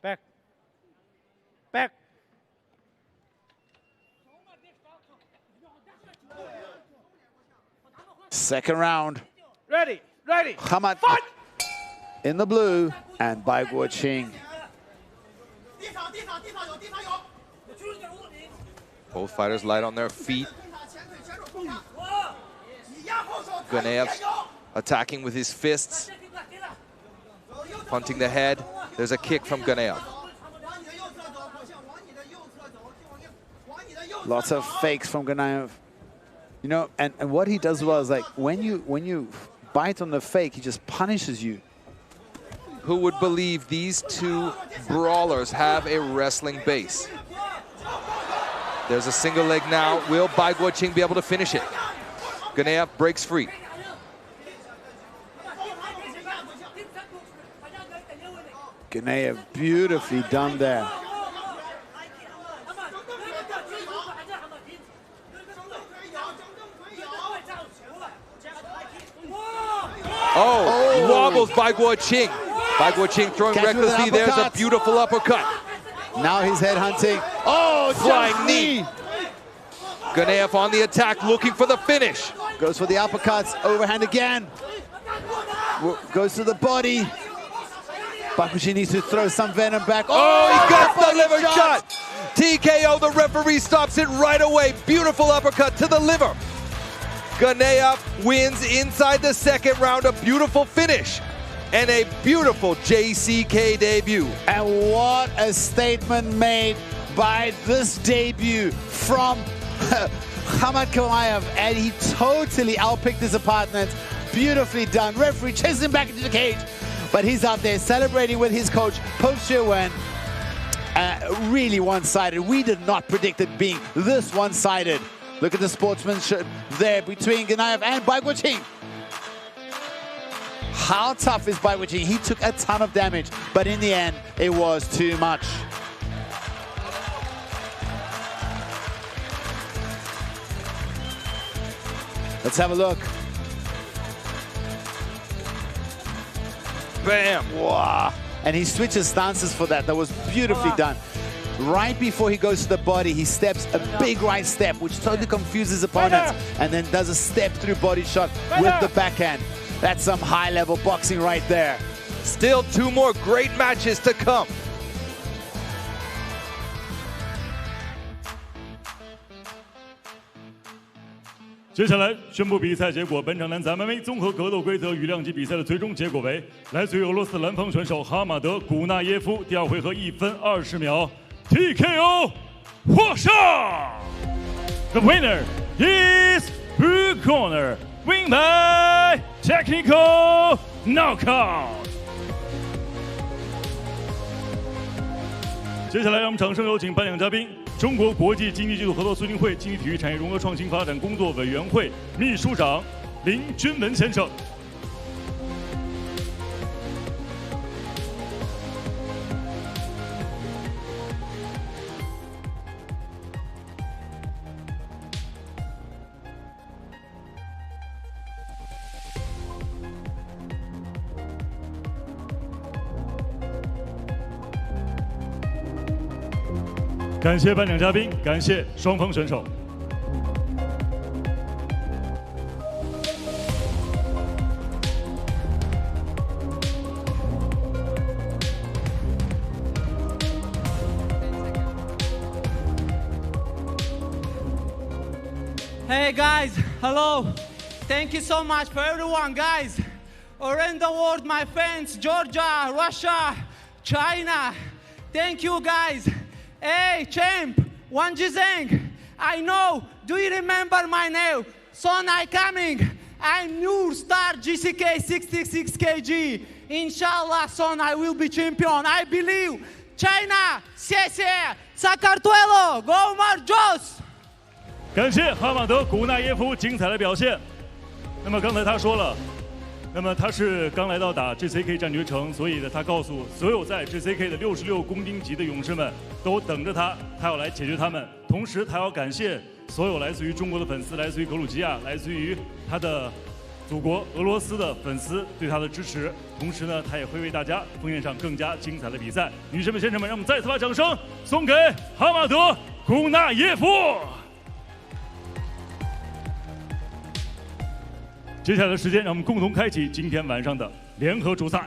Back. Back. Second round. Ready. Ready. Hamad in the blue and Bai Guoqing. Both fighters light on their feet. Ganeev attacking with his fists. Punting the head. There's a kick from Ganeev. Lots of fakes from Ganeev. You know, and what he does well is like when you bite on the fake, he just punishes you. Who would believe these two brawlers have a wrestling base? There's a single leg now. Will Bai Guoqing be able to finish it? Ganeev breaks free. Ganeev beautifully done there. Oh, wobbles Bai Guoqing. Bai Guoqing throwing recklessly. There's a beautiful uppercut. Now he's head hunting. Oh, flying knee. Ganeev on the attack, looking for the finish. Goes for the uppercuts, overhand again. Goes to the body. Bai Guoqing needs to throw some venom back. Oh, he got the liver shot. TKO, the referee stops it right away. Beautiful uppercut to the liver. Ganeev wins inside the second round, a beautiful finish and a beautiful JCK debut. And what a statement made by this debut from Hamad Kamayev, and he totally outpicked his opponent. Beautifully done. Referee chases him back into the cage, but he's out there celebrating with his coach, Fuzhou. Really one-sided. We did not predict it being this one-sided. Look at the sportsmanship there between Ganeev and Bai Guoqing. How tough is Bai Guoqing? He took a ton of damage, but in the end, it was too much. Let's have a look. Bam! Wow. And he switches stances for that. That was beautifully done. Right before he goes to the body, he steps a big right step, which totally confuses opponents, and then does a step-through body shot with the backhand. That's some high-level boxing right there. Still two more great matches to come.接下来宣布比赛结果。本场男子 MMA 综合格斗规则与量级比赛的最终结果为：来自于俄罗斯蓝方选手哈马德·古纳耶夫第二回合1分20秒 TKO 获胜。The winner is blue corner, win by technical knockout。接下来让我们掌声有请颁奖嘉宾。 中国国际经济技术合作促进会经济体育产业融合创新发展工作委员会秘书长林军文先生。感谢颁奖嘉宾，感谢双方选手。Hey guys, hello. Thank you so much for everyone, guys. Around the world, my friends, Georgia, Russia, China. Thank you, guys. Hey, champ, Wang Qi, I know. Do you remember my name? Son, I coming. I'm new star JCK 66 kg. Inshallah, son, I will be champion. I believe. China, 谢谢. Sakartvelo, go Marjos. 感谢哈马德古纳耶夫精彩的表现。那么刚才他说了，那么他是刚来到打 JCK 战略城，所以呢，他告诉所有在 JCK 的66公斤级的勇士们，都等着他，他要来解决他们。同时，他要感谢所有来自于中国的粉丝，来自于格鲁吉亚，来自于他的祖国俄罗斯的粉丝对他的支持。同时呢，他也会为大家奉献上更加精彩的比赛。女士们、先生们，让我们再次把掌声送给哈马德古纳耶夫。接下来的时间，让我们共同开启今天晚上的联合主赛。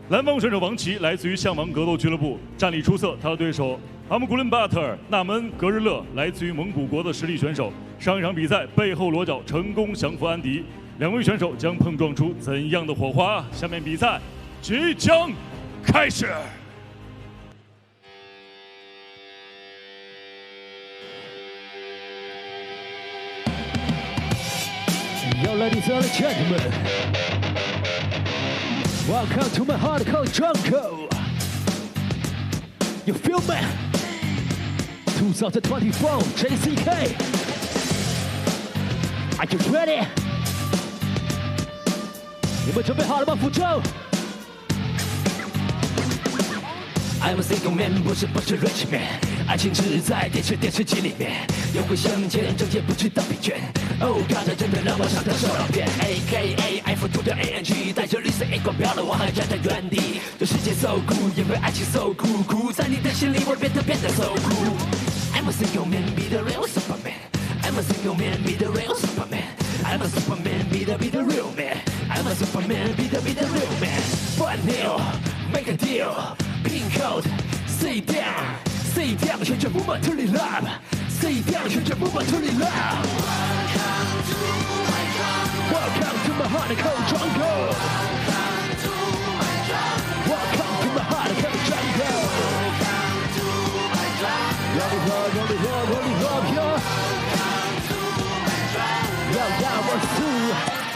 蓝方选手王琦来自于象王格斗俱乐部，战力出色。他的对手阿姆古伦巴特尔纳门格日勒来自于蒙古国的实力选手。上一场比赛背后裸脚成功降服安迪，两位选手将碰撞出怎样的火花？下面比赛即将开始。Yo, ladies and gentlemen, welcome to my hardcore jungle. You feel me? 2024 JCK. Are you ready? 你们准备好了吗？福州。I'm a single man， 不是 rich man， 爱情只在电视机里面，有会相见，整天不知道疲倦。Oh God， 真的让我想到受到骗。AKA 爱抚图的 ANG， 带着绿色荧光飘了，我还站在原地。这世界 so cool， 因为爱情 so cool， 在你的心里我变得 so cool。I'm a single man， be the real Superman。I'm a single man， be the real Superman。I'm a Superman， be the real man。I'm a Superman， be the real man。Brand new，make a deal。Pink code，sit down，sit down， 旋转 movement turn it up，sit down， 旋转 movement turn it up。Welcome to my hardcore jungle。Welcome to my hardcore jungle。Roll it up, roll it up, roll it up, yo。Roll down, 1, 2。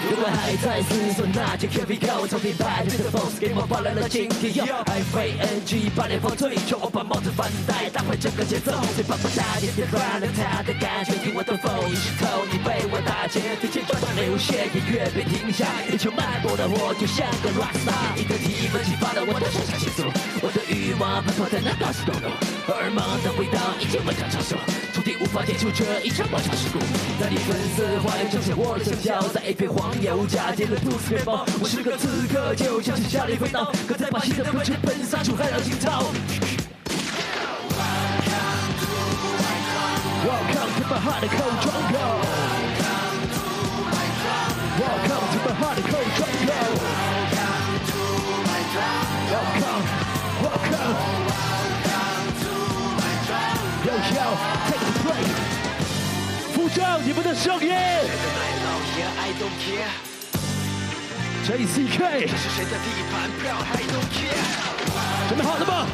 如果还在思索，那就 Here we go， 从品牌对着 boss， 给我发来了今天哟。FANG 把脸放最重，我把帽子反戴，打坏整个节奏，嘴巴不大点点乱了他的感觉，听我的flow， 一石头你被我打劫，提前转动流血，音乐别停下，眼球脉搏的我就像个 rockstar， 你的提问激发了我的生产激素，我的欲望奔波在那高速公路，荷尔蒙的味道已经稳当成熟，注定无法解除这一场摩擦事故，那你粉丝怀呈现我的成效，在一片黄油加进了吐司面包，我是个刺客，就像是下里飞刀，可在把新的歌曲喷洒出海浪惊涛。Welcome to my hardcore jungle. Welcome to my hardcore jungle. Welcome, welcome. Yo yo, take the play. 扶正你们的声音。JCK， 这是谁的地盘？不要 I don't care。准备好了吗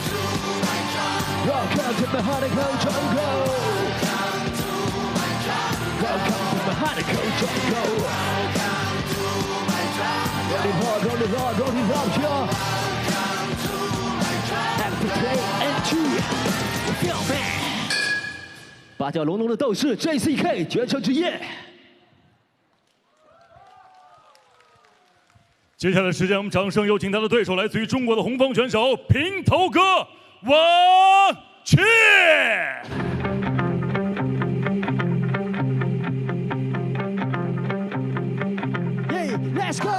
？Welcome to my hardcore jungle。Welcome to my hardcore jungle。Roll it hard, roll it hard, roll it hard, yo。Have to play and choose。Feel me。八角浓浓的斗士 JCK 绝城之夜。接下来时间，我们掌声有请他的对手，来自于中国的红方选手平头哥王琦。Hey, let's go！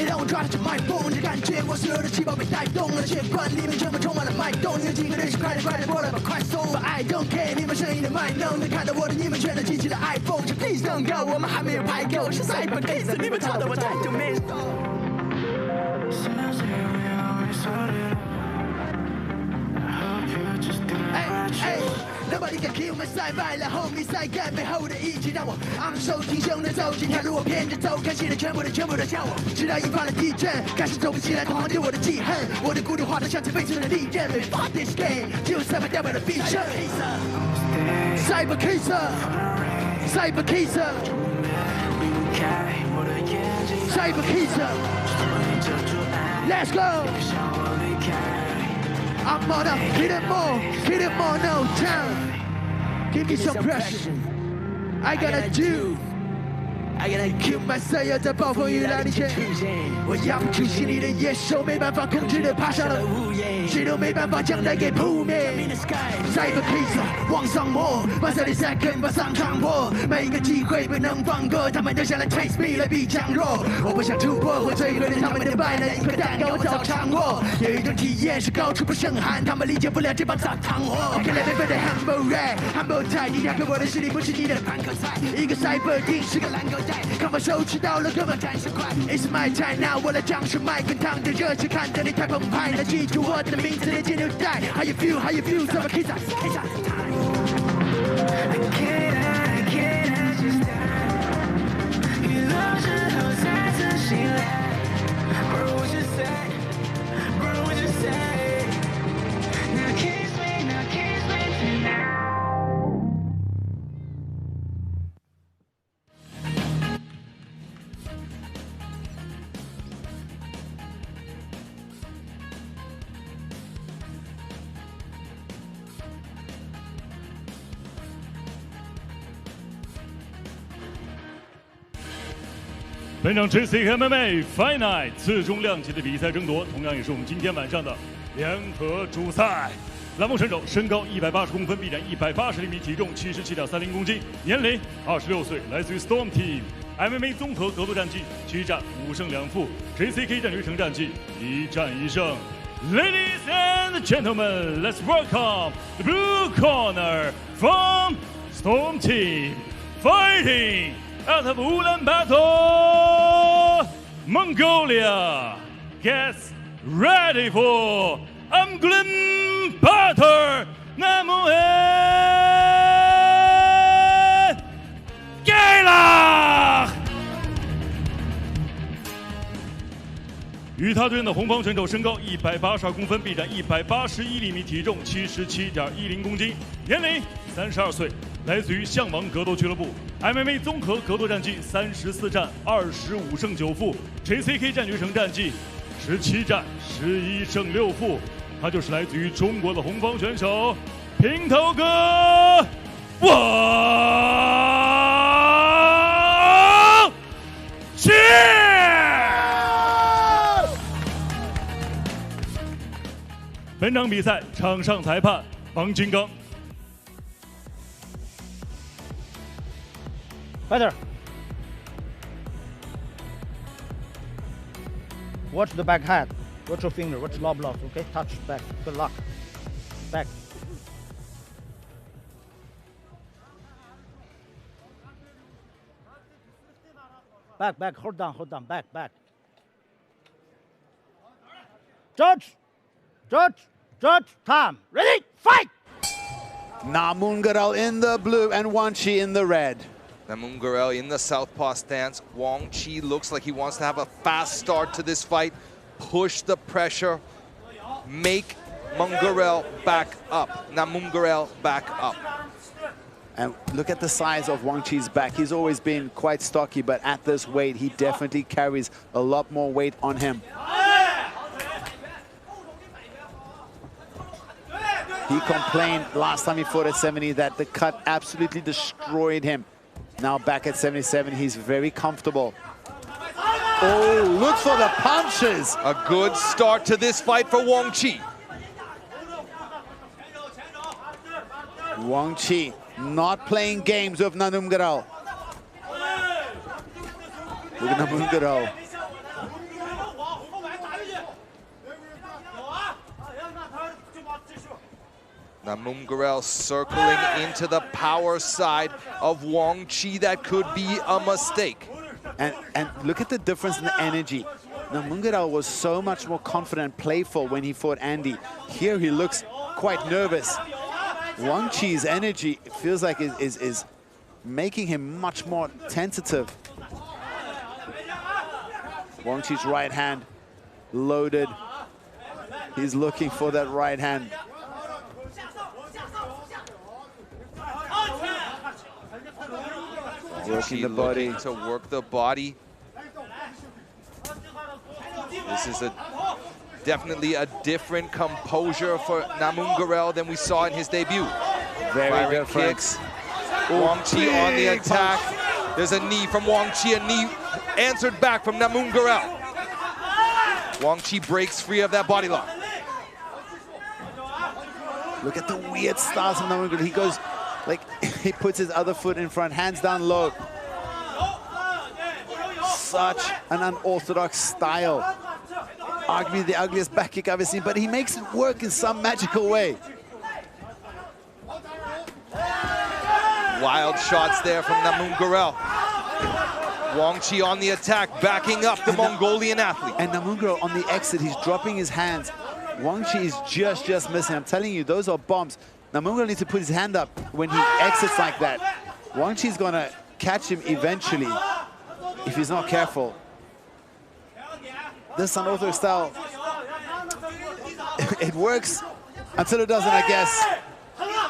让我抓着这麦克风，这感觉我所有的细胞被带动了，血管里面全部充满了脉动。有几个人是快点过来吧，快送吧 ！I don't care， 你们声音的卖弄，能看到我的你们全都记起了 iPhone。这 Please don't go， 我们还没有拍够，是 Cyber Case， 你们吵得我太久没动。Nobody can kill my side by 然后比赛干背后的一击让我昂首挺胸的走进条路，我偏着走，看戏的全部都笑我，直到引发了地震，开始走不起来，同行对我的记恨，我的孤独化得像飞驰的利刃 ，Fuck this game， 就赛不掉我的必胜。Cyber Caser，Cyber Caser，Cyber Caser，Let's go。I'm on up, hit it more, no time. Give me some pressure. I gotta do.I gotta kill myself， 要在暴风雨来临前，我养出心里的野兽，没办法控制的爬上了屋檐，谁都没办法将它给扑灭。Cyber Case 往上摸，把30 second 把上场破，每一个机会不能放过，他们都想来 taste me 来比强弱。我不想突破或摧毁他们的败能，一块蛋糕我早尝过，有一种体验是高处不胜寒，他们理解不了这帮澡堂货。看来没分的 humble rap，humble 太低调，可我的实力不是你的盘口菜，一个 Cyber 定是个蓝狗。看我手持到了，根本战术快。It's my time now， 我来掌声麦跟烫着热血，看着你太澎湃了，记住我的名字，连接纽带。How you feel？ How you feel？ Cyber Caser。雨落之后再次醒来 ，Bro what you say？Bro what you say？Now kiss me，Now kiss me tonight。本场 JCK MMA Fight Night 次中量级的比赛争夺，同样也是我们今天晚上的联合主赛。栏目选手身高180公分，臂展180厘米，体重77.30公斤，年龄26岁，来自于 Storm Team。MMA 综合格斗战绩7战5胜2负 ，JCK 战略成战绩1战1胜。Ladies and gentlemen, let's welcome the blue corner from Storm Team, fighting out of Ulaanbaatar, Mongolia. Gets ready for Amgalanbaatar Namuungerel. Gela. 与他对阵的红方选手身高182公分，臂展181厘米，体重77.10公斤，年龄32岁，来自于象王格斗俱乐部。MMA 综合格斗战绩34战25胜9负 ，JCK 战局成战绩17战11胜6负。他就是来自于中国的红方选手平头哥王qi。本场比赛场上裁判王金刚。Fighter, watch the back hand, watch your finger, watch lob blocks, okay? Touch back, good luck. Back. Back, hold down, back. Judge, time. Ready, fight! Namuungerel in the blue and Wang Qi in the red. Namuungerel in the southpaw stance. Wang Qi looks like he wants to have a fast start to this fight. Push the pressure. Make Namuungerel back up. And look at the size of Wang Qi's back. He's always been quite stocky, but at this weight, he definitely carries a lot more weight on him. He complained last time he fought at 70 that the cut absolutely destroyed him. Now back at 77, he's very comfortable. Oh, look for the punches. A good start to this fight for Wang Qi. Wang Qi not playing games with Namuungerel. Look at Namuungerel. Namuungerel circling into the power side of Wang Qi. That could be a mistake. And look at the difference in the energy. Namuungerel was so much more confident and playful when he fought Andy. Here he looks quite nervous. Wang Qi's energy feels like is making him much more tentative. Wang Qi's right hand loaded. He's looking for that right hand. Working the body. To work the body. This is definitely a different composure for Namuungerel than we saw in his debut. Very different. Kicks. Wang Qi on the attack. There's a knee from Wang Qi, a knee answered back from Namuungerel. Wang Qi breaks free of that body lock. Look at the weird styles of Namuungerel. He goes, like, he puts his other foot in front, hands down low. Such an unorthodox style. Arguably the ugliest back kick I've ever seen, but he makes it work in some magical way. Wild shots there from Namuungerel. Wang Qi on the attack, backing up the Mongolian athlete. And Namuungerel on the exit, he's dropping his hands. Wang Qi is just missing. I'm telling you, those are bombs. Namuungerel needs to put his hand up when he exits like that. Wang Qi's gonna catch him eventually if he's not careful. This unorthodox style, it works until it doesn't, I guess.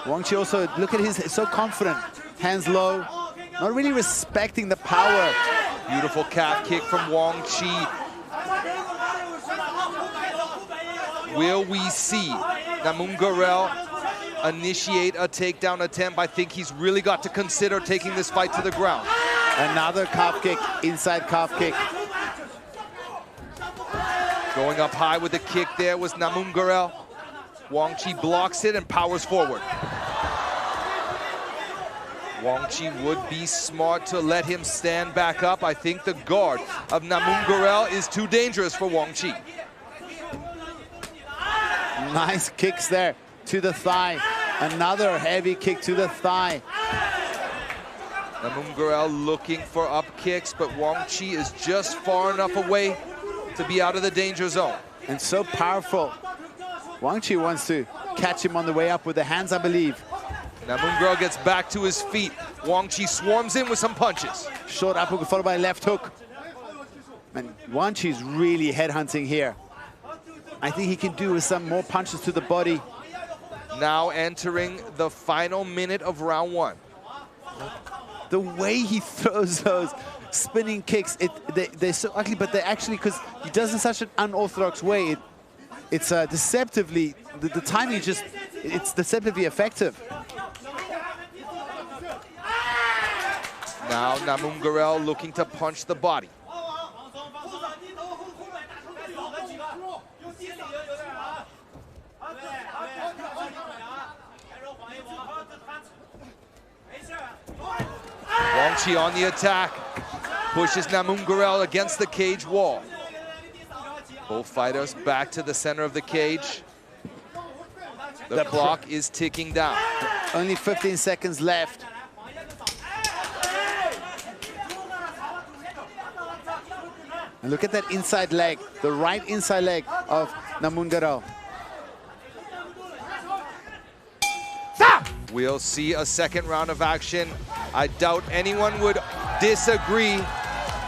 Wang Qi also, look at his, so confident. Hands low, not really respecting the power. Beautiful calf kick from Wang Qi. Will we see Namuungerel initiate a takedown attempt? I think he's really got to consider taking this fight to the ground. Another calf kick, inside calf kick. Going up high with the kick there was Namuungerel. Wang Qi blocks it and powers forward. Wang Qi would be smart to let him stand back up. I think the guard of Namuungerel is too dangerous for Wang Qi. Nice kicks there to the thigh. Another heavy kick to the thigh. Namuungerel looking for up kicks, but Wang Qi is just far enough away to be out of the danger zone. And so powerful. Wang Qi wants to catch him on the way up with the hands, I believe. Namuungerel gets back to his feet. Wang Qi swarms in with some punches. Short uppercut followed by left hook. And Wang Qi's really headhunting here. I think he can do with some more punches to the body. Now entering the final minute of round one. The way he throws those spinning kicks, they're so ugly, but they're actually, because he does it in such an unorthodox way, it's deceptively, the timing is just, it's deceptively effective. Now Namuungerel looking to punch the body. Wang Qi on the attack, pushes Namuungerel against the cage wall. Both fighters back to the center of the cage. The clock is ticking down. Only 15 seconds left. And look at that inside leg, the right inside leg of Namuungerel. We'll see a second round of action. I doubt anyone would disagree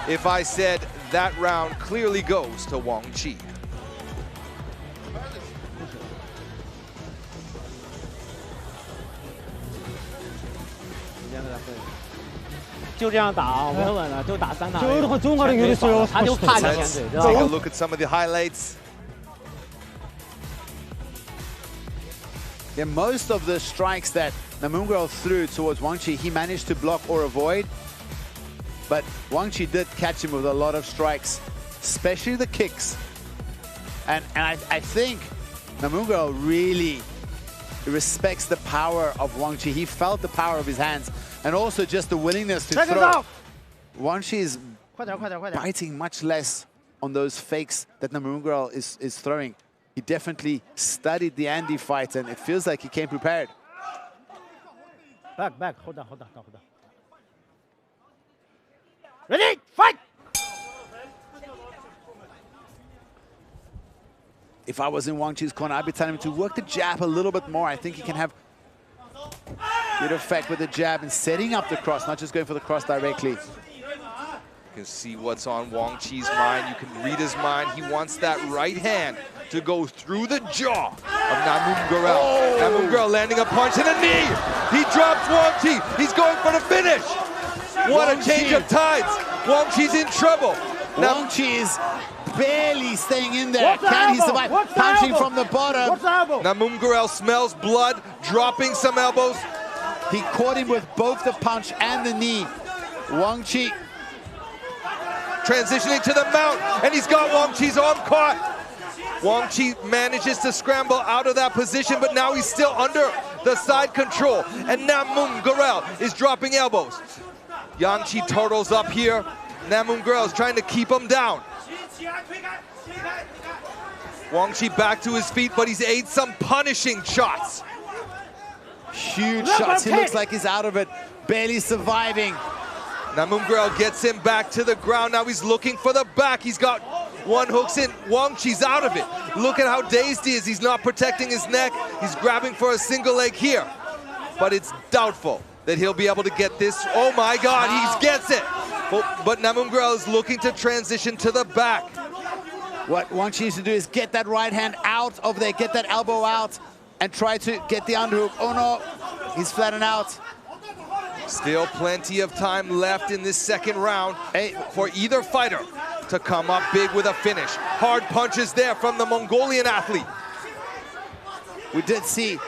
if I said that round clearly goes to Wang Qi. 就这样打啊，稳稳的，就打3打。 他就怕你前腿，知道吗？ Take a look at some of the highlights. Yeah, most of the strikes that Namuungerel threw towards Wang Qi, he managed to block or avoid. But Wang Qi did catch him with a lot of strikes, especially the kicks. And I think Namuungerel really respects the power of Wang Qi. He felt the power of his hands and also just the willingness to throw. Wang Qi is biting much less on those fakes that Namuungerel is throwing. he definitely studied the Andy fight, and it feels like he came prepared. Back, hold on. Ready, fight! If I was in Wang Qi's corner, I'd be telling him to work the jab a little bit more. I think he can have good effect with the jab and setting up the cross, not just going for the cross directly. You can see what's on Wang Qi's mind. You can read his mind. He wants that right hand to go through the jaw of Namuungerel. Oh. Namuungerel landing a punch and a knee. He drops Wang Qi. He's going for the finish. What a change of tides. Wang Qi's in trouble. Wang Qi is barely staying in there. Can he survive? Punching from the bottom. Namuungerel smells blood, dropping some elbows. He caught him with both the punch and the knee. Wang Qi transitioning to the mount, and he's got Wang Qi's arm caught. Wang Qi manages to scramble out of that position, but now he's still under the side control, and Namuungerel is dropping elbows. Yang Qi turtles up here. Namuungerel is trying to keep him down. Wang Qi back to his feet, but he's ate some punishing shots. Huge shots. He looks like he's out of it, barely surviving. Namuungerel gets him back to the ground. Now he's looking for the back. He's got one hooks in. Wang Qi's out of it. Look at how dazed he is. He's not protecting his neck. He's grabbing for a single leg here. But it's doubtful that he'll be able to get this. Oh my God, he gets it. But Namuungerel is looking to transition to the back. What Wang Qi needs to do is get that right hand out of there, get that elbow out, and try to get the underhook. Oh no, he's flattened out. Still plenty of time left in this second round for either fighter to come up big with a finish. Hard punches there from the Mongolian athlete. We did see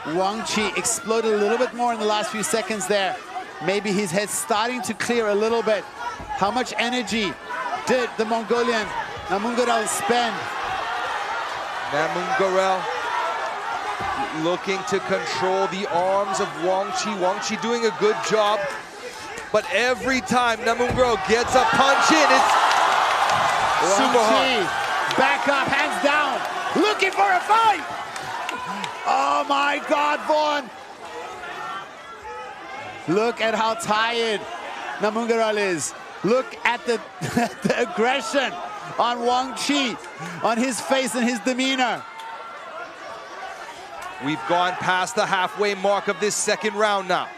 Wang Qi explode a little bit more in the last few seconds there. Maybe his head's starting to clear a little bit. How much energy did the Mongolian Namuungerel spend? Namuungerel looking to control the arms of Wang Qi. Wang Qi doing a good job, but every time Namuungerel gets a punch in, it's super hard. Back up, hands down, looking for a fight. Oh my God, Vaughn. Look at how tired Namuungerel is. Look at the, the aggression on Wang Qi, on his face and his demeanor. We've gone past the halfway mark of this second round now.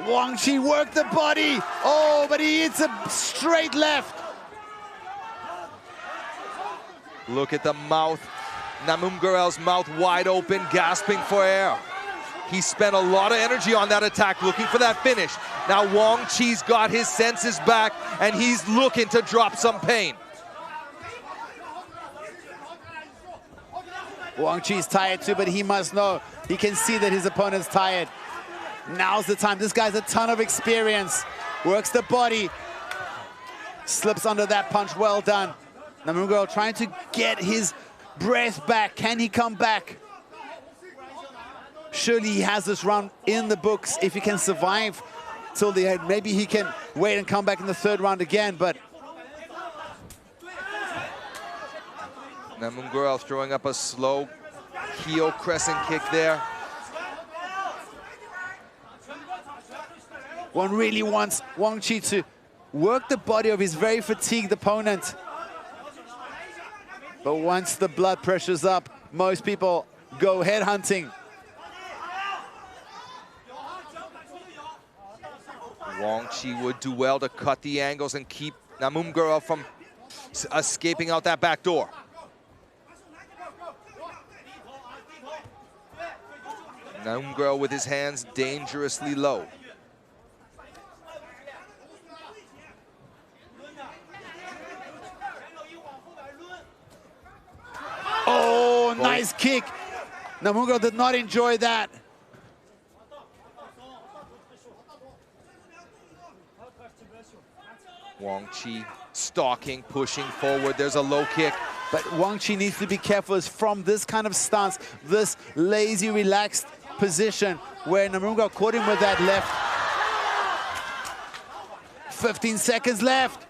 Wang Qi worked the body. Oh, but he hits a straight left. Look at the mouth. Namuungerel's mouth wide open, gasping for air. He spent a lot of energy on that attack, looking for that finish. Now Wang Qi's got his senses back, and he's looking to drop some pain. Wang Qi's tired too, but he must know. He can see that his opponent's tired. Now's the time. This guy's a ton of experience. Works the body. Slips under that punch. Well done. Namuungerel trying to get his breath back. Can he come back? Surely he has this round in the books. If he can survive till the end, maybe he can wait and come back in the third round again, but Namuungerel throwing up a slow heel crescent kick there. One really wants Wang Qi to work the body of his very fatigued opponent. But once the blood pressure's up, most people go headhunting. Wang Qi would do well to cut the angles and keep Namuungerel from escaping out that back door. Namuungerel with his hands dangerously low. Oh, nice kick. Namuungerel did not enjoy that. Wang Qi stalking, pushing forward. There's a low kick. But Wang Qi needs to be careful. It's from this kind of stance, this lazy, relaxed position where Namuungerel caught him with that left. 15 seconds left.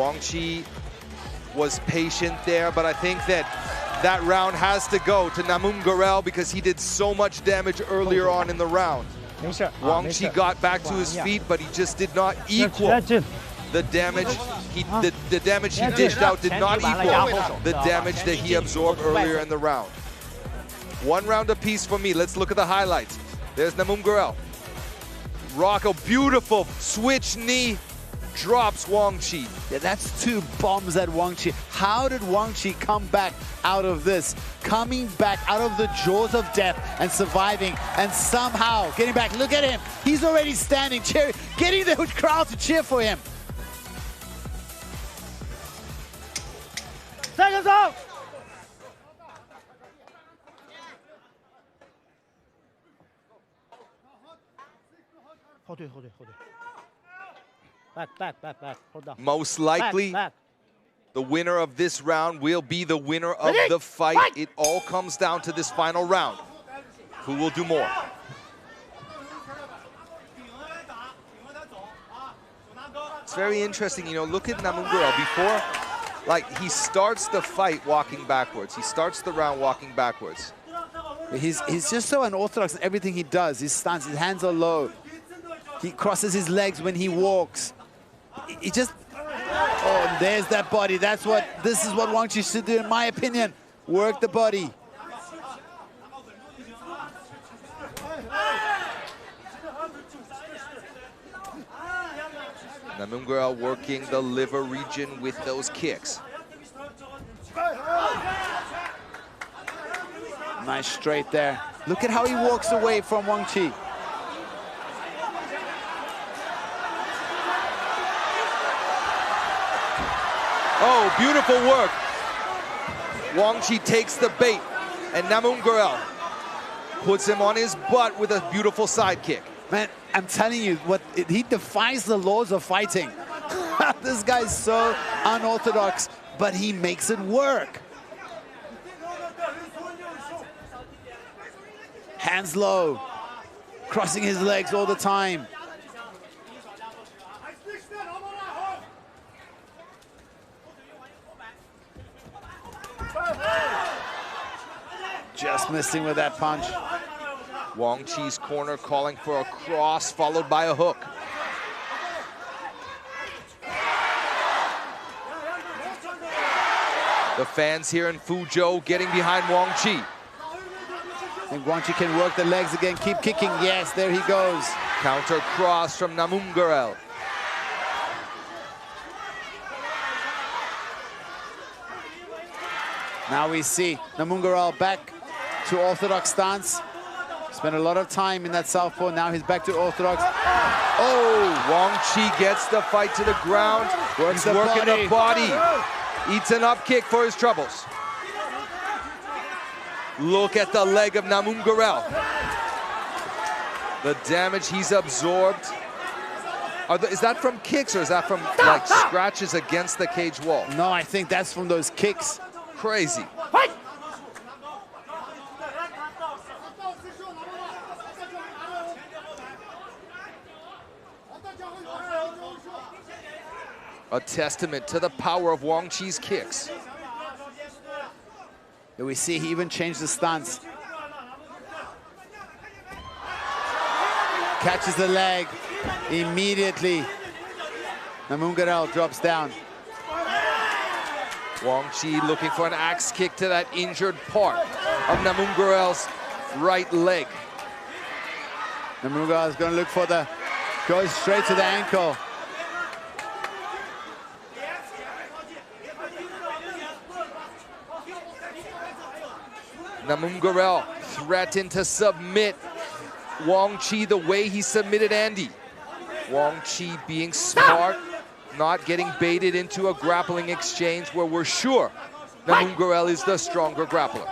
Wang Qi was patient there, but I think that round has to go to Namuungerel because he did so much damage earlier on in the round. Wang Qi got back to his feet, but he just did not equal the damage. The damage he dished out did not equal the damage that he absorbed earlier in the round. One round apiece for me. Let's look at the highlights. There's Namuungerel. Rocco, beautiful switch knee, drops Wang Qi. Yeah, that's 2 bombs at Wang Qi. How did Wang Qi come back out of this? Coming back out of the jaws of death and surviving and somehow getting back. Look at him. He's already standing, cheering, getting the crowd to cheer for him. Seconds out! Hold it. Back. Hold on. Most likely, back. The winner of this round will be the winner of the fight. It all comes down to this final round. Who will do more? It's very interesting, you know, look at Namuungerel before, like, he starts the fight walking backwards. He starts the round walking backwards. He's just so unorthodox in everything he does. His stance, his hands are low. He crosses his legs when he walks. He just, oh, there's that body. This is what Wang Qi should do, in my opinion. Work the body. Namuungerel working the liver region with those kicks. Nice straight there. Look at how he walks away from Wang Qi. Oh, beautiful work. Wang Qi takes the bait, and Namuungerel puts him on his butt with a beautiful side kick. Man, I'm telling you, he defies the laws of fighting. This guy's so unorthodox, but he makes it work. Hands low, crossing his legs all the time. Just missing with that punch. Wang Qi's corner calling for a cross followed by a hook. The fans here in Fuzhou getting behind Wang Qi. I think Wang Qi can work the legs again, keep kicking. Yes, there he goes. Counter cross from Namuungerel. Now we see Namuungerel back to orthodox stance. Spent a lot of time in that southpaw. Now he's back to orthodox. Oh, Wang Qi gets the fight to the ground. He's working the body. Eats an up kick for his troubles. Look at the leg of Namuungerel. The damage he's absorbed. Is that from kicks or is that from like scratches against the cage wall? No, I think that's from those kicks. Crazy. A testament to the power of Wang Qi's kicks. Here we see he even changed the stance. Catches the leg immediately. Namuungerel drops down. Wang Qi looking for an axe kick to that injured part of Namuungerel's right leg. Namuungerel is going to look for goes straight to the ankle. Namuungerel threatened to submit Wang Qi the way he submitted Andy. Wang Qi being smart, not getting baited into a grappling exchange where we're sure Namuungerel is the stronger grappler.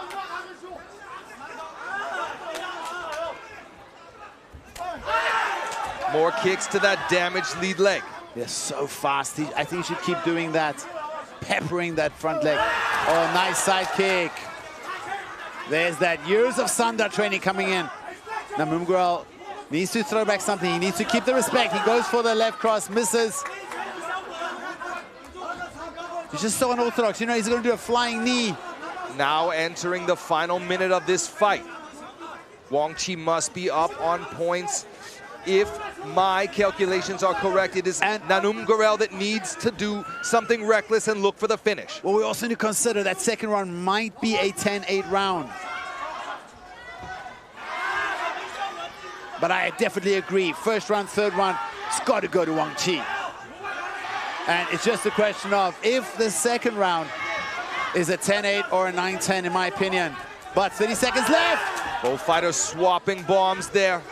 More kicks to that damaged lead leg. They're so fast. I think he should keep doing that, peppering that front leg. Oh, nice side kick. There's that years of Sanda training coming in. Namuungerel needs to throw back something. He needs to keep the respect. He goes for the left cross, misses. He's just so unorthodox. You know, he's going to do a flying knee. Now entering the final minute of this fight. Wang Qi must be up on points. If my calculations are correct, it is Namuungerel that needs to do something reckless and look for the finish. Well, we also need to consider that second round might be a 10-8 round. But I definitely agree. First round, third round, it's got to go to Wang Qi. And it's just a question of if the second round is a 10-8 or a 9-10, in my opinion. But 30 seconds left. Both fighters swapping bombs there.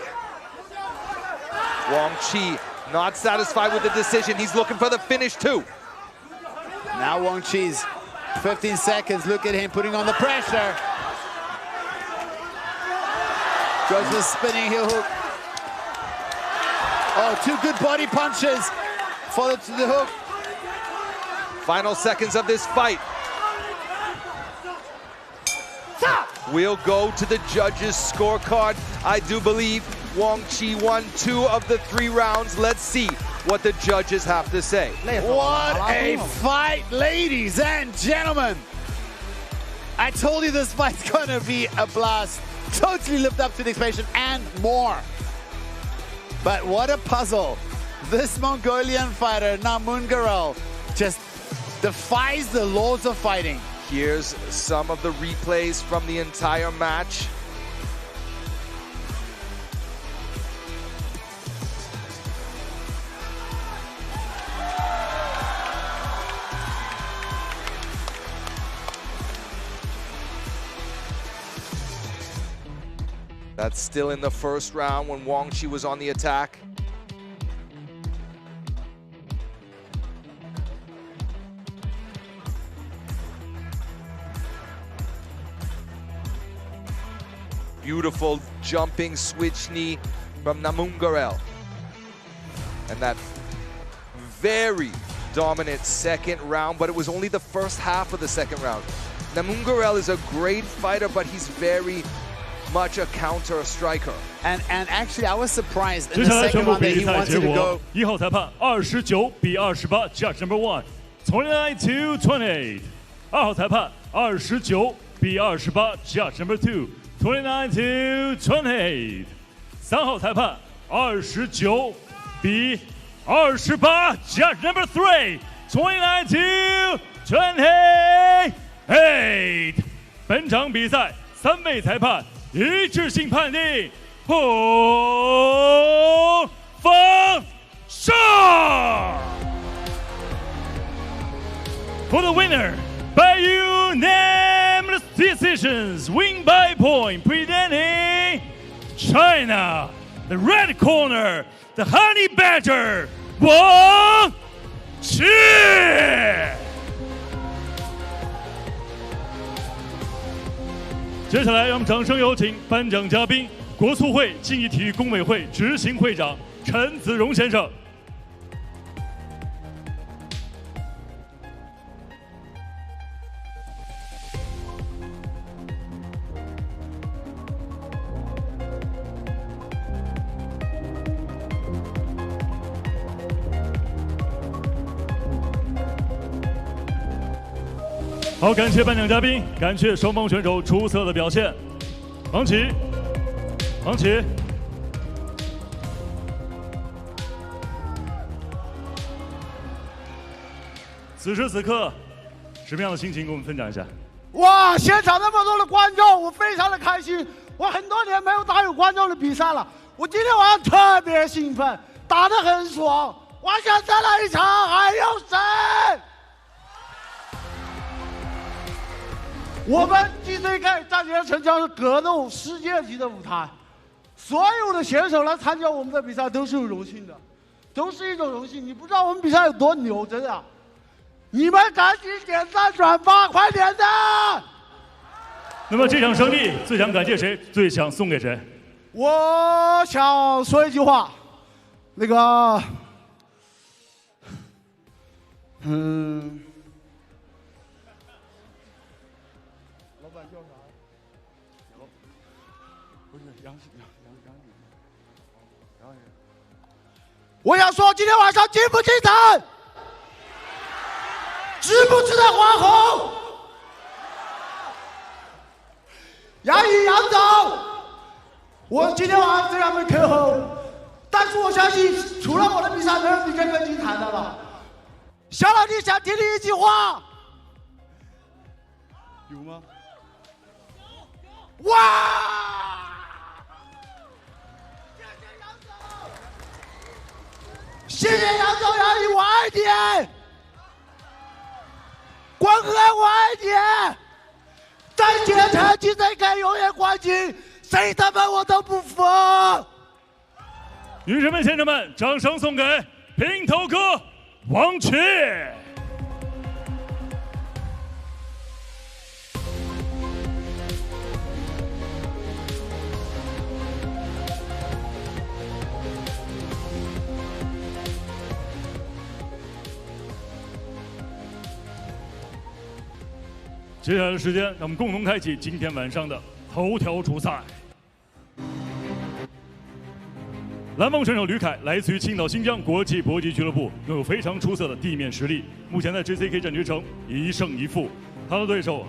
Wang Qi not satisfied with the decision. He's looking for the finish too. Now Wang Qi's 15 seconds. Look at him putting on the pressure. Goes the spinning heel hook. Oh, two good body punches. Followed to the hook. Final seconds of this fight. We'll go to the judges' scorecard. I do believe Wang Qi won 2 of the 3 rounds. Let's see what the judges have to say. What a fight, ladies and gentlemen. I told you this fight's gonna be a blast. Totally lived up to the expectation and more. But what a puzzle. This Mongolian fighter, Namuungerel, just defies the laws of fighting. Here's some of the replays from the entire match. That's still in the first round when Wang Qi was on the attack. Beautiful jumping switch knee from Namuungerel. And that very dominant second round, but it was only the first half of the second round. Namuungerel is a great fighter, but he's very much a counter striker. And actually, I was surprised in 接 the 下来宣 second 布 round that 比 he 赛 wanted 结 to 果 go.：1号裁判29比28 ，Judge number 1 29 to 28。2号裁判29比28 ，Judge number 2 29 to 28。3号裁判29比28 ，Judge number 3 29 to 28。本场比赛3位裁判一致性判定，红方胜。For the winner, by unanimous decisions, win by point, presenting China, the red corner, the Honey Badger Wang Qi. 接下来，让我们掌声有请颁奖嘉宾，国促会竞技体育工委会执行会长陈子荣先生。好，感谢颁奖嘉宾，感谢双方选手出色的表现。王琦，王琦，此时此刻，什么样的心情跟我们分享一下？哇，现场那么多的观众，我非常的开心。我很多年没有打有观众的比赛了，我今天晚上特别兴奋，打得很爽。我想再来一场，还有谁？我们 JCK 战前城将是格斗世界级的舞台，所有的选手来参加我们的比赛都是有荣幸的，都是一种荣幸。你不知道我们比赛有多牛，真的！你们赶紧点赞转发，快点的！那么这场胜利最想感谢谁？最想送给谁？我想说一句话，那个，我想说，今天晚上精不精神？值不值得花红？杨毅、杨总，我今天晚上虽然没 KO， 但是我相信除了我的比赛，没有比这更精彩的了。小老弟想听你一句话。有吗？哇！谢谢杨总，杨毅，我爱你。光哥，我爱你。再见，JCK永远冠军，谁他妈我都不服。女士们、先生们，掌声送给平头哥王琦。接下来的时间，让我们共同开启今天晚上的头条主赛。蓝方选手吕凯来自于青岛新疆国际搏击俱乐部，拥有非常出色的地面实力。目前在 JCK 战局成1胜1负。他的对手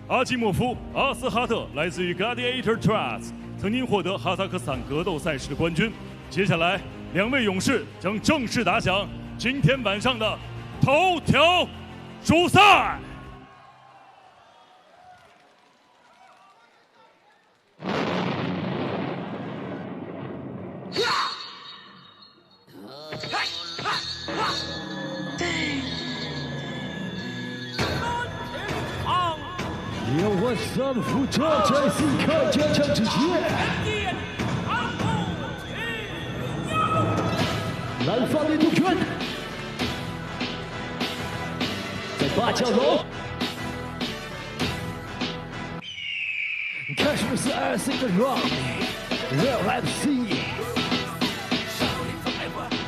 阿基莫夫·阿斯哈特来自于 Gladiator Trust， 曾经获得哈萨克斯坦格斗赛事的冠军。接下来，两位勇士将正式打响今天晚上的头条主赛。由我三负责JCK决胜之夜，蓝方的杜鹃在八角楼，开始是2 round Real MC，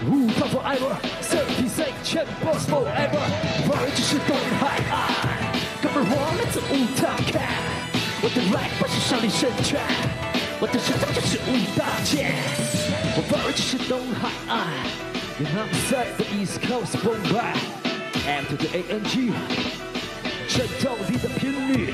无法 forever，36 champions forever， 玩儿就是东海岸。哥们儿，我来自武当看，我的 rap 不是少林神拳，我的身上就是武大剑，我玩儿就是东海岸。And I'm inside the East Coast Bombay after the ANG， 震动你的频率。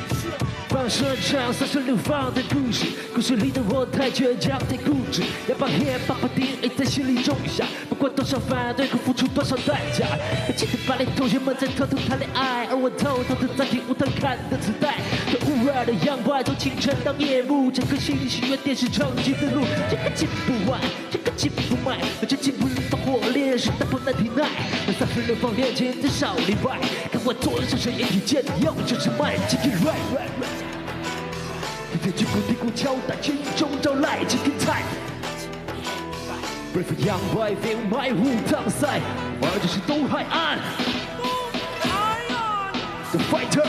放声唱36方的故事，故事里的我太倔强太固执，要把 hiphop DNA 在心里种下，不管多少反对和付出多少代价。记得8年同学们在偷偷谈恋爱，而我偷偷的在听武堂看的磁带。从雾热的阳光从清晨到夜幕，整个新戏院电视成绩的路，这个进不完，这个进不卖，这进不放火烈是打破难题耐。那36方面前的少例外，看我左手是一体剑，右就是麦，继续 rap。在军鼓、地鼓敲打，军中招来几根菜。Brave young boy feel my 武当赛，玩的是东海岸。The fighter，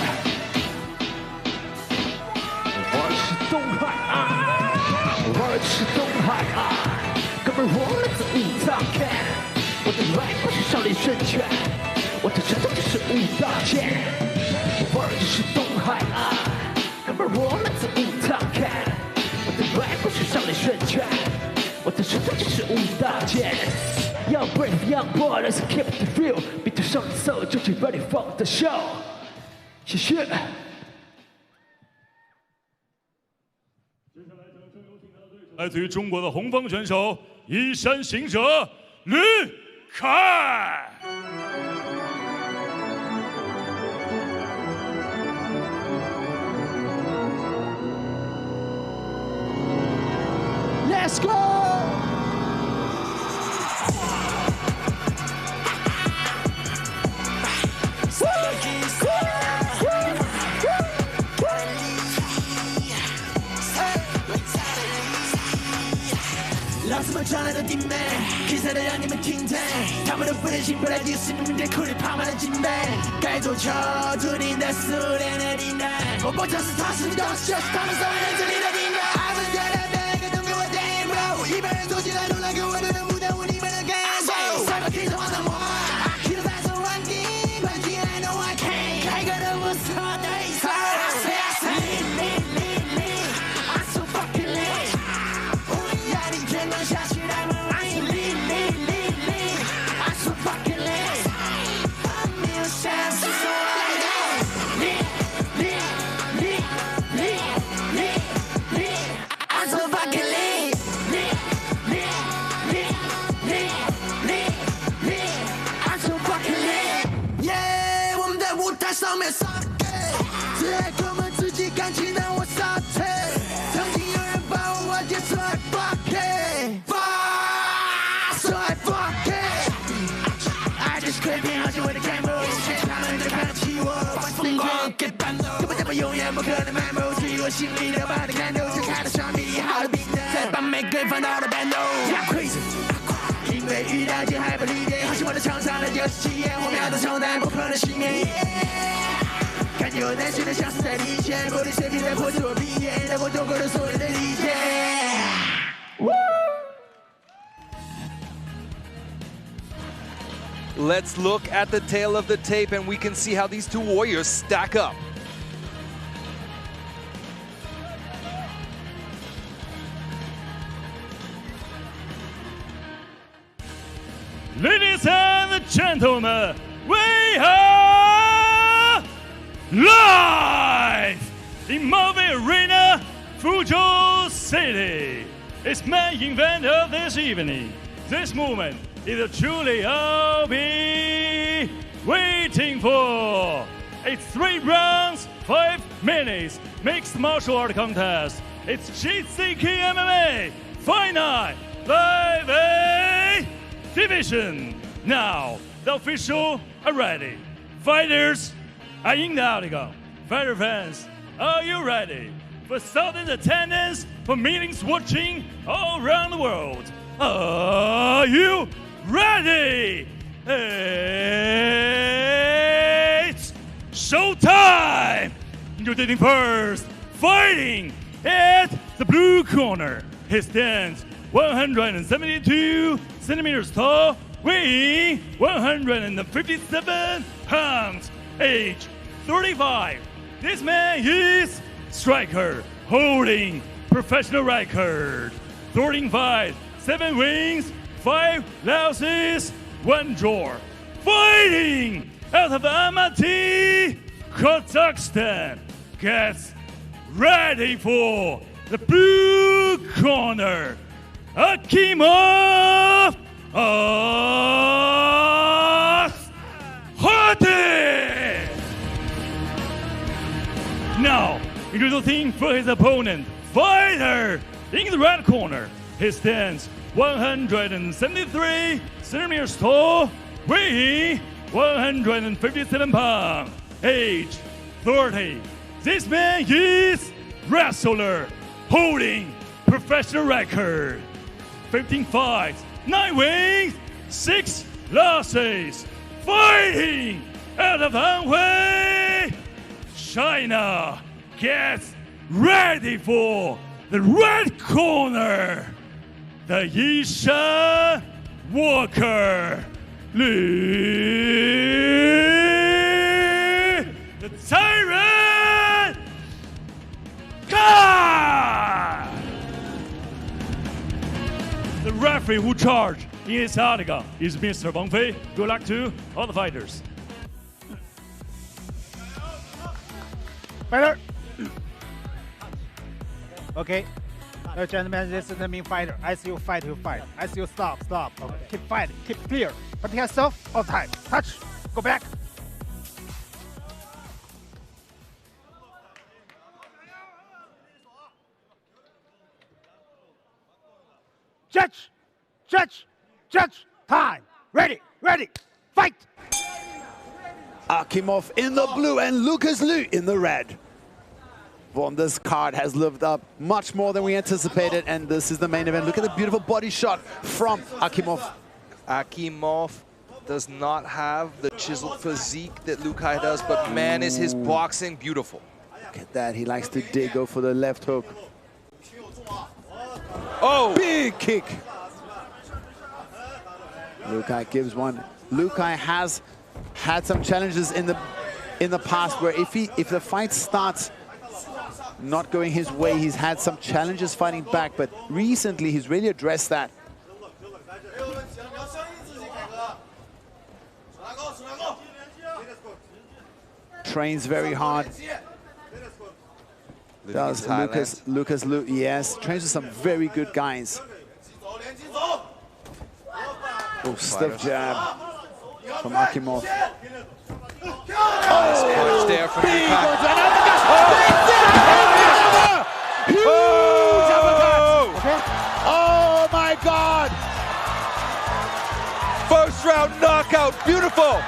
玩的是东海岸，玩的是东海岸。哥们儿，我来自武当看，我的 rap 不是少林神拳，我的身上就是武大剑，玩的是东海岸。哥们儿，我来自武当看，我的 rap 不是少林神拳，我的身上就是武大剑。Young brave young boy, let's keep the feel， 比得上手就去 ready for the show。谢谢。来自于中国的红方选手衣衫行者吕凯。Let's go！ 老子们传来的弟妹，比赛的让你们听听，他们都不忍心不来敌视你们这苦里爬满的金杯，该做球注定在苏联的地带，我不尝试他是你都是就是他们所谓认真里的地带。I was good at that， don't give a damn bro， 一般人走起来都来给我的不耽误你们的感受。赛马 K 上玩的我 ，K 的在手玩地，本地 I know I can， 开个都不是我对手。I'm so fucking lit， 无论压力全都下去，他们让你lit， I'm so fucking lit， 没有下次说。永远不可能埋没，至于我心里的把你看透，是看得上你好的冰的，再把每个人放到了半斗。Crazy， 因为遇到件还不理解，好像我的场上的97页，我秒的冲淡不可能熄灭。看见我难睡的像是在离线，玻璃水瓶在破碎我鼻炎，让我度过了所有的理解。Let's look at the tail of the tape and we can see how these two warriors stack up. Ladies and gentlemen, we are live in Marvel Arena, Fuzhou City. It's main event of this evening. This moment is truly I'll be waiting for. It's 3 rounds, 5 minutes, mixed martial art contest. It's JCK MMA Fight Night Live A Division. Now, the officials are ready. Fighters are in the octagon. Fighter fans, are you ready? For thousands attendance, for millions watching all around the world. Are you ready? It's showtime! Introducing first, fighting at the blue corner. He stands 172 centimeters tall, weighing 157 pounds, age 35. This man is striker, holding professional record. 13 fights, 7 wins, 5 losses, 1 draw. Fighting out of Almaty, Kazakhstan. Gets ready for the blue corner. Akimov Askhat. Now, introducing for his opponent, fighter in the red corner. He stands 173 centimeters tall, weighing 157 pounds, age 30. This man is wrestler, holding professional record. 15 fights, 9 wins, 6 losses. Fighting out of Anhui, China. Gets ready for the red corner. The Yishan Walker Lee, the Tyrant God. The referee who charged in his octagon is Mr. Wang Fei. Good luck to all the fighters. Fighter. Okay. No, gentlemen, this is the main fighter. As you fight, you fight. As you stop. Okay. Keep fighting. Keep clear. Protect yourself all the time. Touch. Go back. Judge. Time. Ready. Fight. Akimov in the blue and Lukas Liu in the red. Vaughn, this card has lived up much more than we anticipated, and this is the main event. Look at the beautiful body shot from Akimov. Akimov does not have the chiseled physique that Lukai does, but man, is his boxing beautiful. Look at that, he likes to go for the left hook. Oh! Big kick! Lukai gives one. Lukai has had some challenges in the past where if the fight starts not going his way, he's had some challenges fighting back, but recently he's really addressed that. Trains very hard. Does Lukas Liu, yes, trains with some very good guys. Oh, stiff jab from Akimov. Nice punch there from Lukai. Oh my God! First round knockout, beautiful.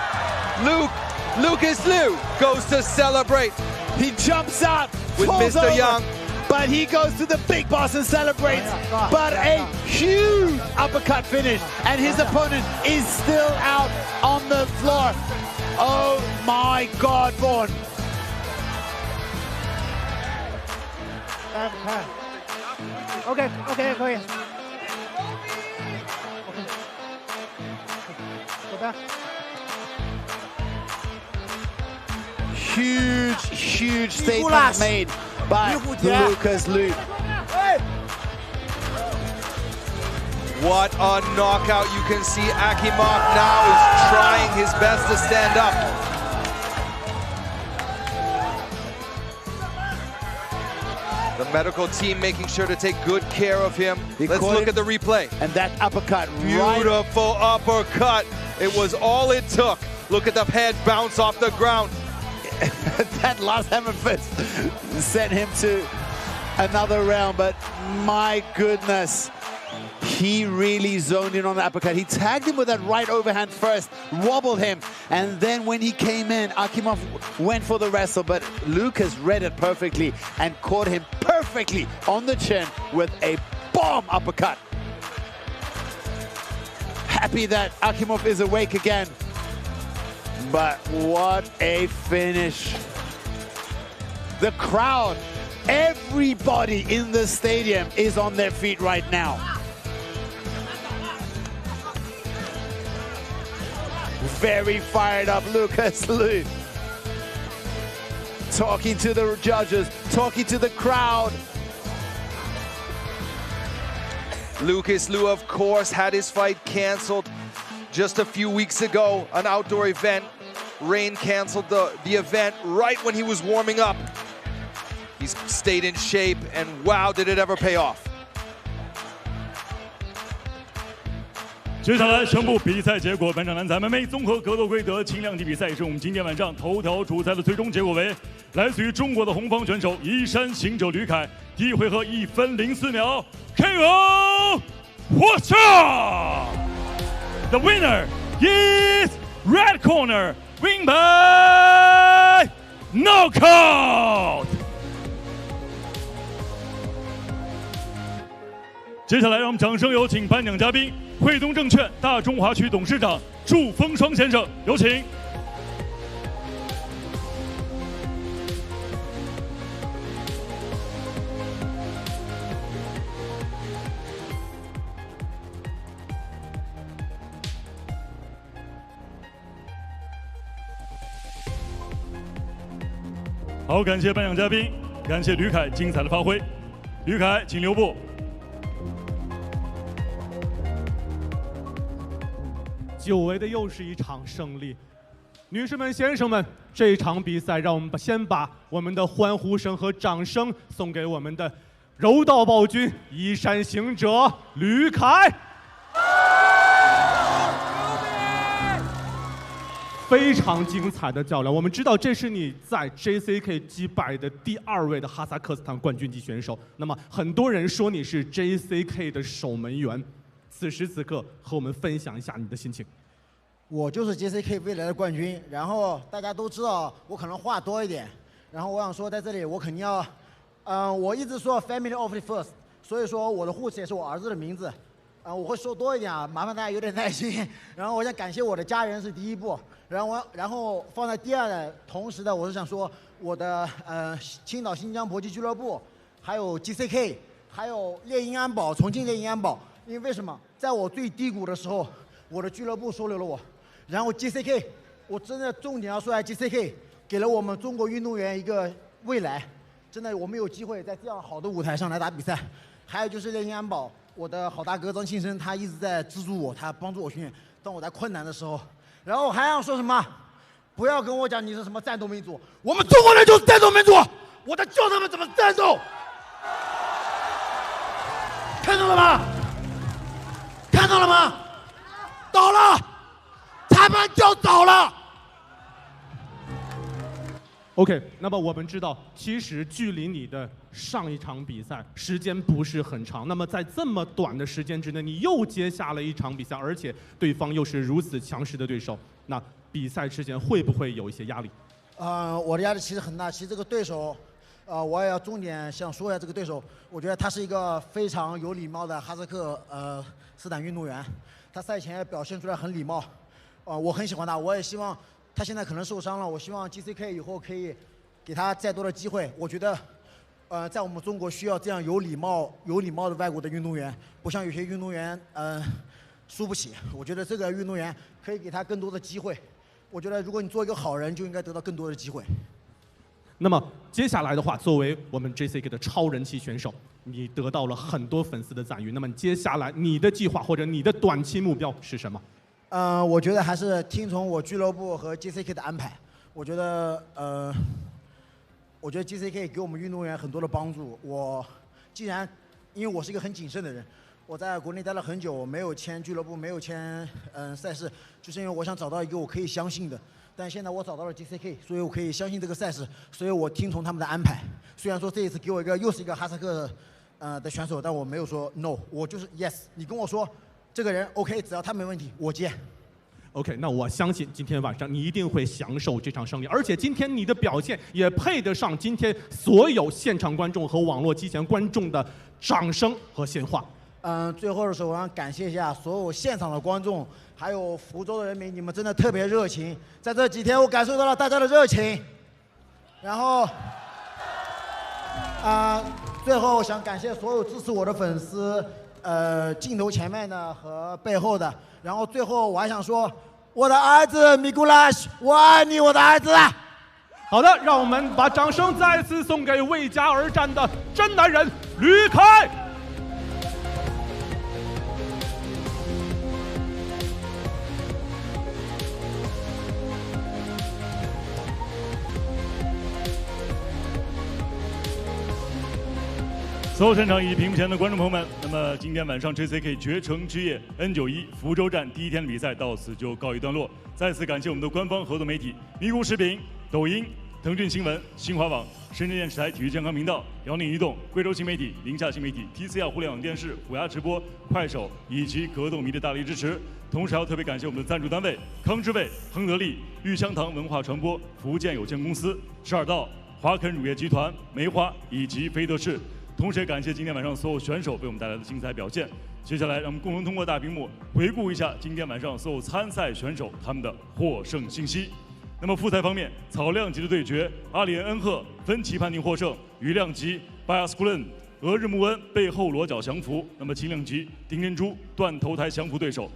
Lukas Liu goes to celebrate. He jumps out with falls Mr. over, Young. but he goes to the big boss and celebrates. But a huge uppercut finish, and his opponent is still out on the floor. Oh my God, Vaughn. OK， 可以。走呗。 Huge statement made by Lukas Lu. What a knockout. You can see Akimov now is trying his best to stand up. The medical team making sure to take good care of him. Let's look at the replay. And that uppercut, beautiful uppercut. It was all it took. Look at the head bounce off the ground. That last hammer fist sent him to another round, but my goodness, he really zoned in on the uppercut. He tagged him with that right overhand first, wobbled him, and then when he came in, Akimov went for the wrestle, but Lukas read it perfectly and caught him perfectly on the chin with a bomb uppercut. Happy that Akimov is awake again. But what a finish. The crowd, everybody in the stadium is on their feet right now. Very fired up Lukas Lu. Talking to the judges, talking to the crowd. Lukas Lu, of course, had his fight canceled just a few weeks ago, an outdoor event. Rain canceled the event right when he was warming up. He's stayed in shape, and wow, did it ever pay off. 接下来宣布比赛结果。本场男子 MMA 综合格斗规则轻量级比赛是我们今天晚上头条主赛的最终结果为来自于中国的红方选手移山行者吕凯，第一回合1分04秒 KO 获胜。The winner is red corner, win by knockout. 接下来让我们掌声有请颁奖嘉宾，汇东证券大中华区董事长祝风霜先生，有请。好，感谢颁奖嘉宾，感谢吕凯精彩的发挥。吕凯，请留步。久违的又是一场胜利，女士们、先生们，这场比赛让我们先把我们的欢呼声和掌声送给我们的柔道暴君移山行者吕凯。非常精彩的较量，我们知道这是你在 JCK 击败的第2位的哈萨克斯坦冠军级选手。那么很多人说你是 JCK 的守门员，此时此刻和我们分享一下你的心情。我就是 JCK 未来的冠军，然后大家都知道我可能话多一点，然后我想说在这里我肯定要，我一直说 family of the first， 所以说我的护持也是我儿子的名字，我会说多一点啊，麻烦大家有点耐心。然后我想感谢我的家人是第一步，然后放在第2的同时的，我是想说我的青岛新疆搏击俱乐部，还有 JCK， 还有猎鹰安保，重庆猎鹰安保。因为什么？在我最低谷的时候，我的俱乐部收留了我，然后 JCK， 我真的重点要说一下 JCK 给了我们中国运动员一个未来，真的我们有机会在这样好的舞台上来打比赛。还有就是猎鹰安保，我的好大哥张庆生，他一直在资助我，他帮助我训练，当我在困难的时候。然后还想说什么？不要跟我讲你是什么战斗民族，我们中国人就是战斗民族，我在教他们怎么战斗，看到了吗？看到了吗？倒了，裁判就倒了。OK， 那么我们知道，其实距离你的上一场比赛时间不是很长。那么在这么短的时间之内，你又接下了一场比赛，而且对方又是如此强势的对手，那比赛之前会不会有一些压力？我的压力其实很大。其实这个对手，我也要重点想说一下这个对手。我觉得他是一个非常有礼貌的哈萨克斯坦运动员，他赛前也表现出来很礼貌。我很喜欢他，我也希望他现在可能受伤了，我希望 JCK 以后可以给他再多的机会。我觉得，在我们中国需要这样有礼貌的外国的运动员，不像有些运动员，输不起。我觉得这个运动员可以给他更多的机会。我觉得如果你做一个好人，就应该得到更多的机会。那么接下来的话，作为我们 JCK 的超人气选手，你得到了很多粉丝的赞誉。那么接下来你的计划或者你的短期目标是什么？我觉得还是听从我俱乐部和 JCK 的安排。我觉得 JCK 给我们运动员很多的帮助。因为我是一个很谨慎的人，我在国内待了很久，我没有签俱乐部，没有签赛事，就是因为我想找到一个我可以相信的。但现在我找到了 JCK， 所以我可以相信这个赛事，所以我听从他们的安排。虽然说这一次给我又是一个哈萨克的选手，但我没有说 no， 我就是 yes。你跟我说这个人 OK， 只要他没问题，我接。OK， 那我相信今天晚上你一定会享受这场胜利，而且今天你的表现也配得上今天所有现场观众和网络机前观众的掌声和鲜花。最后的时候，我想感谢一下所有现场的观众，还有福州的人民，你们真的特别热情。在这几天，我感受到了大家的热情。然后，最后想感谢所有支持我的粉丝，镜头前面的和背后的。然后最后我还想说，我的儿子米古拉什，我爱你，我的儿子。好的，让我们把掌声再次送给为家而战的真男人吕凯。所有现场以及屏幕前的观众朋友们，那么今天晚上 JCK 绝城之夜 N91福州站第一天的比赛到此就告一段落。再次感谢我们的官方合作媒体咪咕视频、抖音、腾讯新闻、新华网、深圳电视台体育健康频道、辽宁移动、贵州新媒体、宁夏新媒体、TCL 互联网电视、虎牙直播、快手以及格斗迷的大力支持。同时还要特别感谢我们的赞助单位康之味、亨德利、玉香堂文化传播、福建有限公司、十二道、华肯乳业集团、梅花以及飞德士。同时也感谢今天晚上所有选手为我们带来的精彩表现。接下来，让我们共同通过大屏幕回顾一下今天晚上所有参赛选手他们的获胜信息。那么复赛方面，草量级的对决，阿里恩赫分歧判定获胜；羽量级巴亚斯库伦、俄日穆恩背后裸脚降服。那么轻量级丁天珠断头台降服对手。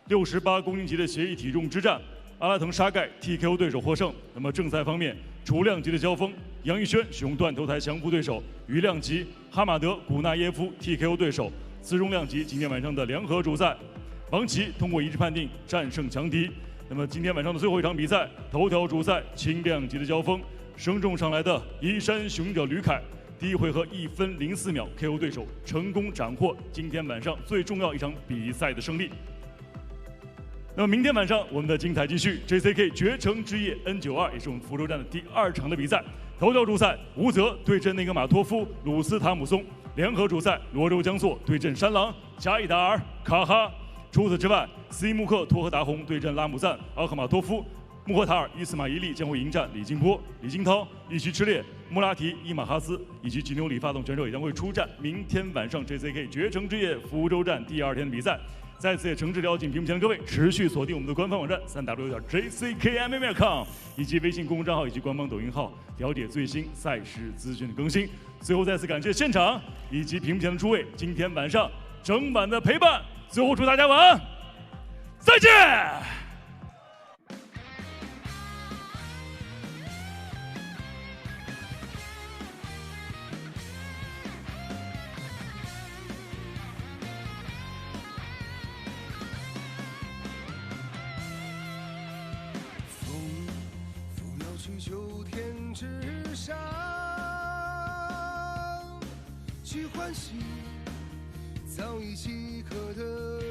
68公斤级的协议体重之战，阿拉腾沙盖 TKO 对手获胜。那么正赛方面，雏量级的交锋，杨玉轩使用断头台降服对手；羽量级哈马德古纳耶夫 TKO 对手；自重量级今天晚上的联合主赛，王琦通过一致判定战胜强敌。那么今天晚上的最后一场比赛，头条主赛轻量级的交锋，升重上来的衣山雄者吕凯，第一回合1分04秒 KO 对手，成功斩获今天晚上最重要一场比赛的胜利。那么明天晚上我们的精彩继续 ，JCK 绝城之夜 N92也是我们福州站的第2场的比赛。头条主赛，吴泽对阵内格马托夫、鲁斯塔姆松；联合主赛，罗州江朔对阵山狼、加伊达尔、卡哈。除此之外，斯伊穆克托和达洪对阵拉姆赞、阿赫马托夫；穆赫塔尔、伊斯马伊利将会迎战李金波、李金涛、伊须赤烈、穆拉提、伊马哈斯以及吉纽里发动选手也将会出战明天晚上 JCK 绝城之夜福州站第2天的比赛。在此也诚挚邀请屏幕前的各位持续锁定我们的官方网站3w.jckmma.com 以及微信公众账号以及官方抖音号，了解最新赛事资讯的更新。最后再次感谢现场以及屏幕前的诸位今天晚上整晚的陪伴。最后祝大家晚安，再见。秋天之上，去欢喜早已饥渴的